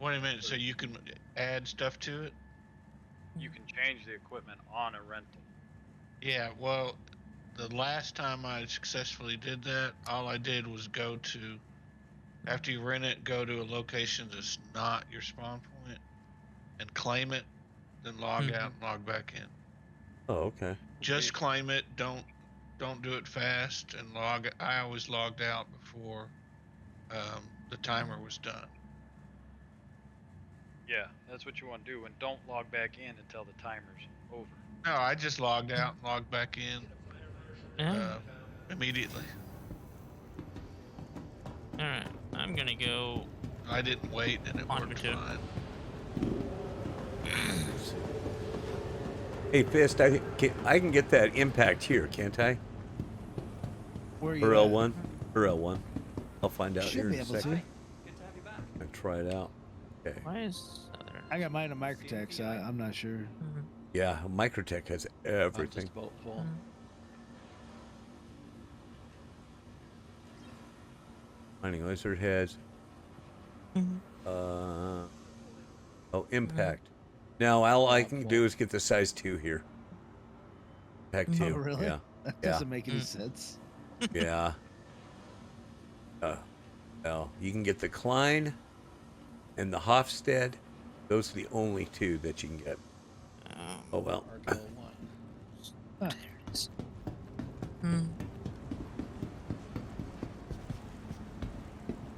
Wait a minute, so you can add stuff to it? You can change the equipment on a rental. Yeah, well, the last time I successfully did that, all I did was go to, after you rent it, go to a location that's not your spawn point and claim it, then log out and log back in. Oh, okay. Just claim it, don't do it fast, and I always logged out before the timer was done. Yeah, that's what you want to do, and don't log back in until the timer's over. No, I just logged out and logged back in Yeah. immediately. Alright, I'm gonna go. I didn't wait, and it On worked me too. fine. Hey, Fist, I can get that impact here, can't I? Where are For you at? L1? For L1. I'll find out Should here be in a able to. second. Good to have you back. And try it out. Okay. Why is other? I got mine in Microtech, so I'm not sure. Yeah, Microtech has I'm everything. just about full. Mining laser heads. Oh, impact. Now all I can do is get the size 2 here. Impact 2. Oh, really? Yeah. That Yeah. doesn't make any sense. Yeah. Well, you can get the Klein and the Hofstede. Those are the only 2 that you can get. Oh well. RKL1. Huh. There it is. Hmm.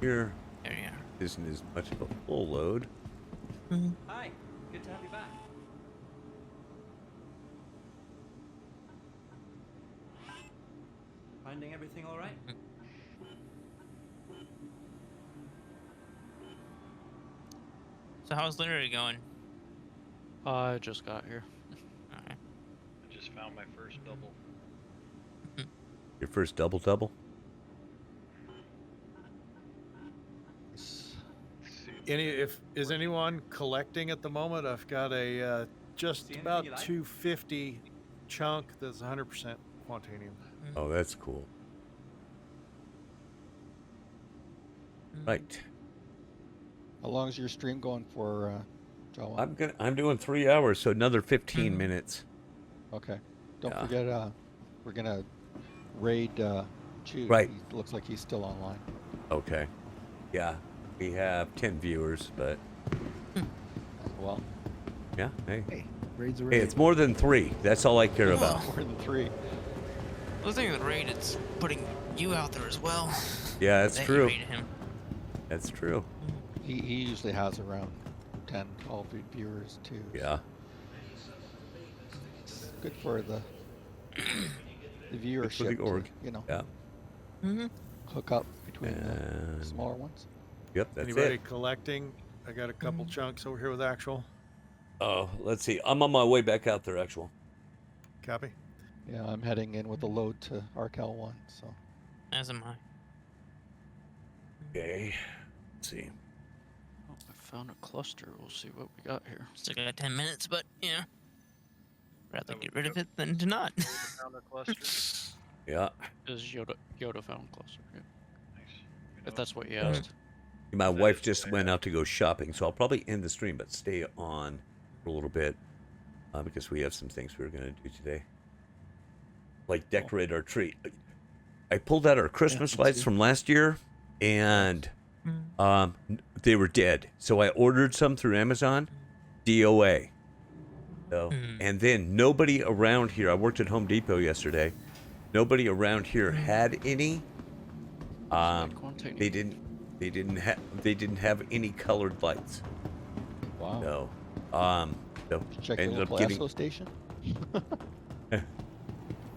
Here There you are. isn't as much of a full load. Hi. Good to have you back. Finding everything all right? So how's literally going? I just got here. Alright. I just found my first double. Your first double? Is anyone collecting at the moment? I've got a just See anything about you like? 250 chunk that's 100% quantanium. Oh, that's cool. Right. How long is your stream going for, Jawa? I'm doing 3 hours, so another 15 minutes. Okay. Don't Yeah. forget, we're gonna raid Chew. Right. He looks like he's still online. Okay. Yeah. We have 10 viewers, but Well, yeah, hey. Hey, raids are Hey, it's more than 3. That's all I care about. more than 3. The thing with raid, it's putting you out there as well. Yeah, that's That you true. raided him. That's true. He usually has around 10, 12 viewers too. Yeah. It's good for the viewership. For the org. To, you know, Yeah. hook up between the And smaller ones. yep, that's Anybody it. collecting? I got a couple chunks over here with actual. Oh, let's see. I'm on my way back out there, actual. Copy. Yeah, I'm heading in with a load to RKL1. So As am I. Okay. Let's see. Oh, I found a cluster. We'll see what we got here. Still got 10 minutes, but yeah. Rather get rid of it than to not. Found a cluster. Yeah. Is Yoda found cluster? Yeah. Nice. You If know, that's what you asked. My wife just went out to go shopping, so I'll probably end the stream, but stay on for a little bit because we have some things we're going to do today. Like decorate our tree. I pulled out our Christmas lights from last year, and they were dead. So I ordered some through Amazon, DOA. So, and then nobody around here, I worked at Home Depot yesterday, nobody around here had any. They didn't have any colored lights. wow. So Check I the ended local up getting. ASO station.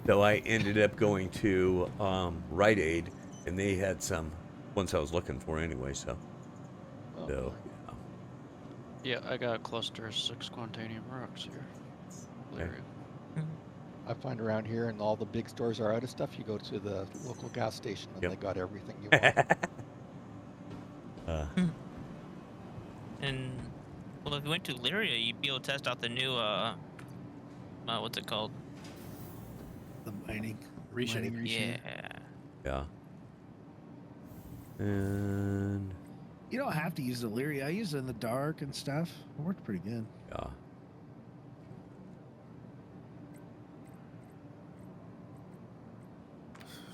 So I ended up going to Rite Aid, and they had some ones I was looking for anyway. So, Oh, so Yeah, I got a cluster of 6 quantanium rocks here. Okay. I find around here, and all the big stores are out of stuff. You go to the local gas station, and Yep. they got everything you want. And well, if you went to Lyria, you'd be able to test out the new what's it called? The mining. Reshape. Mining reshape. Yeah. yeah. And You don't have to use the Leary. I use it in the dark and stuff. It worked pretty good. yeah.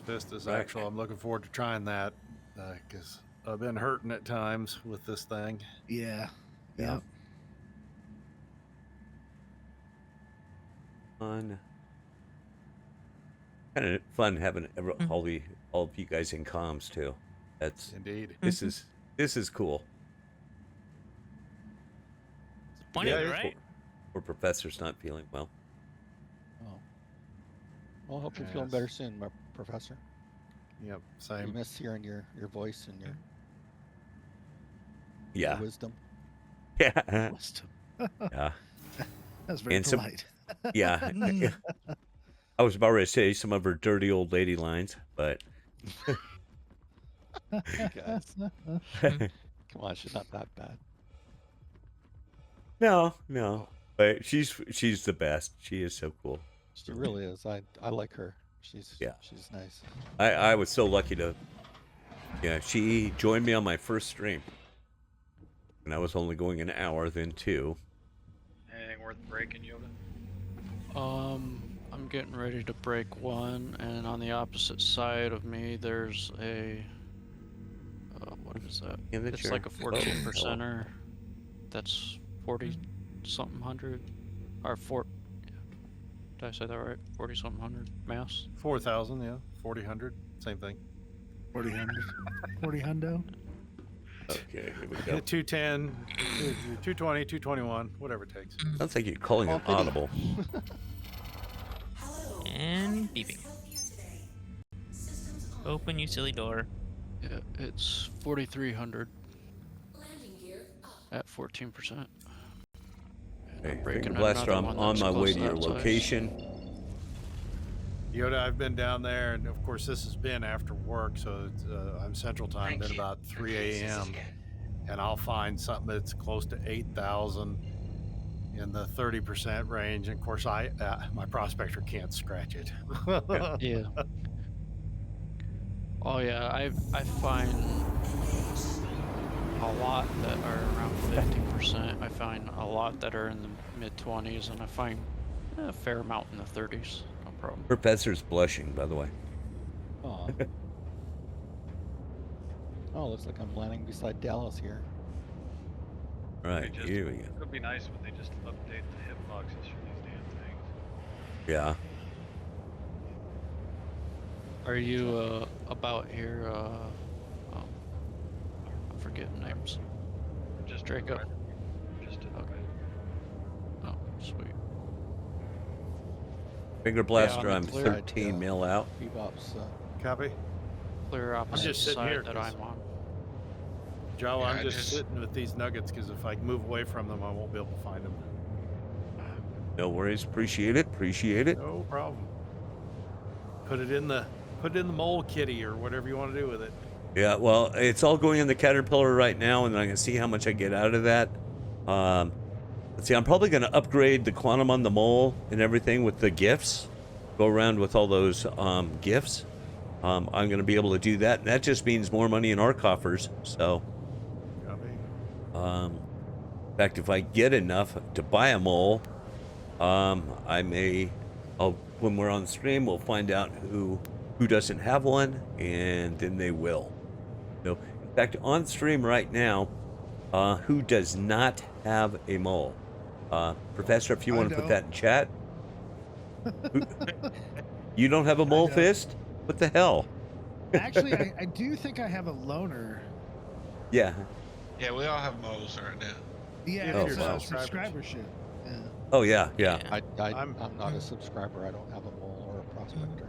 Fist is Right. actual. I'm looking forward to trying that because I've been hurting at times with this thing. Yeah. Yeah. Yeah. Fun. Kind of fun having all of you guys in comms too. That's Indeed. this is cool. It's funny, Yeah, right? Or professor's not feeling well. Oh. Well, I hope you're feeling Yes. better soon, my professor. Yep, I same. miss hearing your voice and your Yeah. wisdom. Yeah. Wisdom. Yeah. That's very And some- polite. Yeah. I was about ready to say some of her dirty old lady lines, but Guys, come on, she's not that bad. no. But she's the best. She is so cool. She really is. I like her. She's nice. I was so lucky to. Yeah, she joined me on my first stream, and I was only going an hour, then 2. Anything worth breaking, Yoda? I'm getting ready to break one, and on the opposite side of me, there's a. What is that? In the It's chair. like a 14%er. That's 40 something hundred, or 4. Did I say that right? 40 something hundred mass. 4,000, yeah. 4,000, same thing. 40 hundo. Okay, here we Yeah, go. 210, 220, 221, whatever it takes. Sounds like you're calling an audible. Hello. And beeping. Help you today. Systems on. Open, you silly door. Yeah, it's 4,300 Landing gear up. at 14%. Hey, breaking Finger Blaster, another I'm one on that's my close way to to your that size. location. Yoda, I've been down there, and of course this has been after work, so it's, I'm Central Time, been about 3 a.m. And I'll find something that's close to 8,000 in the 30% range. And of course, my prospector can't scratch it. Yeah. Oh yeah, I find a lot that are around 50%. I find a lot that are in the mid-20s, and I find a fair amount in the 30s. No problem. Professor's blushing, by the way. Aw. Oh, looks like I'm landing beside Dallas here. Right, here we go. It would be nice when they just update the hitboxes for these damn things. Yeah. Are you about here? I'm forgetting names. Just Draco. Just to the Okay. Oh, sweet. Finger Blaster, on I'm the clear. 13 mil out. Bebop's Copy. Clear opposite just sitting side here that 'cause- I'm on. Joe, Yeah, I'm I just just- sitting with these nuggets because if I move away from them, I won't be able to find them. No worries. Appreciate it. Appreciate it. No problem. Put it in the mole kitty or whatever you want to do with it. Yeah, well, it's all going in the Caterpillar right now, and I'm going to see how much I get out of that. Let's see, I'm probably going to upgrade the quantum on the mole and everything with the gifts. Go around with all those gifts. I'm going to be able to do that, and that just means more money in our coffers. So, Copy. in fact, if I get enough to buy a mole, I may, when we're on stream, we'll find out who doesn't have one, and then they will. No, in fact, on stream right now, who does not have a mole? Professor, if you want to put that in chat. You don't have a mole fist? What the hell? Actually, I do think I have a loner. Yeah. Yeah, we all have moles right now. Yeah, Oh, it's wow. subscribership. Yeah. Oh, yeah, yeah. I'm not a subscriber. I don't have a mole or a prospector.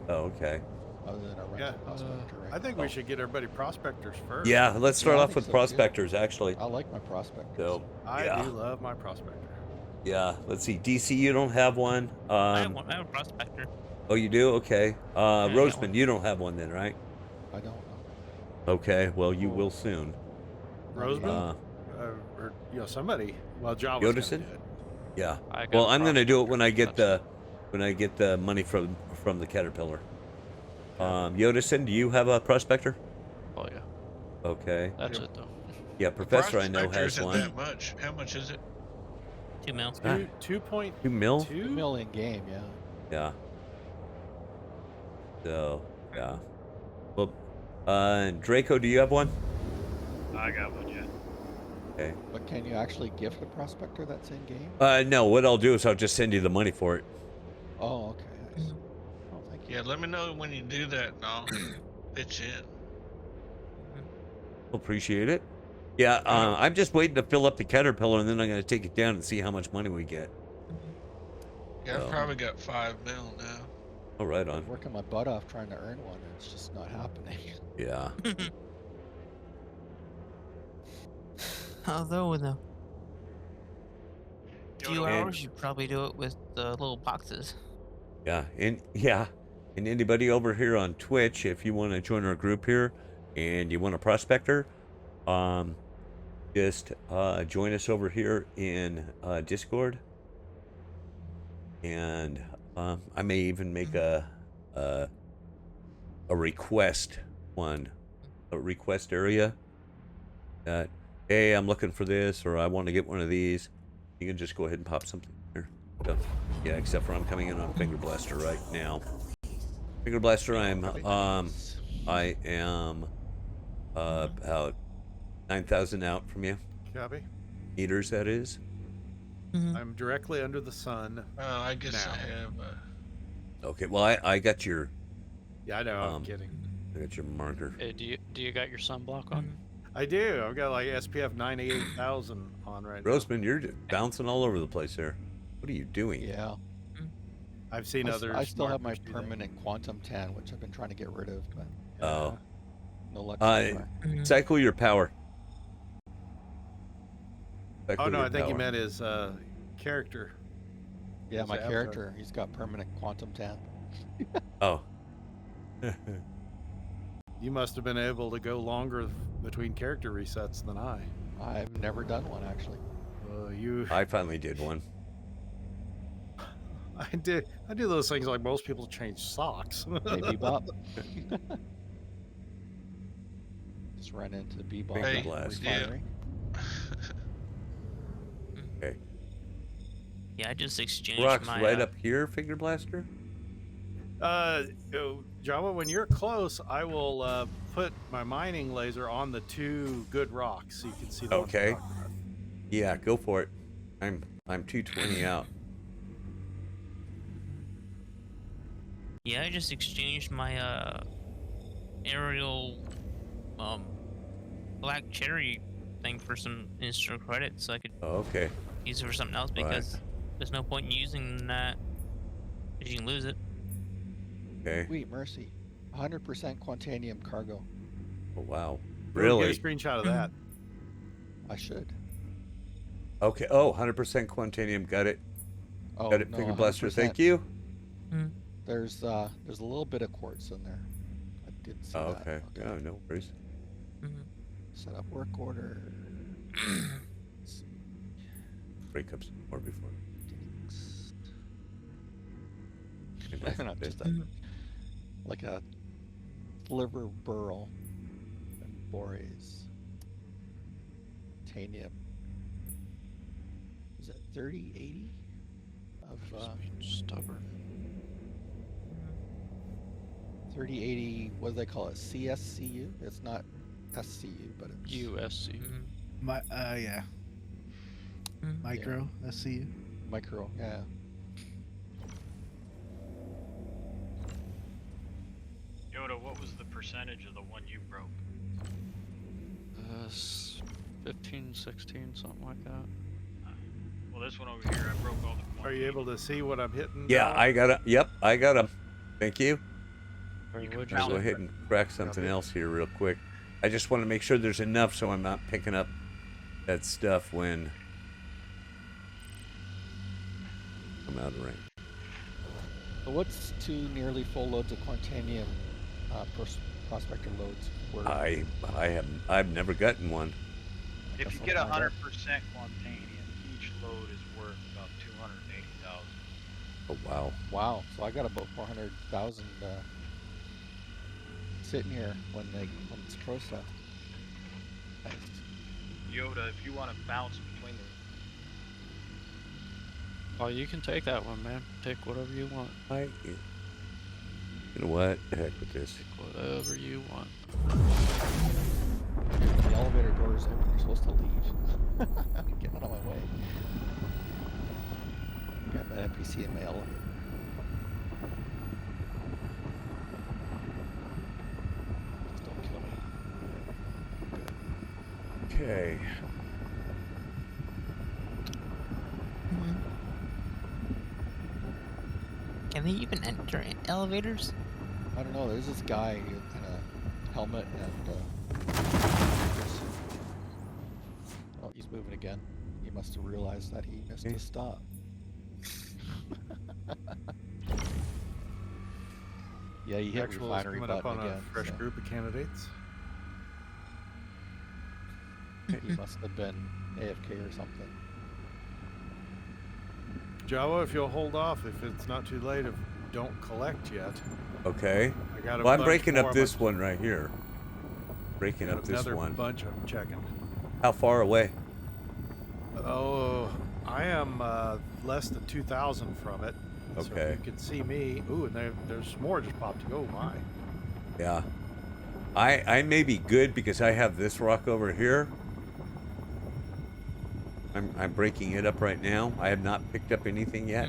Oh, okay. Other than a regular prospector. Right I think we should get everybody prospectors first. Yeah, let's start I off think with so, too. prospectors, actually. I like my prospectors. So, I yeah. do love my prospector. Yeah, let's see. DC, you don't have one. I have one. I have a prospector. Oh, you do? Okay. I got Roseman, one. you don't have one then, right? I don't know. Okay, well, you will soon. Roseman? Or somebody. Well, Java's kinda Yodeson? dead. Yeah. I got Well, a I'm gonna do it when I get prospector. the money from the Caterpillar. Yodeson, do you have a prospector? Oh yeah, Okay. that's it though. Yeah, Professor I know Prospector has isn't one. that much. How much is it? 2 mil. 2.2 2 mil? 2 million game, yeah. Yeah. So, yeah. Well, Draco, do you have one? I got one yet. Okay. But can you actually gift a prospector that's in game? No, what I'll do is I'll just send you the money for it. Oh, okay. I see. Oh, thank you. Yeah, let me know when you do that, and I'll pitch in. Appreciate it. Yeah, I'm just waiting to fill up the Caterpillar, and then I'm going to take it down and see how much money we get. Yeah, I've So- probably got 5 mil now. Oh, right on. Working my butt off trying to earn one, and it's just not happening. Yeah. Although in a few And- hours, you probably do it with the little boxes. Yeah, and anybody over here on Twitch, if you want to join our group here, and you want a prospector, just join us over here in Discord, and I may even make a request a request area that, hey, I'm looking for this, or I want to get one of these. You can just go ahead and pop something here. So, yeah, except for I'm coming in on Finger Blaster right now. Finger Blaster, I am about 9,000 out from you. Copy. Meters, that is. I'm directly under the sun. I guess now. I have. Okay, well, I got your. Yeah, I know. I'm kidding. I got your marker. Hey, do you got your sunblock on? I do. I've got like SPF 98,000 on right now. Roseman, you're just bouncing all over the place there. What are you doing? Yeah. I've seen others. I still have my markers do that. permanent quantum tan, which I've been trying to get rid of, but Oh. no luck so far. Cycle your power. Cycle Oh no, your I think you power. meant his character. Yeah, His my avatar. character, he's got permanent quantum tan. Oh. You must have been able to go longer between character resets than I. I've never done one actually. I finally did one. I do those things like most people change socks. Hey, Bebop. Just ran into Bebop Hey, at the blast. refinery. Okay. Yeah, I just exchanged Rock's my. right up here, Finger Blaster. Java, when you're close, I will put my mining laser on the two good rocks so you can see the ones I'm Okay. talking about. Yeah, go for it. I'm 220 out. Yeah, I just exchanged my aerial black cherry thing for some instant credits, so I could Oh, okay. use it for something else, Right. because there's no point in using that because you can lose it. Okay. Sweet mercy. 100% Quantanium cargo. Oh, wow. Get Really? a screenshot of that. I should. Okay. Oh, 100% Quantanium. Got it. Oh, Got it, no, Finger Blaster. 100%. Thank you. There's a little bit of quartz in there. I did see Oh, that. okay. Oh, no worries. Set up work order. Break up some more before. Not just a, like a sliver burl and borates. Titanium. Is it 3080 of stubborn. 3080? What do they call it? CSCU? It's not SCU, but it's USC. Yeah. Micro SCU. micro. Yeah. Yoda, what was the percentage of the one you broke? 15, 16, something like that. Well, this one over here, I broke all the Are you able to see what I'm hitting? Yeah, now? I got it. Yep, I got him. Thank you. Or would I'll go ahead and crack something else here real quick. I just want to make sure there's enough so I'm not picking up that stuff when I'm out of range. So what's two nearly full loads of Quantanium prospector loads worth? I've never gotten one. If you get 100% Quantanium, each load is worth about 280,000. Oh wow. Wow. So I got about 400,000 sitting here when it's processed. Nice. Yoda, if you want to bounce between the Oh, you can take that one, man. Take whatever you want. You know what? The heck with this. Take whatever you want. The elevator doors open. You're supposed to leave. Get out of my way. Got that NPC in my elevator. Just don't kill me. Okay. Can they even enter elevators? I don't know. There's this guy in a helmet and. Oh, he's moving again. He must have realized that he missed his stop. Yeah, he hit Actual is refinery coming up button on again. a fresh so group of candidates. he must have been AFK or something. Jawa, if you'll hold off, if it's not too late, if don't collect yet. Okay. I got a Well, I'm bunch breaking more. up this one right here. Breaking Got up this another one. bunch I'm checking. How far away? Oh, I am less than 2,000 from it. So Okay. if you could see me. Ooh, and there's more just popped. Oh my. Yeah. I may be good because I have this rock over here. I'm breaking it up right now. I have not picked up anything yet.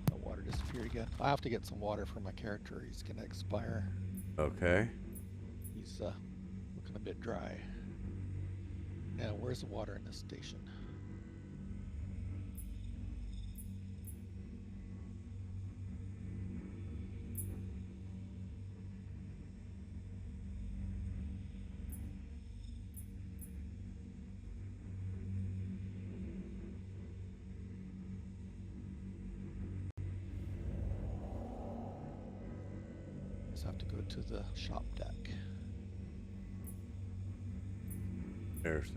The water disappeared again. I have to get some water for my character. He's gonna expire. Okay. He's looking a bit dry. Yeah, where's the water in this station? Just have to go to the shop deck. There's some.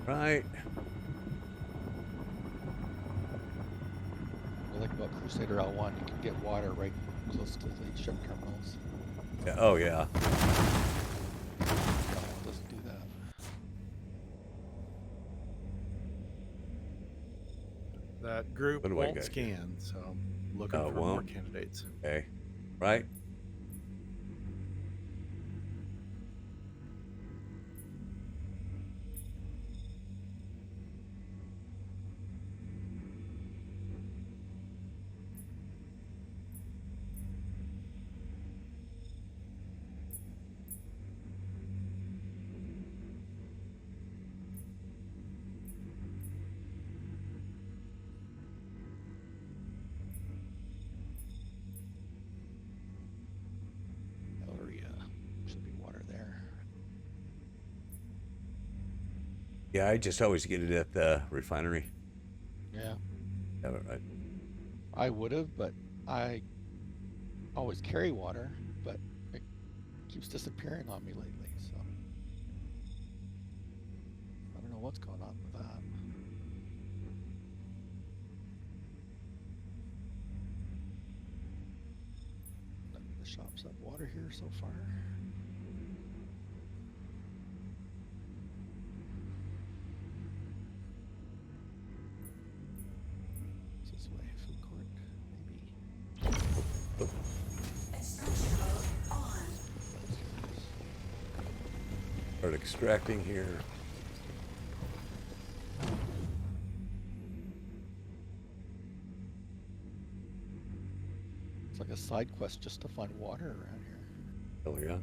Right. I like about Crusader L1, you can get water right close to the ship terminals. Yeah, oh yeah. No, it doesn't do that. That group What do I won't got scan, so I'm looking Oh, for more won't? candidates. Okay. Right. Should be water there. Yeah, I just always get it at the refinery. Yeah. Have it right. I would have, but I always carry water, but it keeps disappearing on me lately, so I don't know what's going on with that. None of the shops have water here so far. This way, food court, maybe. Extraction mode on. Start extracting here. It's like a side quest just to find water around here. Oh yeah.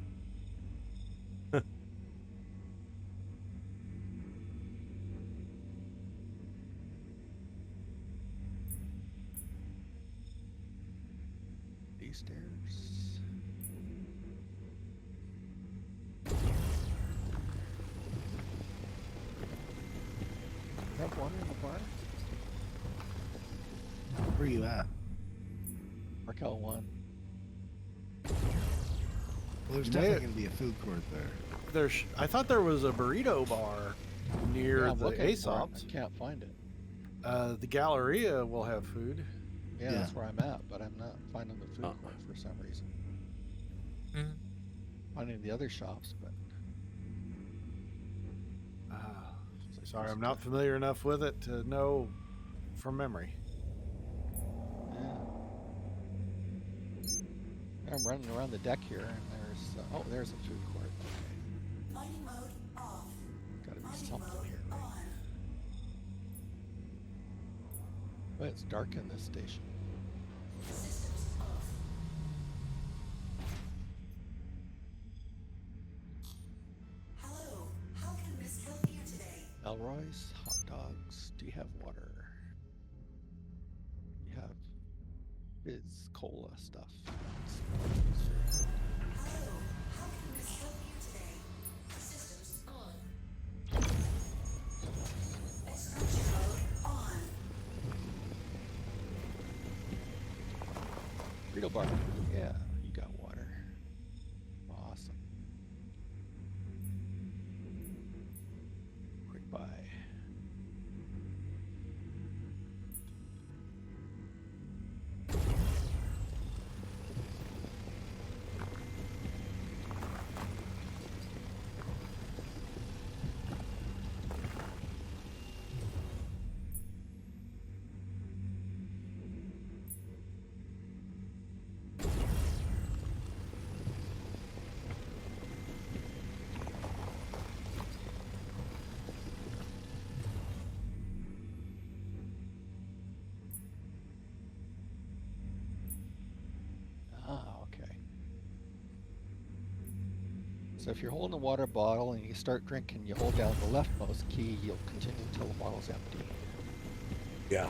These stairs. You have water in the bar? Where you at? Raquel 1. Well, there's You definitely made it. going to be a food court there. I thought there was a burrito bar near Yeah, I'm the looking for it. Aesop's. I can't find it. The Galleria will have food. Yeah, Yeah. that's where I'm at, but I'm not finding the food court for some reason. Mhm. Finding the other shops, but Ah, as I Sorry, I'm not familiar enough with it to know from memory. Yeah. I'm running around the deck here, and there's a food court. Mining mode off. Gotta be Mining something mode here, right? on. But it's dark in this station. Systems off. Hello. How can Miss help you today? Elroy's, hot dogs. Do you have water? You have Fizz Cola stuff. Hello. How can Miss help you today? Systems on. Extraction mode on. Burrito bar. Yeah, you got water. Awesome. Quick buy. Okay. So if you're holding a water bottle and you start drinking, you hold down the leftmost key, you'll continue until the bottle's empty. Yeah.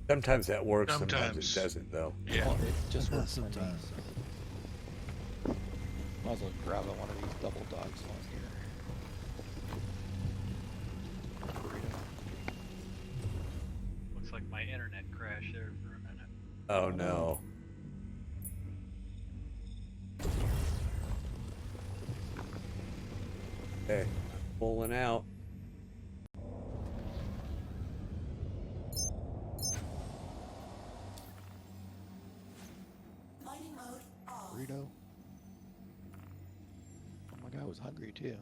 Sometimes that works, sometimes Sometimes. it doesn't, though. Yeah. Well, it just works for me, Sometimes. so. Might as well grab one of these double dogs on here. Looks like my internet crashed there for a minute. Oh, no. Okay, pulling out. Mining mode off. Burrito. Oh, my guy was hungry too.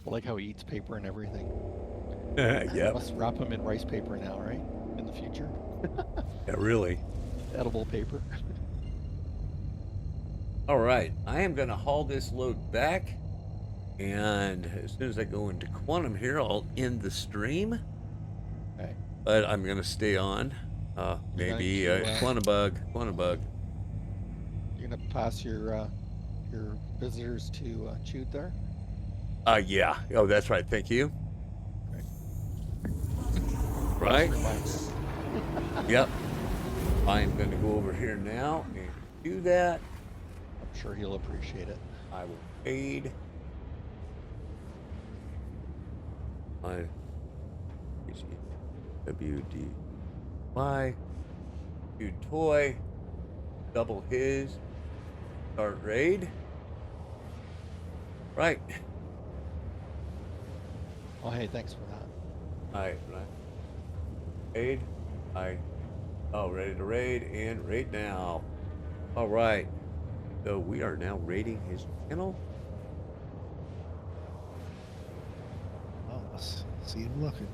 I like how he eats paper and everything. Yep. Must wrap him in rice paper now, right? In the future. Yeah, really. Edible paper. All right, I am going to haul this load back, and as soon as I go into Quantum here, I'll end the stream. Okay. But I'm going to stay on. Maybe Quantum Bug. You're gonna pass your visitors to Chute there. Yeah. Oh, that's right. Thank you. Right. Yep. I'm going to go over here now and do that. I'm sure he'll appreciate it. I will aid. I WDY. Do toy. Double his. Start raid. Right. Oh, hey, thanks for that. Right. Raid. Ready to raid and raid now. All right. So we are now raiding his channel. Oh, see him looking.